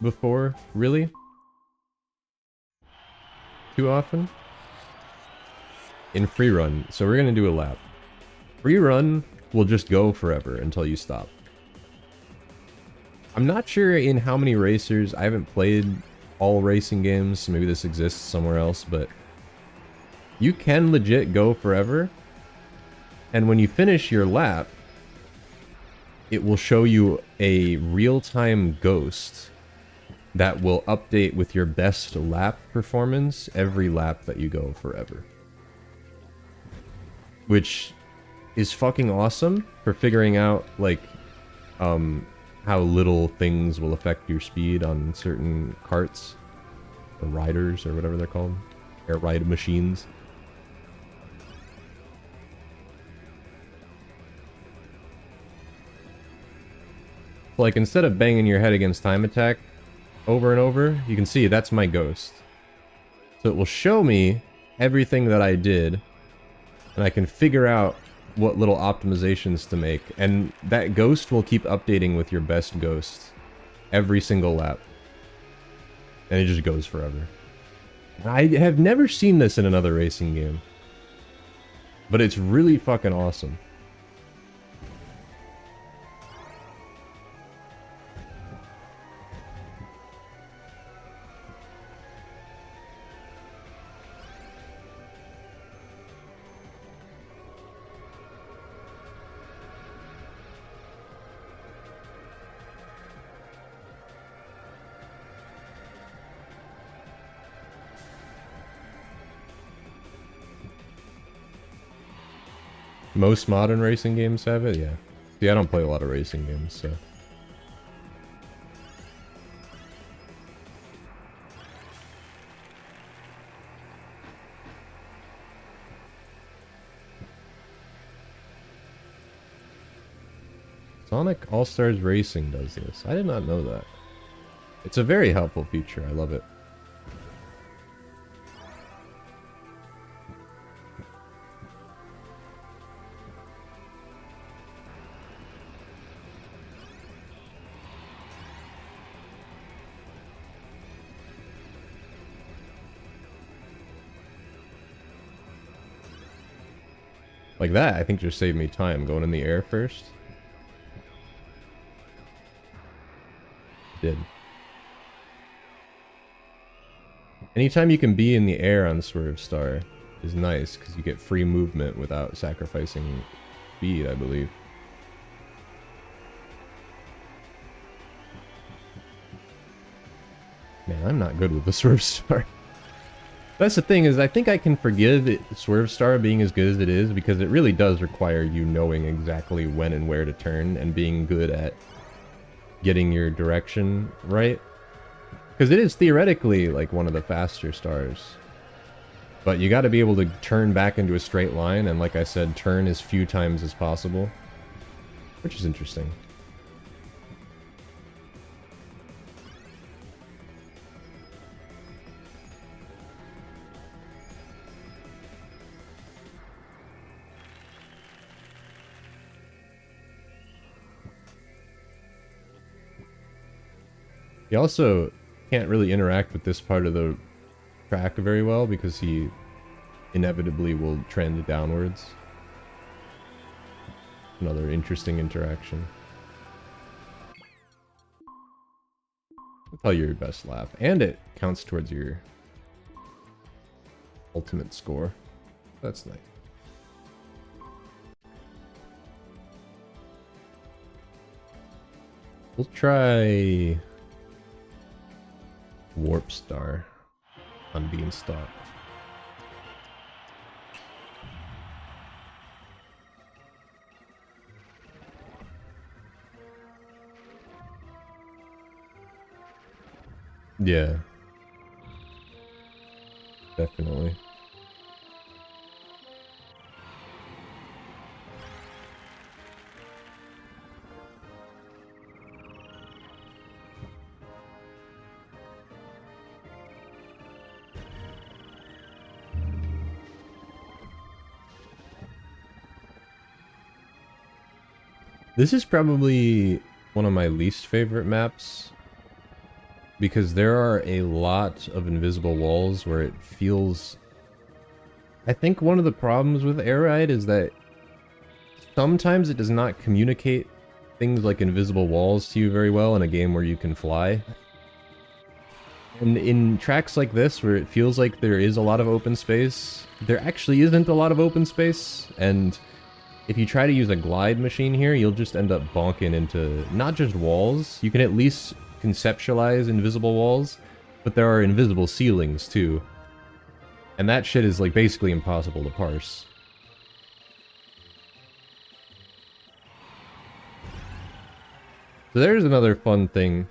before, really. Too often. In free run. So we're gonna do a lap. Free run will just go forever until you stop. I'm not sure in how many racers. I haven't played all racing games, so maybe this exists somewhere else, but you can legit go forever. And when you finish your lap, it will show you a real-time ghost that will update with your best lap performance every lap that you go forever. Which is fucking awesome for figuring out, like, how little things will affect your speed on certain carts. Or riders, or whatever they're called. Air ride machines. Like, instead of banging your head against time attack over and over, you can see that's my ghost. So it will show me everything that I did, and I can figure out what little optimizations to make, and that ghost will keep updating with your best ghost every single lap. And it just goes forever. I have never seen this in another racing game, but it's really fucking awesome. Most modern racing games have it, yeah. See, I don't play a lot of racing games, so. Sonic All-Stars Racing does this. I did not know that. It's a very helpful feature. I love it. Like that, I think just saved me time going in the air first. Did. Anytime you can be in the air on Swerve Star is nice, because you get free movement without sacrificing speed, I believe. Man, I'm not good with the Swerve Star. That's the thing, is I think I can forgive Swerve Star being as good as it is, because it really does require you knowing exactly when and where to turn, and being good at getting your direction right. Because it is theoretically like one of the faster stars. But you gotta be able to turn back into a straight line, and like I said, turn as few times as possible. Which is interesting. He also can't really interact with this part of the track very well, because he inevitably will trend downwards. Another interesting interaction. That's how your best lap. And it counts towards your ultimate score. That's nice. We'll try Warp Star on Beanstalk. Yeah. Definitely. This is probably one of my least favorite maps, because there are a lot of invisible walls where it feels... I think one of the problems with Air Ride is that sometimes it does not communicate things like invisible walls to you very well in a game where you can fly. And in tracks like this, where it feels like there is a lot of open space, there actually isn't a lot of open space, and if you try to use a glide machine here, you'll just end up bonking into not just walls. You can at least conceptualize invisible walls, but there are invisible ceilings too. And that shit is like basically impossible to parse. So there's another fun thing.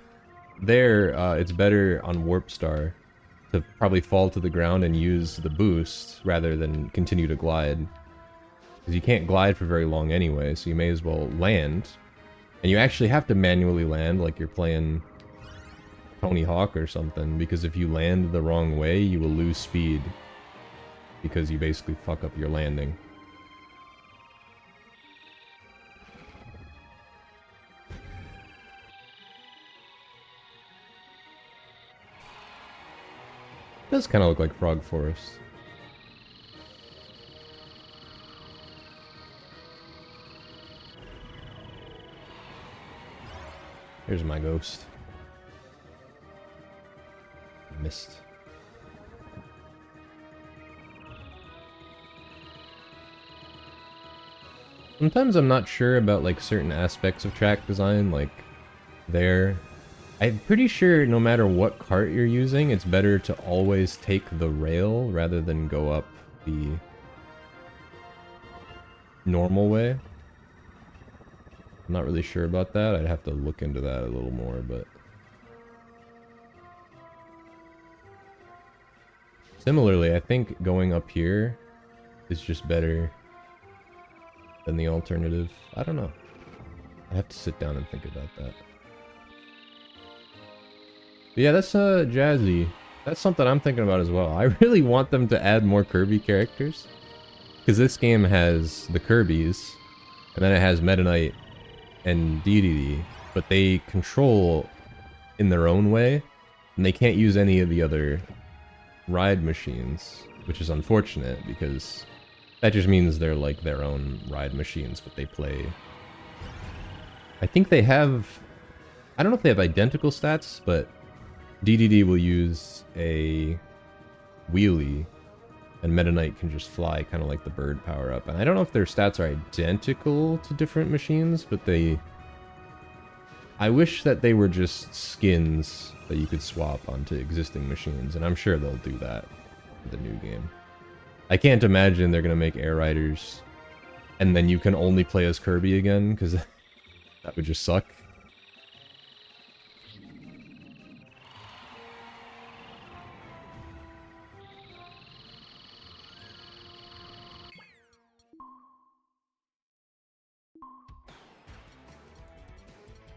There, it's better on Warp Star to probably fall to the ground and use the boost rather than continue to glide. Because you can't glide for very long anyway, so you may as well land. And you actually have to manually land like you're playing Tony Hawk or something, because if you land the wrong way, you will lose speed. Because you basically fuck up your landing. It does kind of look like Frog Forest. Here's my ghost. Missed. Sometimes I'm not sure about like certain aspects of track design, like there. I'm pretty sure no matter what cart you're using, it's better to always take the rail rather than go up the normal way. I'm not really sure about that. I'd have to look into that a little more, but... Similarly, I think going up here is just better than the alternative. I don't know. I have to sit down and think about that. But yeah, that's jazzy. That's something I'm thinking about as well. I really want them to add more Kirby characters. Because this game has the Kirbys, and then it has Meta Knight and DDD, but they control in their own way, and they can't use any of the other ride machines, which is unfortunate, because that just means they're like their own ride machines, but they play... I think they have... I don't know if they have identical stats, but DDD will use a wheelie, and Meta Knight can just fly, kind of like the bird power-up. And I don't know if their stats are identical to different machines, but they... I wish that they were just skins that you could swap onto existing machines, and I'm sure they'll do that for the new game. I can't imagine they're going to make Air Riders, and then you can only play as Kirby again, because that would just suck.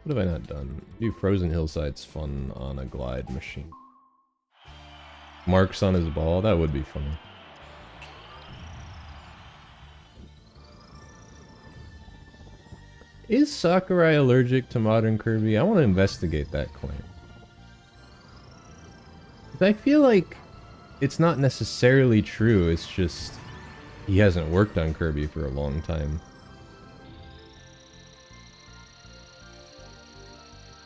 What have I not done? Do Frozen Hillside's fun on a glide machine. Marks on his ball? That would be funny. Is Sakurai allergic to modern Kirby? I want to investigate that claim. I feel like it's not necessarily true, it's just he hasn't worked on Kirby for a long time.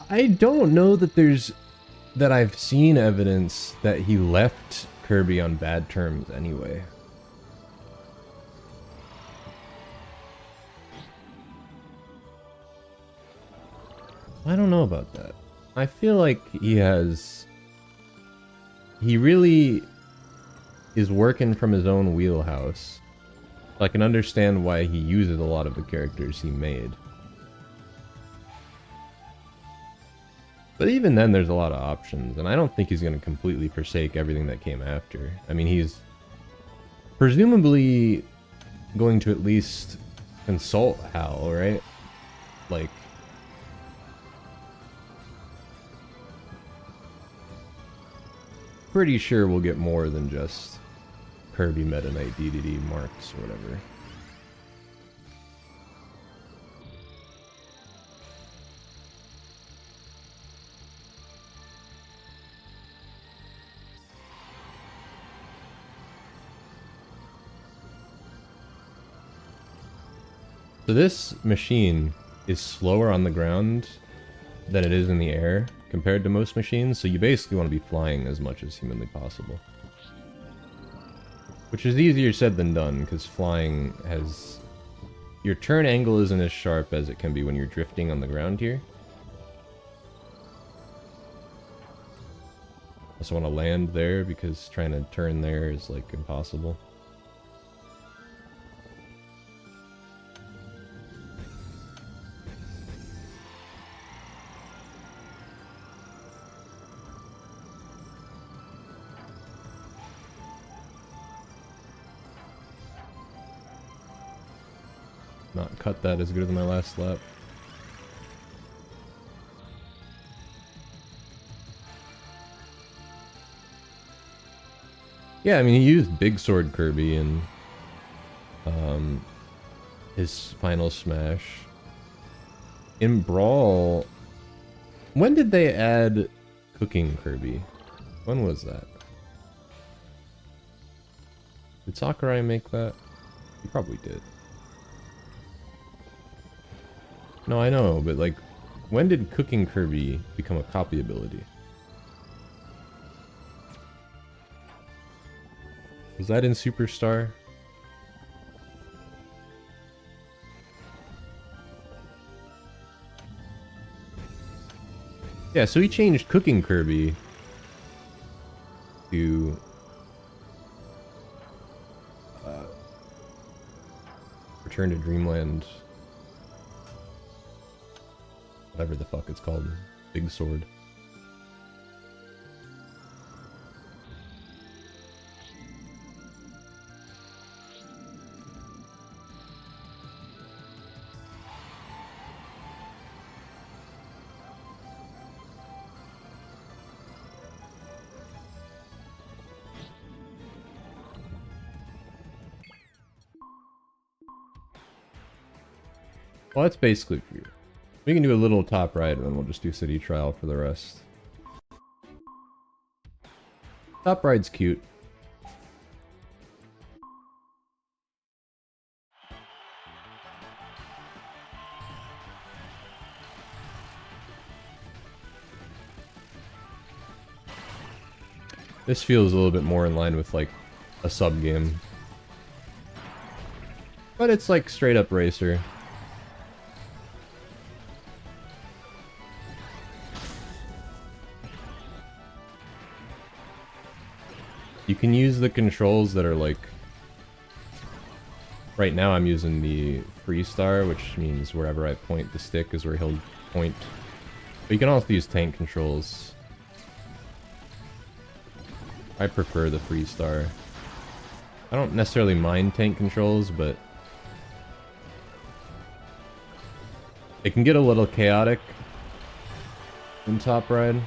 I don't know that I've seen evidence that he left Kirby on bad terms anyway. I don't know about that. I feel like he really is working from his own wheelhouse. I can understand why he uses a lot of the characters he made. But even then, there's a lot of options, and I don't think he's going to completely forsake everything that came after. I mean, he's presumably going to at least consult Hal, right? Like, pretty sure we'll get more than just Kirby Meta Knight DDD marks or whatever. So this machine is slower on the ground than it is in the air compared to most machines, so you basically want to be flying as much as humanly possible. Which is easier said than done, because flying has... Your turn angle isn't as sharp as it can be when you're drifting on the ground here. Also want to land there, because trying to turn there is, like, impossible. Not cut that as good as my last lap. Yeah, I mean, he used Big Sword Kirby in his final smash. In Brawl, when did they add Cooking Kirby? When was that? Did Sakurai make that? He probably did. No, I know, but like, when did Cooking Kirby become a copy ability? Was that in Superstar? Yeah, so he changed Cooking Kirby to Return to Dreamland. Whatever the fuck it's called. Big Sword. Well, that's basically for you. We can do a little top right, and then we'll just do City Trial for the rest. Top ride's cute. This feels a little bit more in line with, like, a sub-game. But it's, like, straight-up racer. You can use the controls that are like... Right now I'm using the Freestar, which means wherever I point the stick is where he'll point. But you can also use tank controls. I prefer the Freestar. I don't necessarily mind tank controls, but... it can get a little chaotic in Top Ride.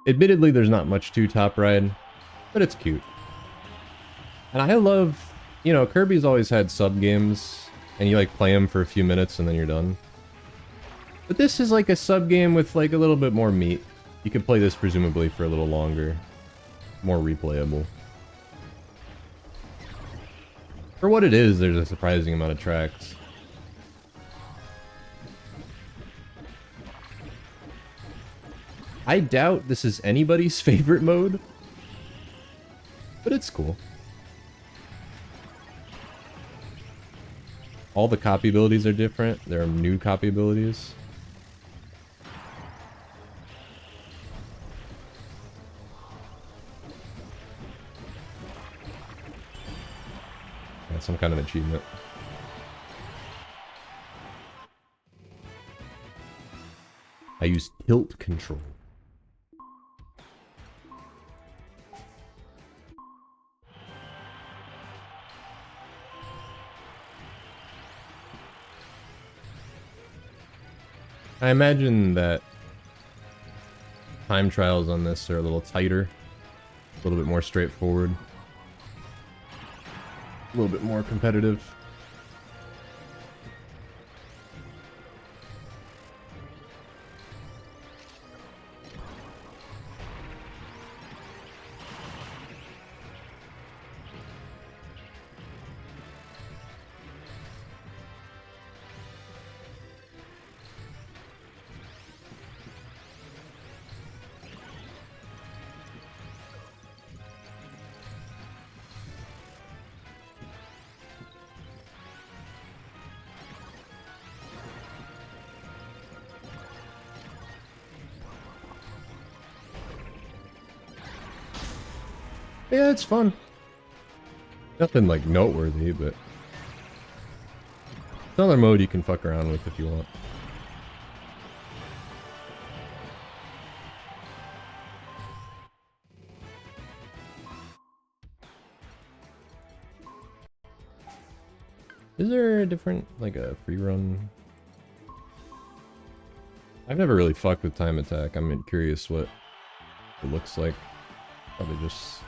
Admittedly, there's not much to Top Ride, but it's cute. And I love, you know, Kirby's always had sub-games, and you, like, play them for a few minutes and then you're done. But this is like a sub-game with, like, a little bit more meat. You could play this presumably for a little longer. More replayable. For what it is, there's a surprising amount of tracks. I doubt this is anybody's favorite mode, but it's cool. All the copy abilities are different. There are new copy abilities. That's some kind of achievement. I use tilt control. I imagine that time trials on this are a little tighter, a little bit more straightforward, a little bit more competitive. Yeah, it's fun. Nothing like noteworthy, but it's another mode you can fuck around with if you want. Is there a different, like a free run? I've never really fucked with time attack. I'm curious what it looks like. Probably just...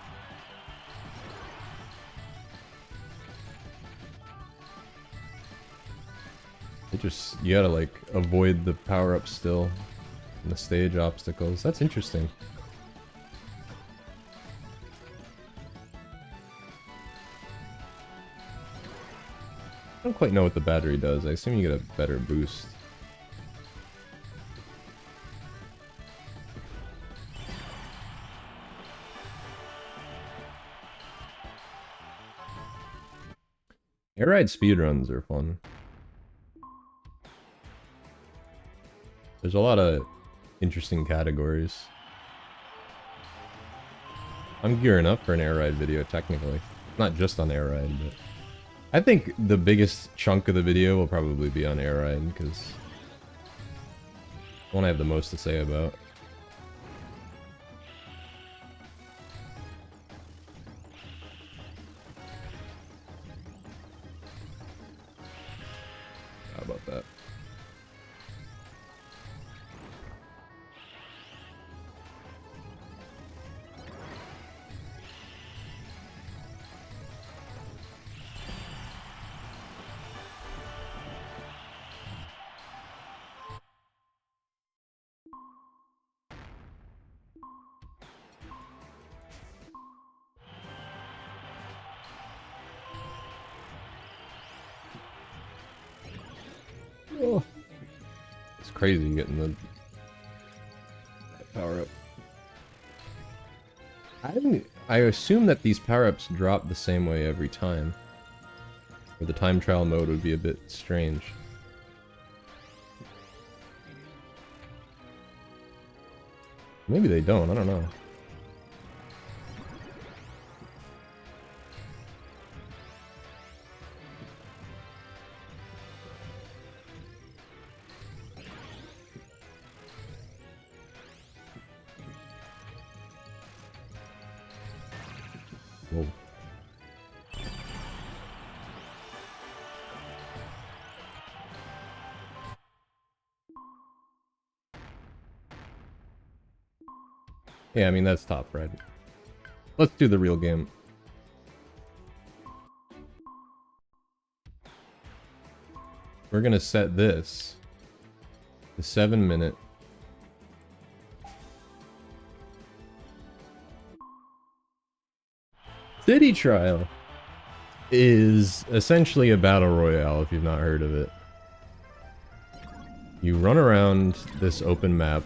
you gotta like avoid the power-ups still and the stage obstacles. That's interesting. I don't quite know what the battery does. I assume you get a better boost. Air ride speedruns are fun. There's a lot of interesting categories. I'm gearing up for an air ride video, technically. Not just on air ride, but... I think the biggest chunk of the video will probably be on air ride, because... the one I have the most to say about. How about that? Oh. It's crazy getting the power up. I assume that these power-ups drop the same way every time. Or the time trial mode would be a bit strange. Maybe they don't, I don't know. Whoa. Yeah, I mean, that's top, right? Let's do the real game. We're gonna set this to 7-minute. City trial. is essentially a battle royale if you've not heard of it. You run around this open map.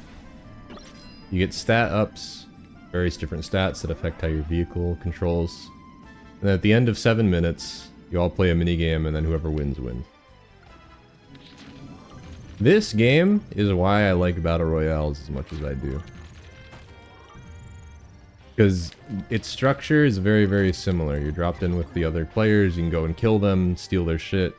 You get stat ups, various different stats that affect how your vehicle controls. And at the end of 7 minutes, you all play a minigame and then whoever wins, wins. This game is why I like battle royales as much as I do. Because its structure is very, very similar. You're dropped in with the other players, you can go and kill them, steal their shit.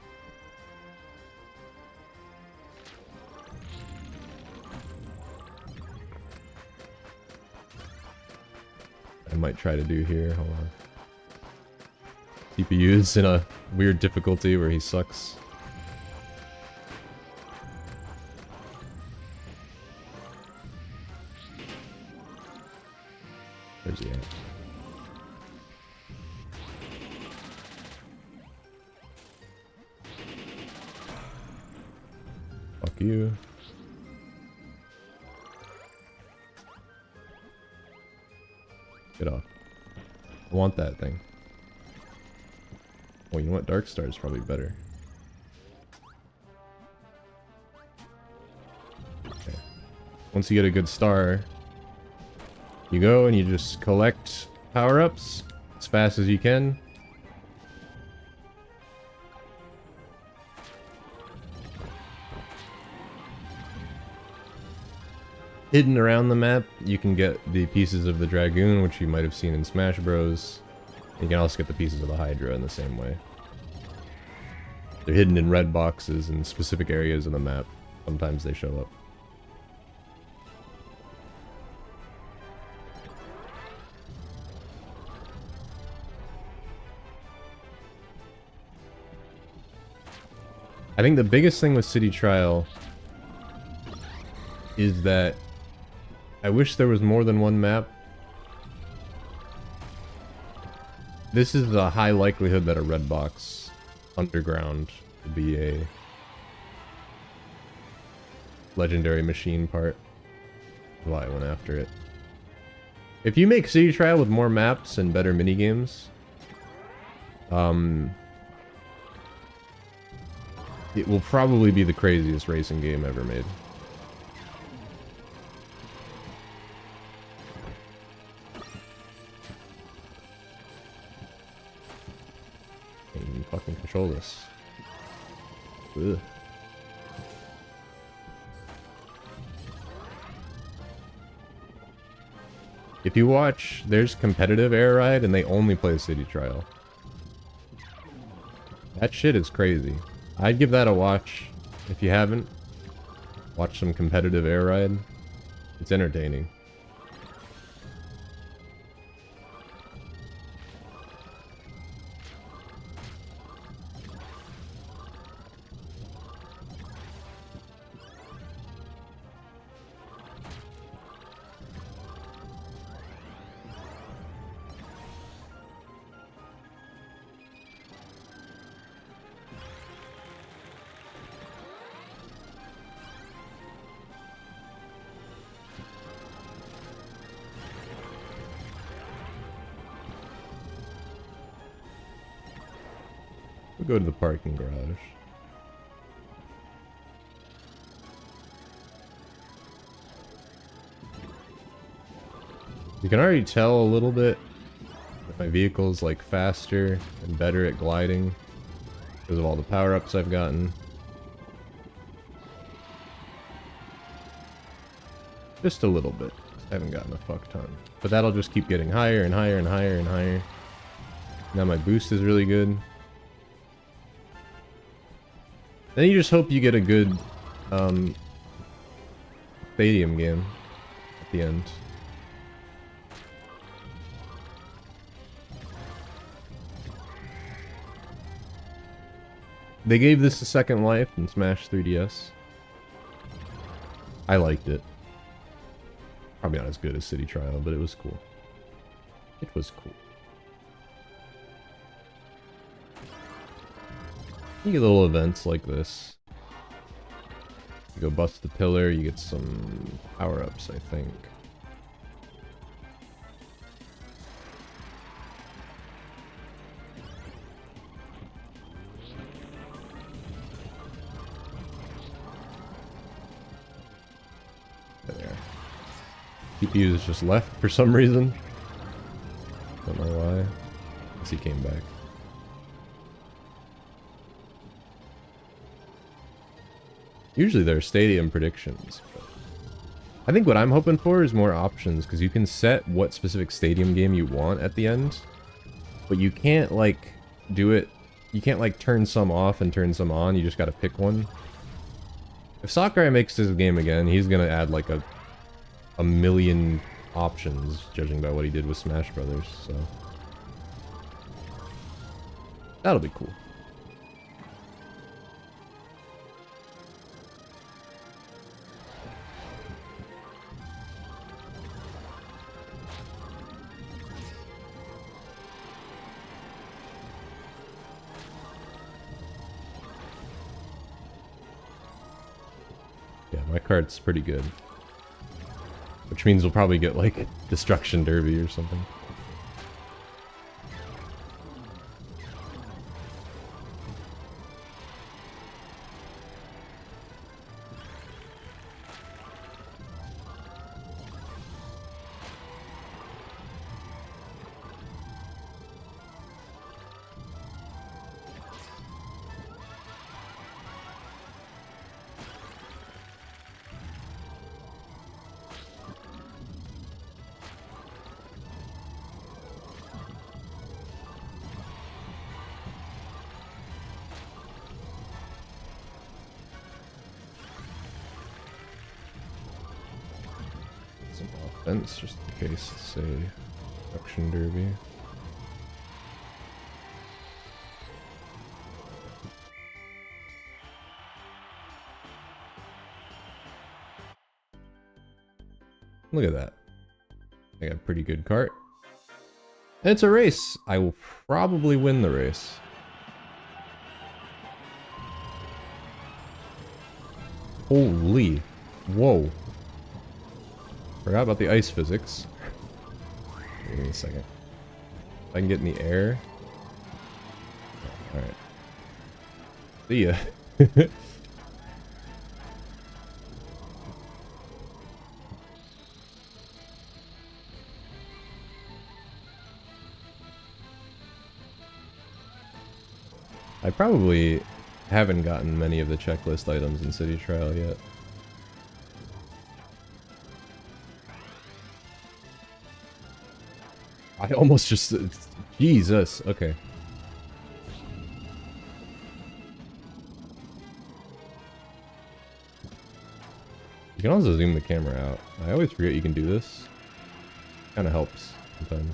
I might try to do here, hold on. CPU's in a weird difficulty where he sucks. Where's he at? Fuck you. Get off. I want that thing. Oh, you know what? Dark Star is probably better. Okay. Once you get a good star, you go and you just collect power-ups as fast as you can. Hidden around the map, you can get the pieces of the Dragoon, which you might have seen in Smash Bros. You can also get the pieces of the Hydra in the same way. They're hidden in red boxes in specific areas of the map. Sometimes they show up. I think the biggest thing with City Trial is that I wish there was more than one map. This is a high likelihood that a red box underground would be a legendary machine part. That's why I went after it. If you make City Trial with more maps and better minigames, it will probably be the craziest racing game ever made. Can't even fucking control this. Ugh. If you watch, there's competitive air ride and they only play City Trial. That shit is crazy. I'd give that a watch if you haven't. Watch some competitive air ride. It's entertaining. We'll go to the parking garage. You can already tell a little bit that my vehicle's like faster and better at gliding because of all the power-ups I've gotten. Just a little bit. I haven't gotten a fuck ton. But that'll just keep getting higher and higher and higher and higher. Now my boost is really good. Then you just hope you get a good stadium game at the end. They gave this a second life in Smash 3DS. I liked it. Probably not as good as City Trial, but it was cool. It was cool. You get little events like this. You go bust the pillar, you get some power-ups, I think. CPU is just left for some reason. Don't know why. Guess he came back. Usually there are stadium predictions. But I think what I'm hoping for is more options, because you can set what specific stadium game you want at the end. But you can't, like, do it... You can't, like, turn some off and turn some on. You just gotta pick one. If Sakurai makes this game again, he's gonna add, like, a million options, judging by what he did with Smash Brothers, so... That'll be cool. Yeah, my kart's pretty good. Which means we'll probably get, like, Destruction Derby or something. Offense, just in case, say, Destruction Derby. Look at that. I got a pretty good kart. And it's a race. I will probably win the race. Holy. Whoa. Forgot about the ice physics. Give me a second. If I can get in the air. Oh, alright. See ya. I probably haven't gotten many of the checklist items in City Trial yet. I almost just... Jesus, okay. You can also zoom the camera out. I always forget you can do this. Kinda helps sometimes.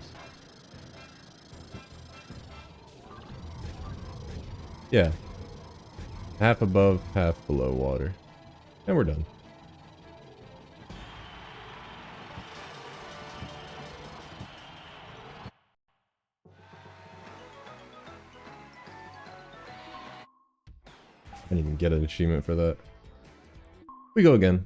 Yeah. Half above, half below water. And we're done. I didn't even get an achievement for that. We go again.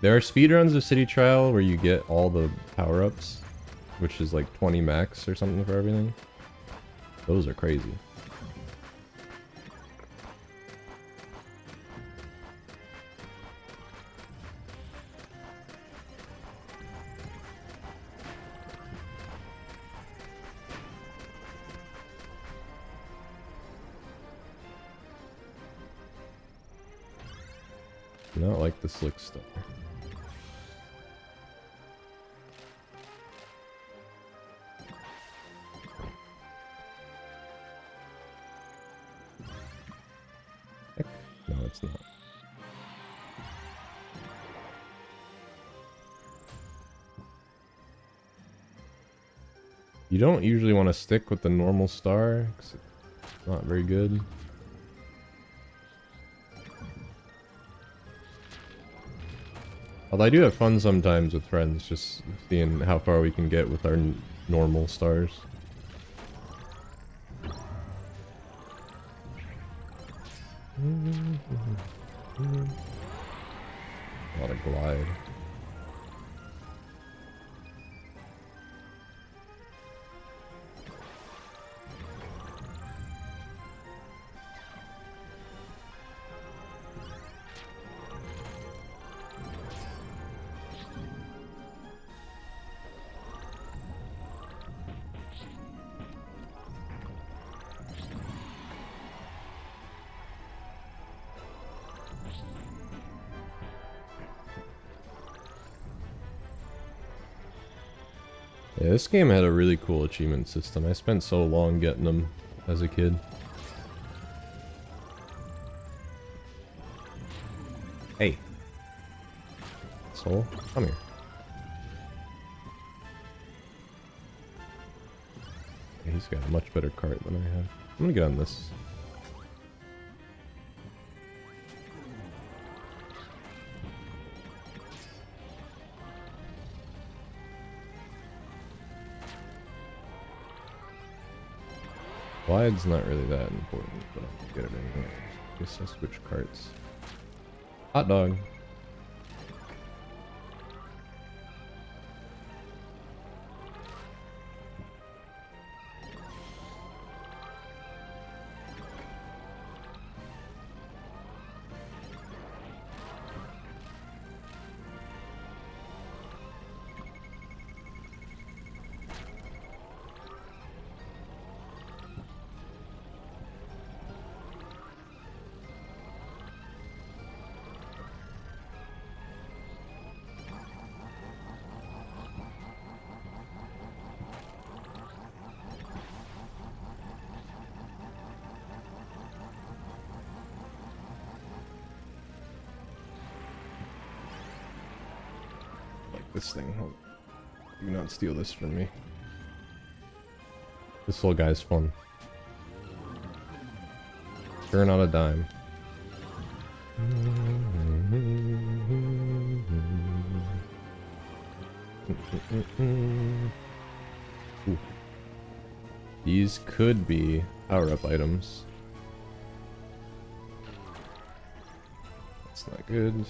There are speedruns of City Trial where you get all the power-ups, which is like 20 max or something for everything. Those are crazy. Not like the slick stuff. Heck, no, it's not. You don't usually want to stick with the normal star, 'cause it's not very good. Although I do have fun sometimes with friends, just seeing how far we can get with our normal stars. A lot of glide. Yeah, this game had a really cool achievement system. I spent so long getting them as a kid. Hey. Soul, come here. Yeah, he's got a much better cart than I have. I'm gonna get on this. Glide's not really that important, but I'll get it anyway. Just I switch carts. Hot dog. This thing. Do not steal this from me. This little guy's fun. Sure, not a dime. Ooh. These could be power-up items. That's not good.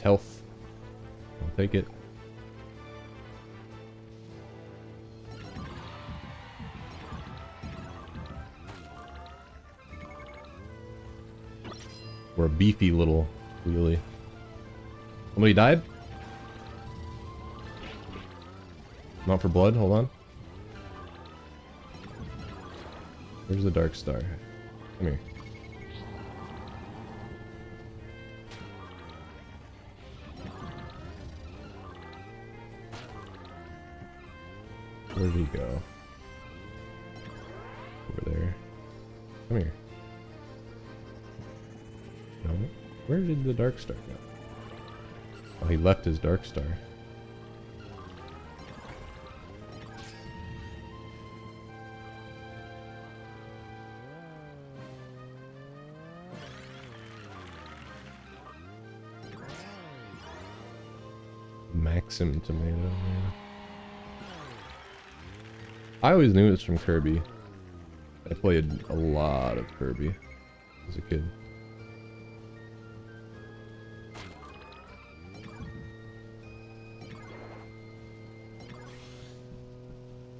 Health. I'll take it. We're a beefy little wheelie. Somebody died? Not for blood, hold on. Where's the Dark Star? Come here. Where'd he go? Over there. Come here. No? Where did the Dark Star go? Oh, he left his Dark Star. Maxim tomato, man. I always knew it was from Kirby. I played a lot of Kirby as a kid.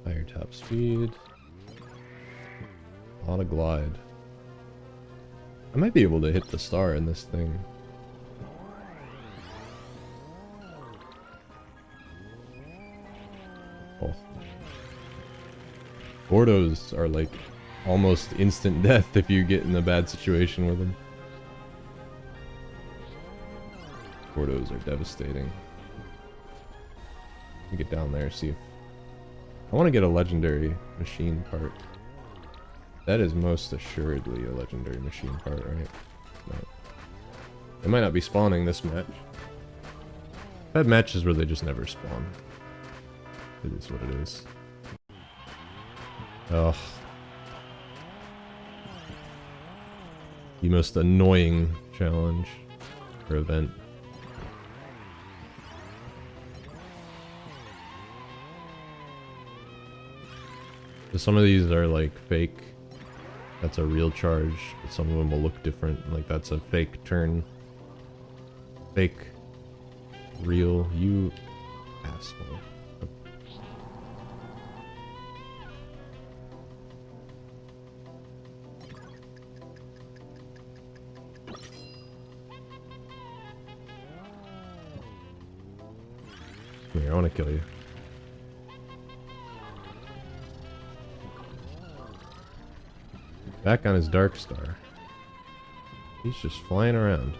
Higher top speed. A lot of glide. I might be able to hit the star in this thing. Oh. Gordos are like almost instant death if you get in a bad situation with them. Gordos are devastating. Let me get down there, see if... I want to get a legendary machine part. That is most assuredly a legendary machine part, right? No. It might not be spawning this match. I've had matches where they just never spawn. It is what it is. Ugh. The most annoying challenge or event. So some of these are like fake. That's a real charge, but some of them will look different. Like that's a fake turn. Fake. Real. You asshole. Come here, I want to kill you. Back on his Dark Star. He's just flying around.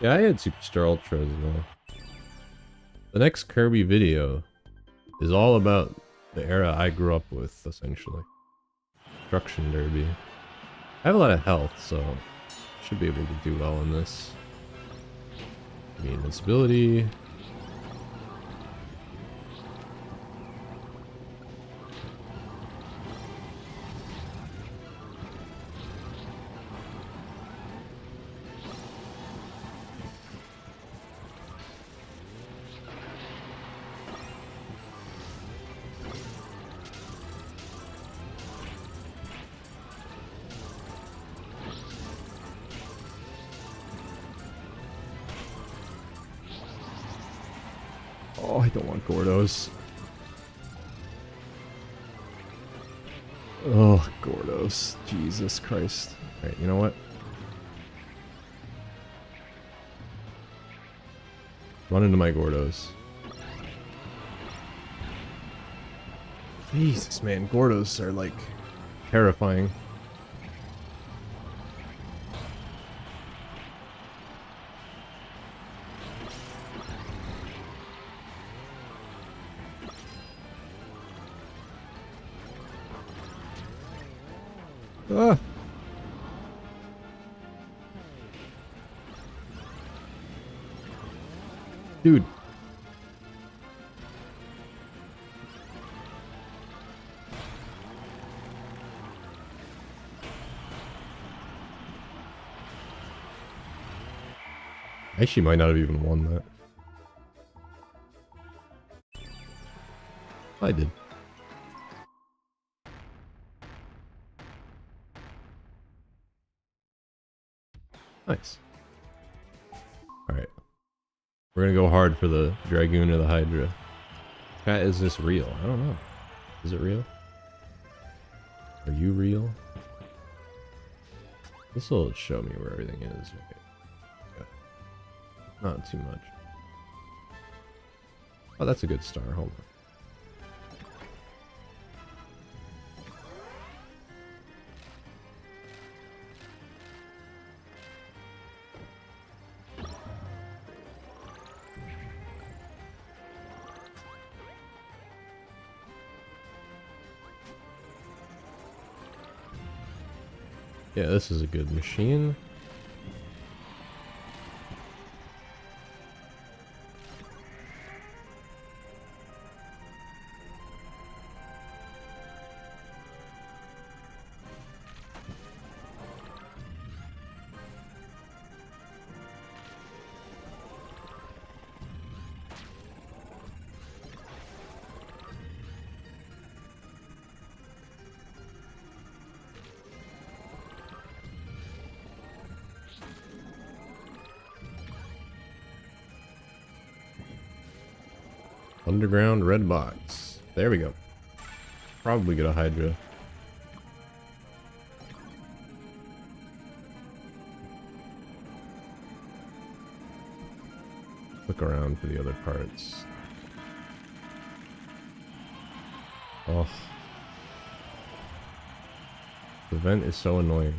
Yeah, I had Superstar Ultra as well. The next Kirby video is all about the era I grew up with, essentially. Destruction Derby. I have a lot of health, so should be able to do well in this. Give me invincibility. Oh, I don't want Gordos. Oh, Gordos. Jesus Christ. Alright, you know what? Run into my Gordos. Jesus, man. Gordos are, like, terrifying. Ah. Dude. Actually might not have even won that. I did. Nice. Alright. We're gonna go hard for the Dragoon or the Hydra. Chat, is this real? I don't know. Is it real? Are you real? This will show me where everything is. Okay. Yeah. Not too much. Oh, that's a good star. Hold on. Yeah, this is a good machine. Underground red box. There we go. Probably get a Hydra. Look around for the other parts. Oh. The vent is so annoying.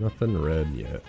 Nothing red yet.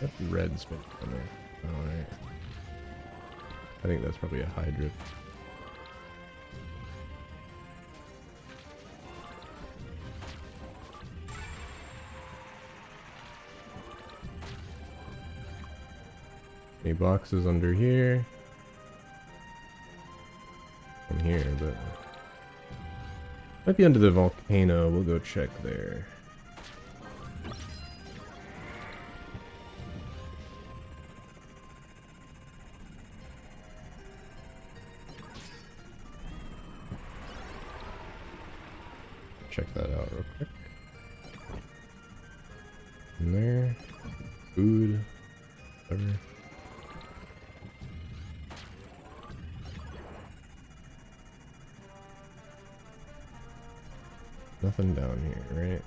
That red smoke on there. Alright. I think that's probably a Hydra. Any boxes under here? From here, but might be under the volcano. We'll go check there. Check that out real quick. In there, food, whatever. Nothing down here, right?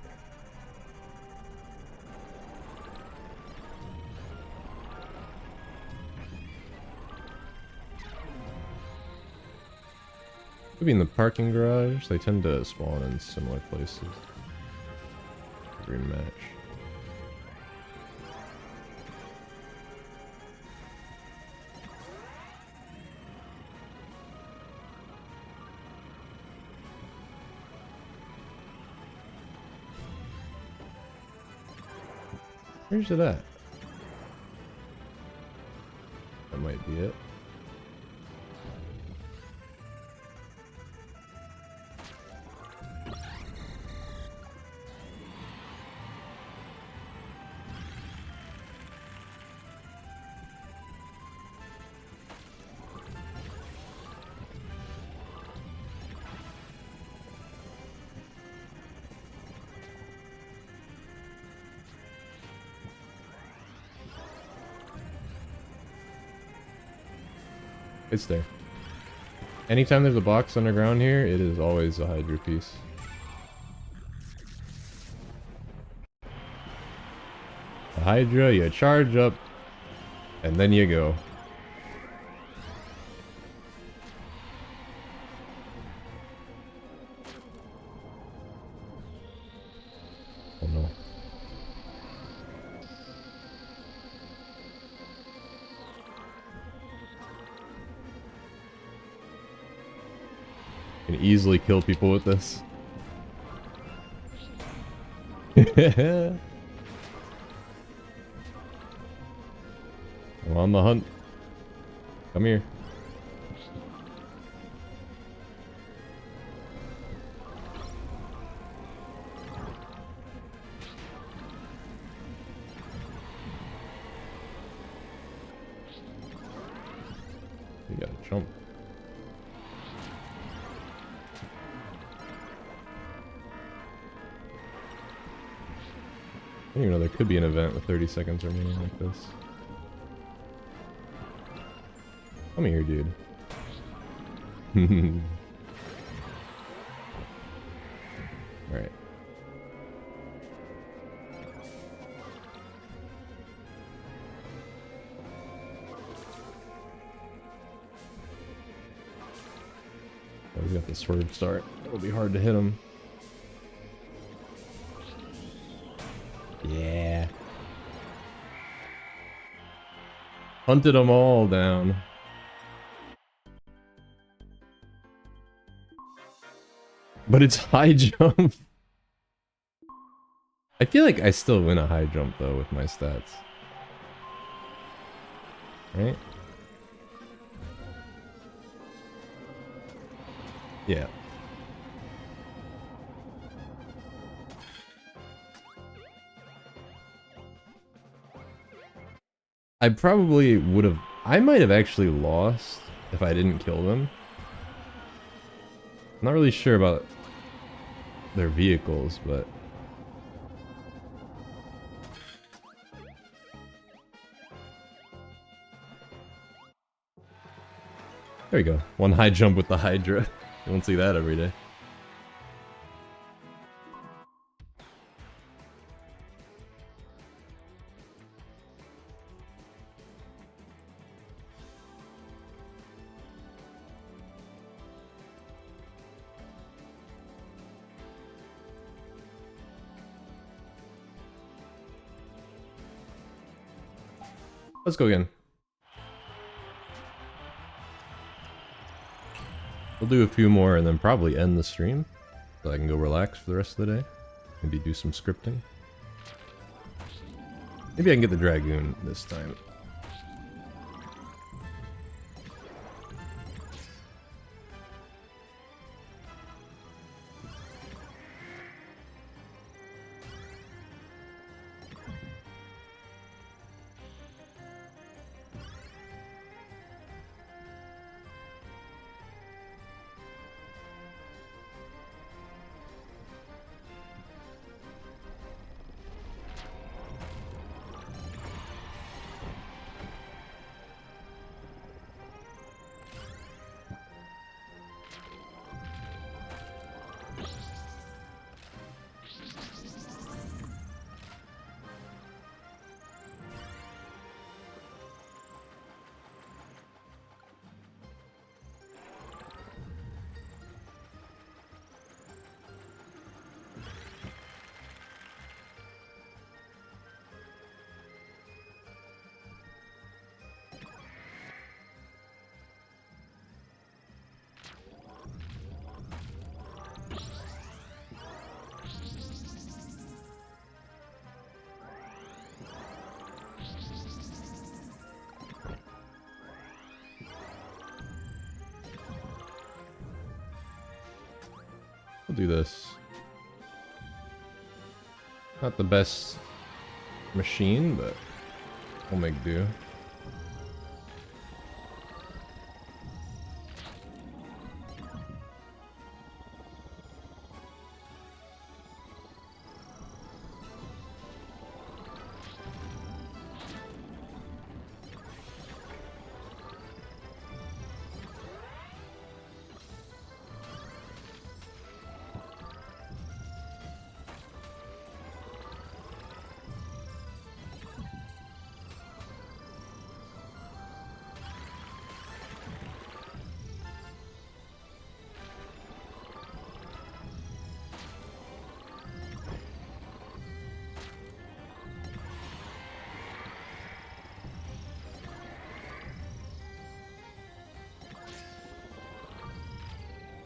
Could be in the parking garage. They tend to spawn in similar places. Every match. Where's it at? That might be it. It's there. Anytime there's a box underground here, it is always a Hydra piece. The Hydra, you charge up, and then you go. Oh no. Can easily kill people with this. I'm on the hunt. Come here. You gotta jump. I didn't even know there could be an event with 30 seconds remaining like this. Come here, dude. Alright. Oh, he's got the swerve start. It'll be hard to hit him. Yeah. Hunted them all down. But it's high jump. I feel like I still win a high jump though with my stats. Right? Yeah. I probably would have... I might have actually lost if I didn't kill them. I'm not really sure about their vehicles, but... There you go. One high jump with the Hydra. You won't see that every day. Let's go again. We'll do a few more and then probably end the stream. So I can go relax for the rest of the day. Maybe do some scripting. Maybe I can get the Dragoon this time. We'll do this. Not the best machine, but we'll make do.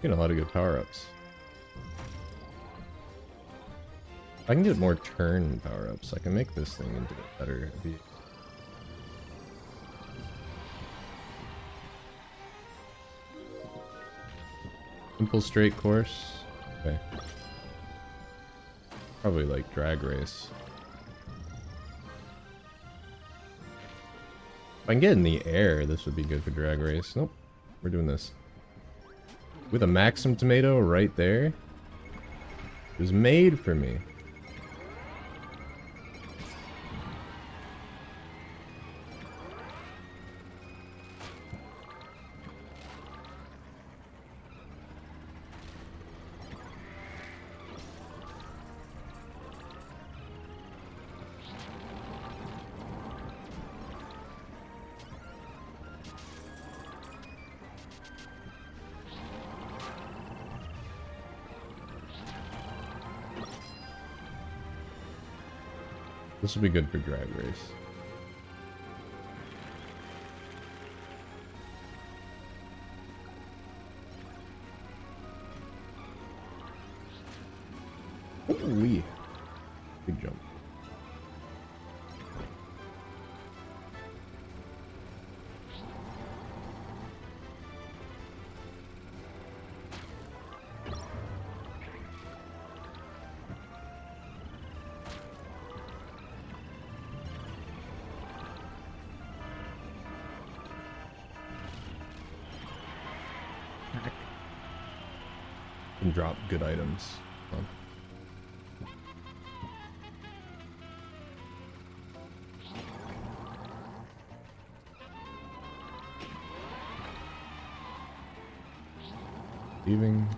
Getting a lot of good power-ups. I can get more turn power-ups. I can make this thing into a better vehicle. Simple straight course. Okay. Probably like drag race. If I can get in the air, this would be good for drag race. Nope. We're doing this. With a Maxim tomato right there. It was made for me. This will be good for drag race. Holy! Big jump. And drop good items. Huh. Leaving.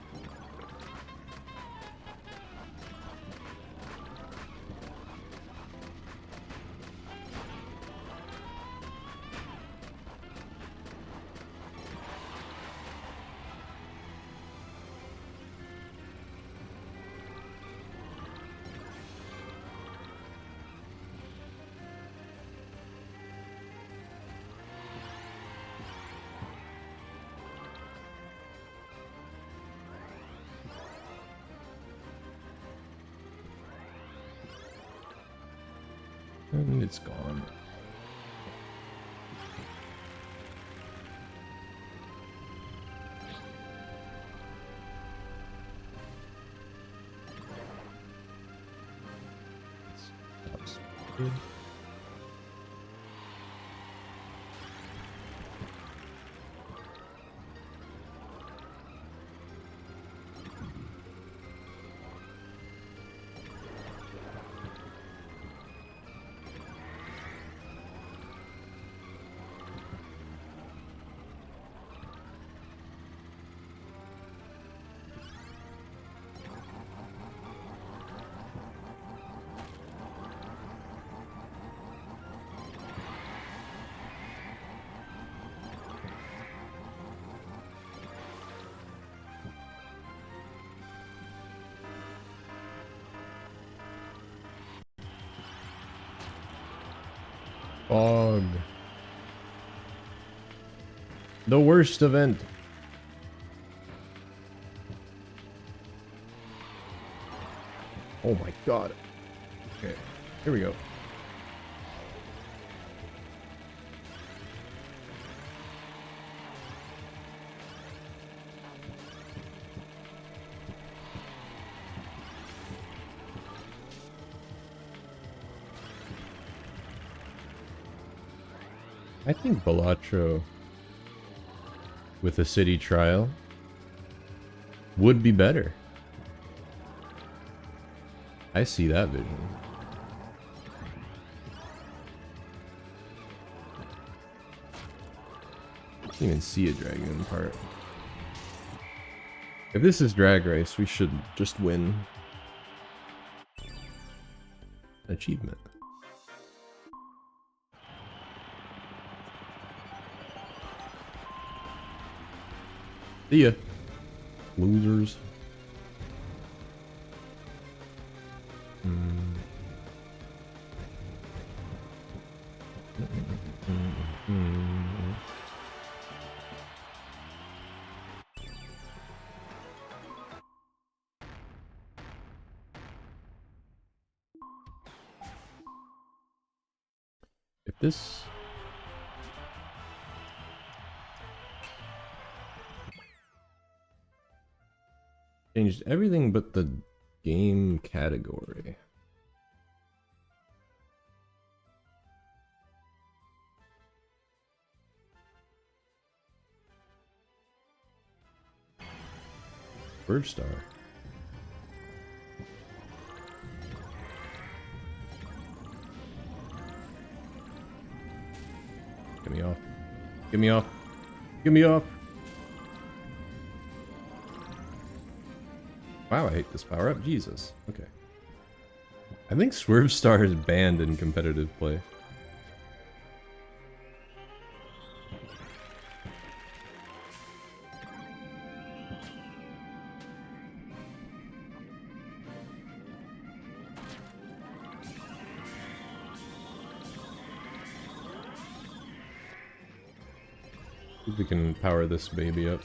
And it's gone. Stop speed. Fog. The worst event. Oh my god. Okay, here we go. I think Balatro with a city trial would be better. I see that vision. I can't even see a dragoon part. If this is drag race, we should just win. Achievement. See ya, losers. If this changed everything but the game category. Bird Star. Get me off. Get me off. Get me off. Wow, I hate this power up. Jesus. Okay. I think Swerve Star is banned in competitive play. See if we can power this baby up.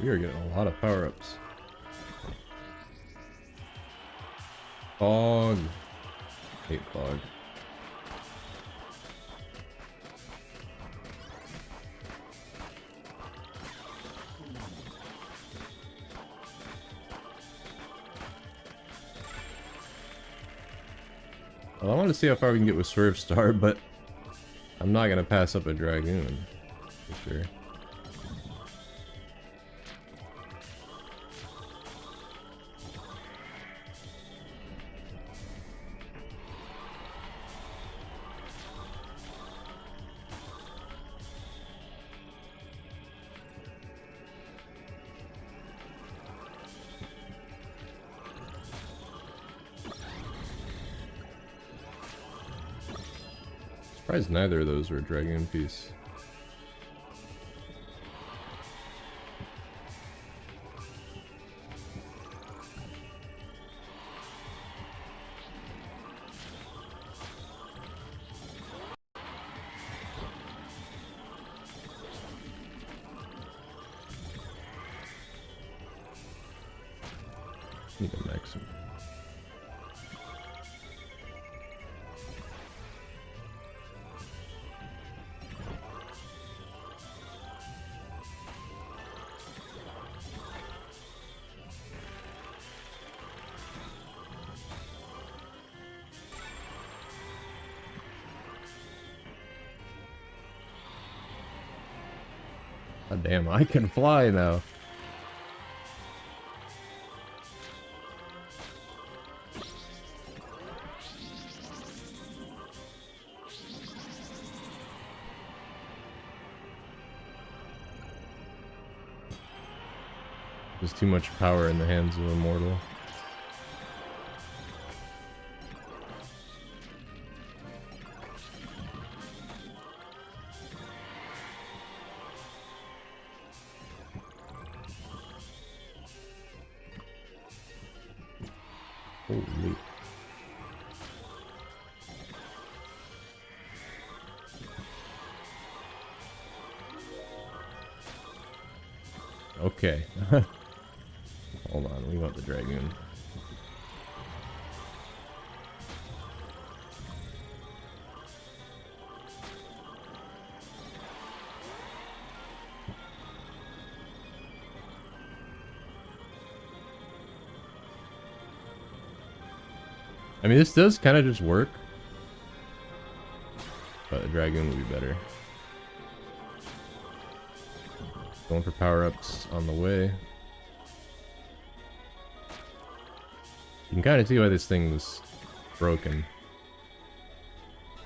We are getting a lot of power-ups. Fog. Hate fog. Well, I want to see how far we can get with Swerve Star, but I'm not going to pass up a Dragoon, for sure. Surprised neither of those were a Dragoon piece. Need a maximum. God damn, I can fly now. There's too much power in the hands of a mortal. Holy. Okay. Hold on, we want the Dragoon. I mean, this does kind of just work, but a Dragoon would be better. Going for power-ups on the way. You can kind of see why this thing's broken. You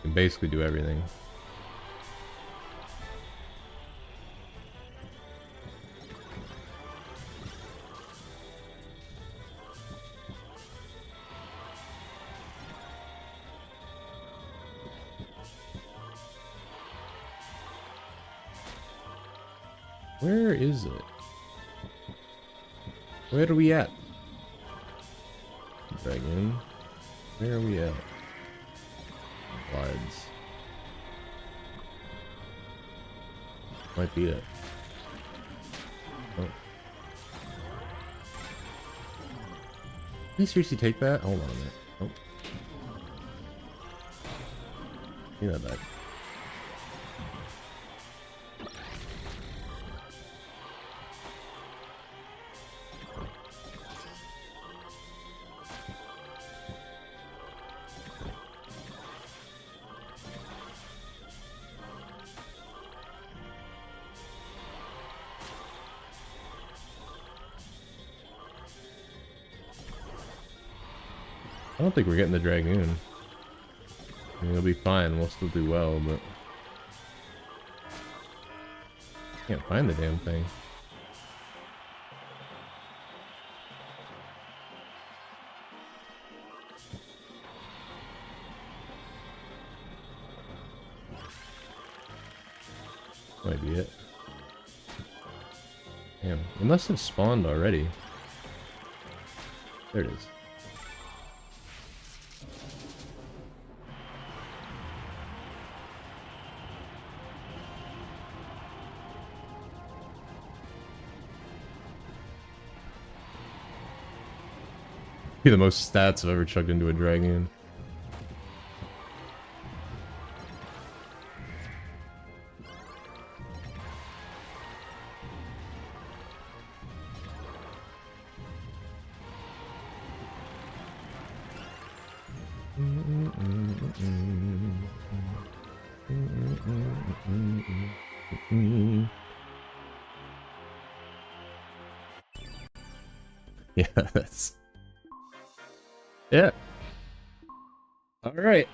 can basically do everything. Where is it? Where are we at? Dragon. Where are we at? Slides. Might be it. Oh. Did you seriously take that? Hold on a minute. Oh. Give that back. I don't think we're getting the Dragoon. I mean, it'll be fine. We'll still do well, but can't find the damn thing. Might be it. Damn, it must have spawned already. There it is. Be the most stats I've ever chucked into a Dragoon. Yeah, that's... Yeah. All right.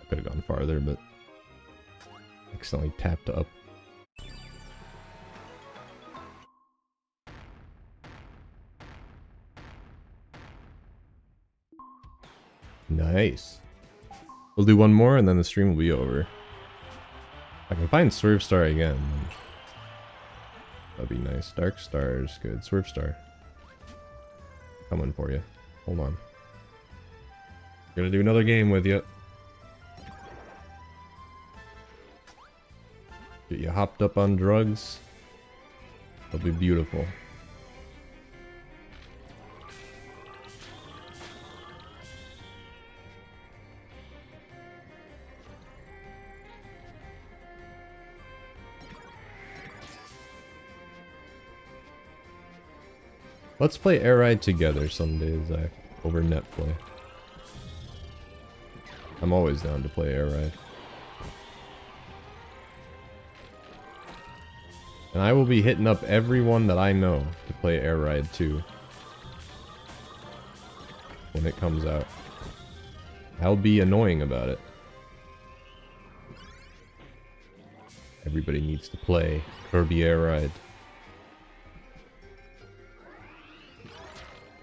Could have gone farther, but accidentally tapped up. Nice. We'll do one more and then the stream will be over. If I can find Swerve Star again, that'd be nice. Dark Star is good. Swerve Star. Coming for you. Hold on. Gonna do another game with you. Get you hopped up on drugs. It'll be beautiful. Let's play Air Ride together someday, Zach. Over net play. I'm always down to play Air Ride. And I will be hitting up everyone that I know to play Air Ride 2. When it comes out. I'll be annoying about it. Everybody needs to play Kirby Air Ride.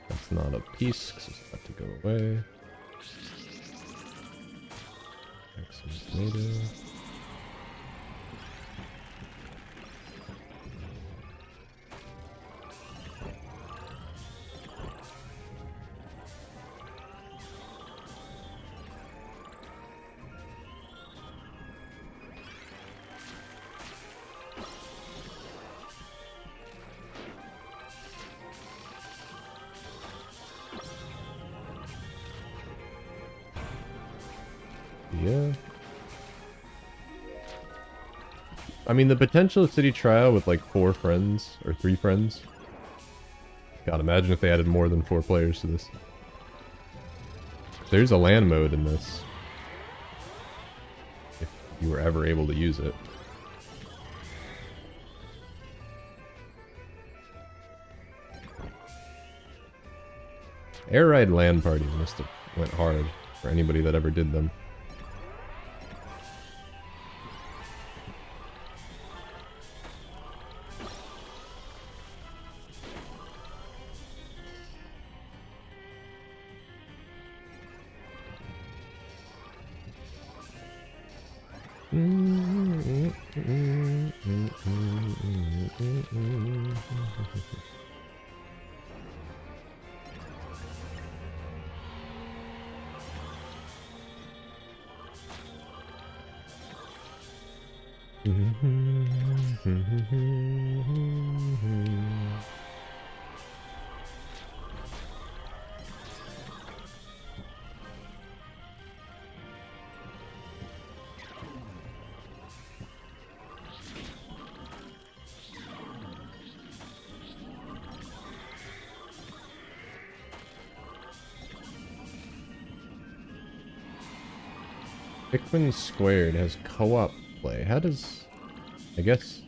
That's not a piece, because it's got to go away. Excellent tomato. Yeah. I mean, the potential city trial with like 4 friends, or 3 friends. God, imagine if they added more than 4 players to this. There's a LAN mode in this. If you were ever able to use it. Air Ride LAN parties must have went hard for anybody that ever did them. Pikmin Squared has co-op play. How does... I guess...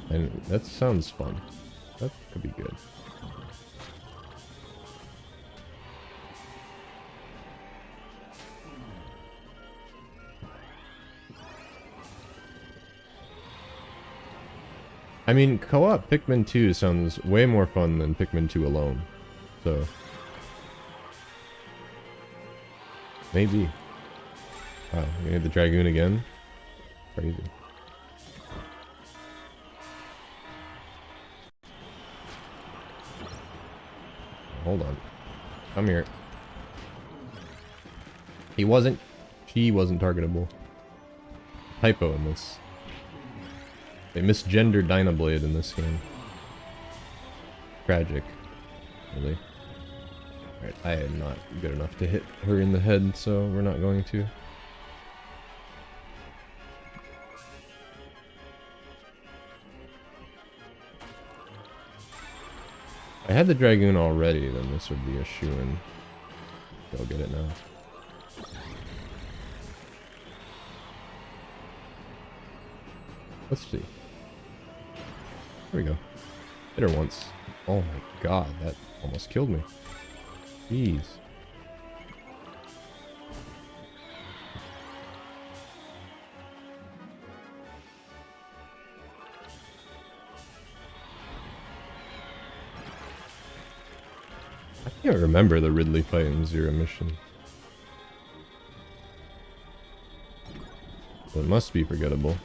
And that sounds fun. That could be good. I mean, co-op Pikmin 2 sounds way more fun than Pikmin 2 alone. So... maybe. Wow, we need the Dragoon again? Crazy. Hold on. Come here. He wasn't... She wasn't targetable. Typo in this. They misgendered Dynablade in this game. Tragic. Really. Alright, I am not good enough to hit her in the head, so we're not going to. If I had the Dragoon already, then this would be a shoo-in. I'll get it now. Let's see. There we go. Hit her once. Oh my god, that almost killed me. Jeez. I can't remember the Ridley fight in Zero Mission. So it must be forgettable.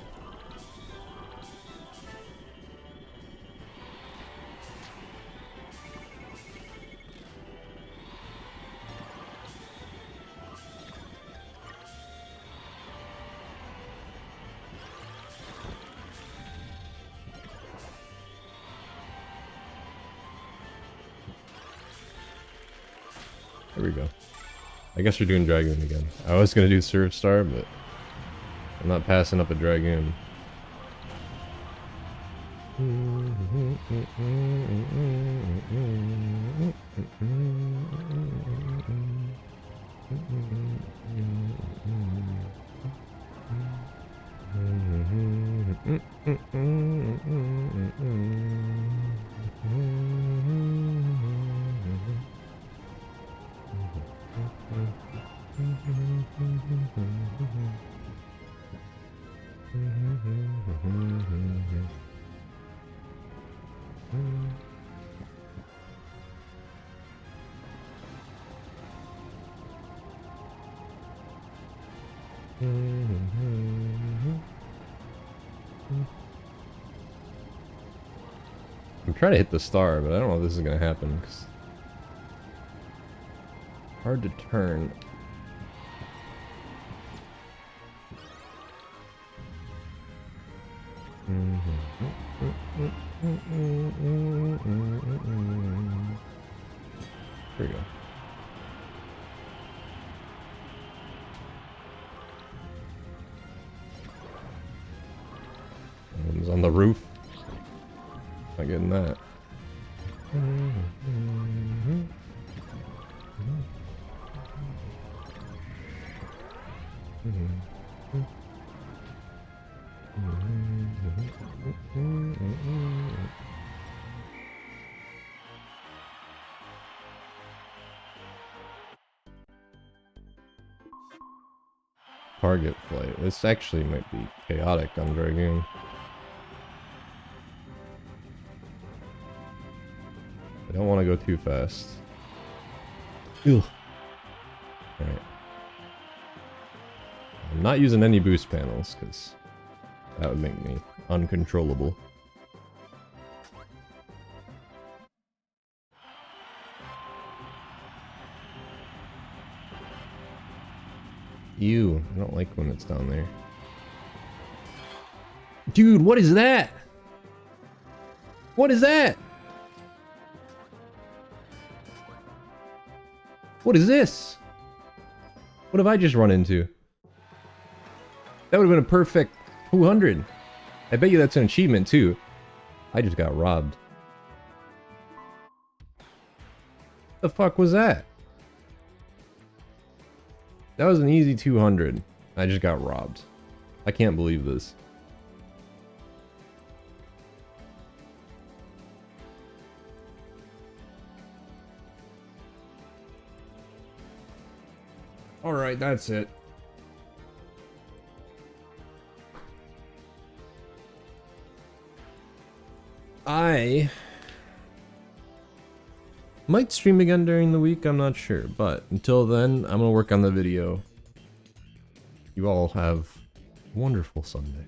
There we go. I guess we're doing Dragoon again. I was gonna do Surf Star, but I'm not passing up a Dragoon. I'm trying to hit the star, but I don't know if this is gonna happen. Cause hard to turn. There we go. One's on the roof. Not getting that. Target flight. This actually might be chaotic on Dragoon. I don't want to go too fast. Ugh. Alright. I'm not using any boost panels, because that would make me uncontrollable. Ew, I don't like when it's down there. Dude, what is that? What is that? What is this? What have I just run into? That would have been a perfect 200. I bet you that's an achievement too. I just got robbed. The fuck was that? That was an easy 200. I just got robbed. I can't believe this. Alright, that's it. I might stream again during the week, I'm not sure, but until then, I'm gonna work on the video. You all have a wonderful Sunday.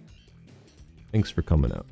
Thanks for coming out.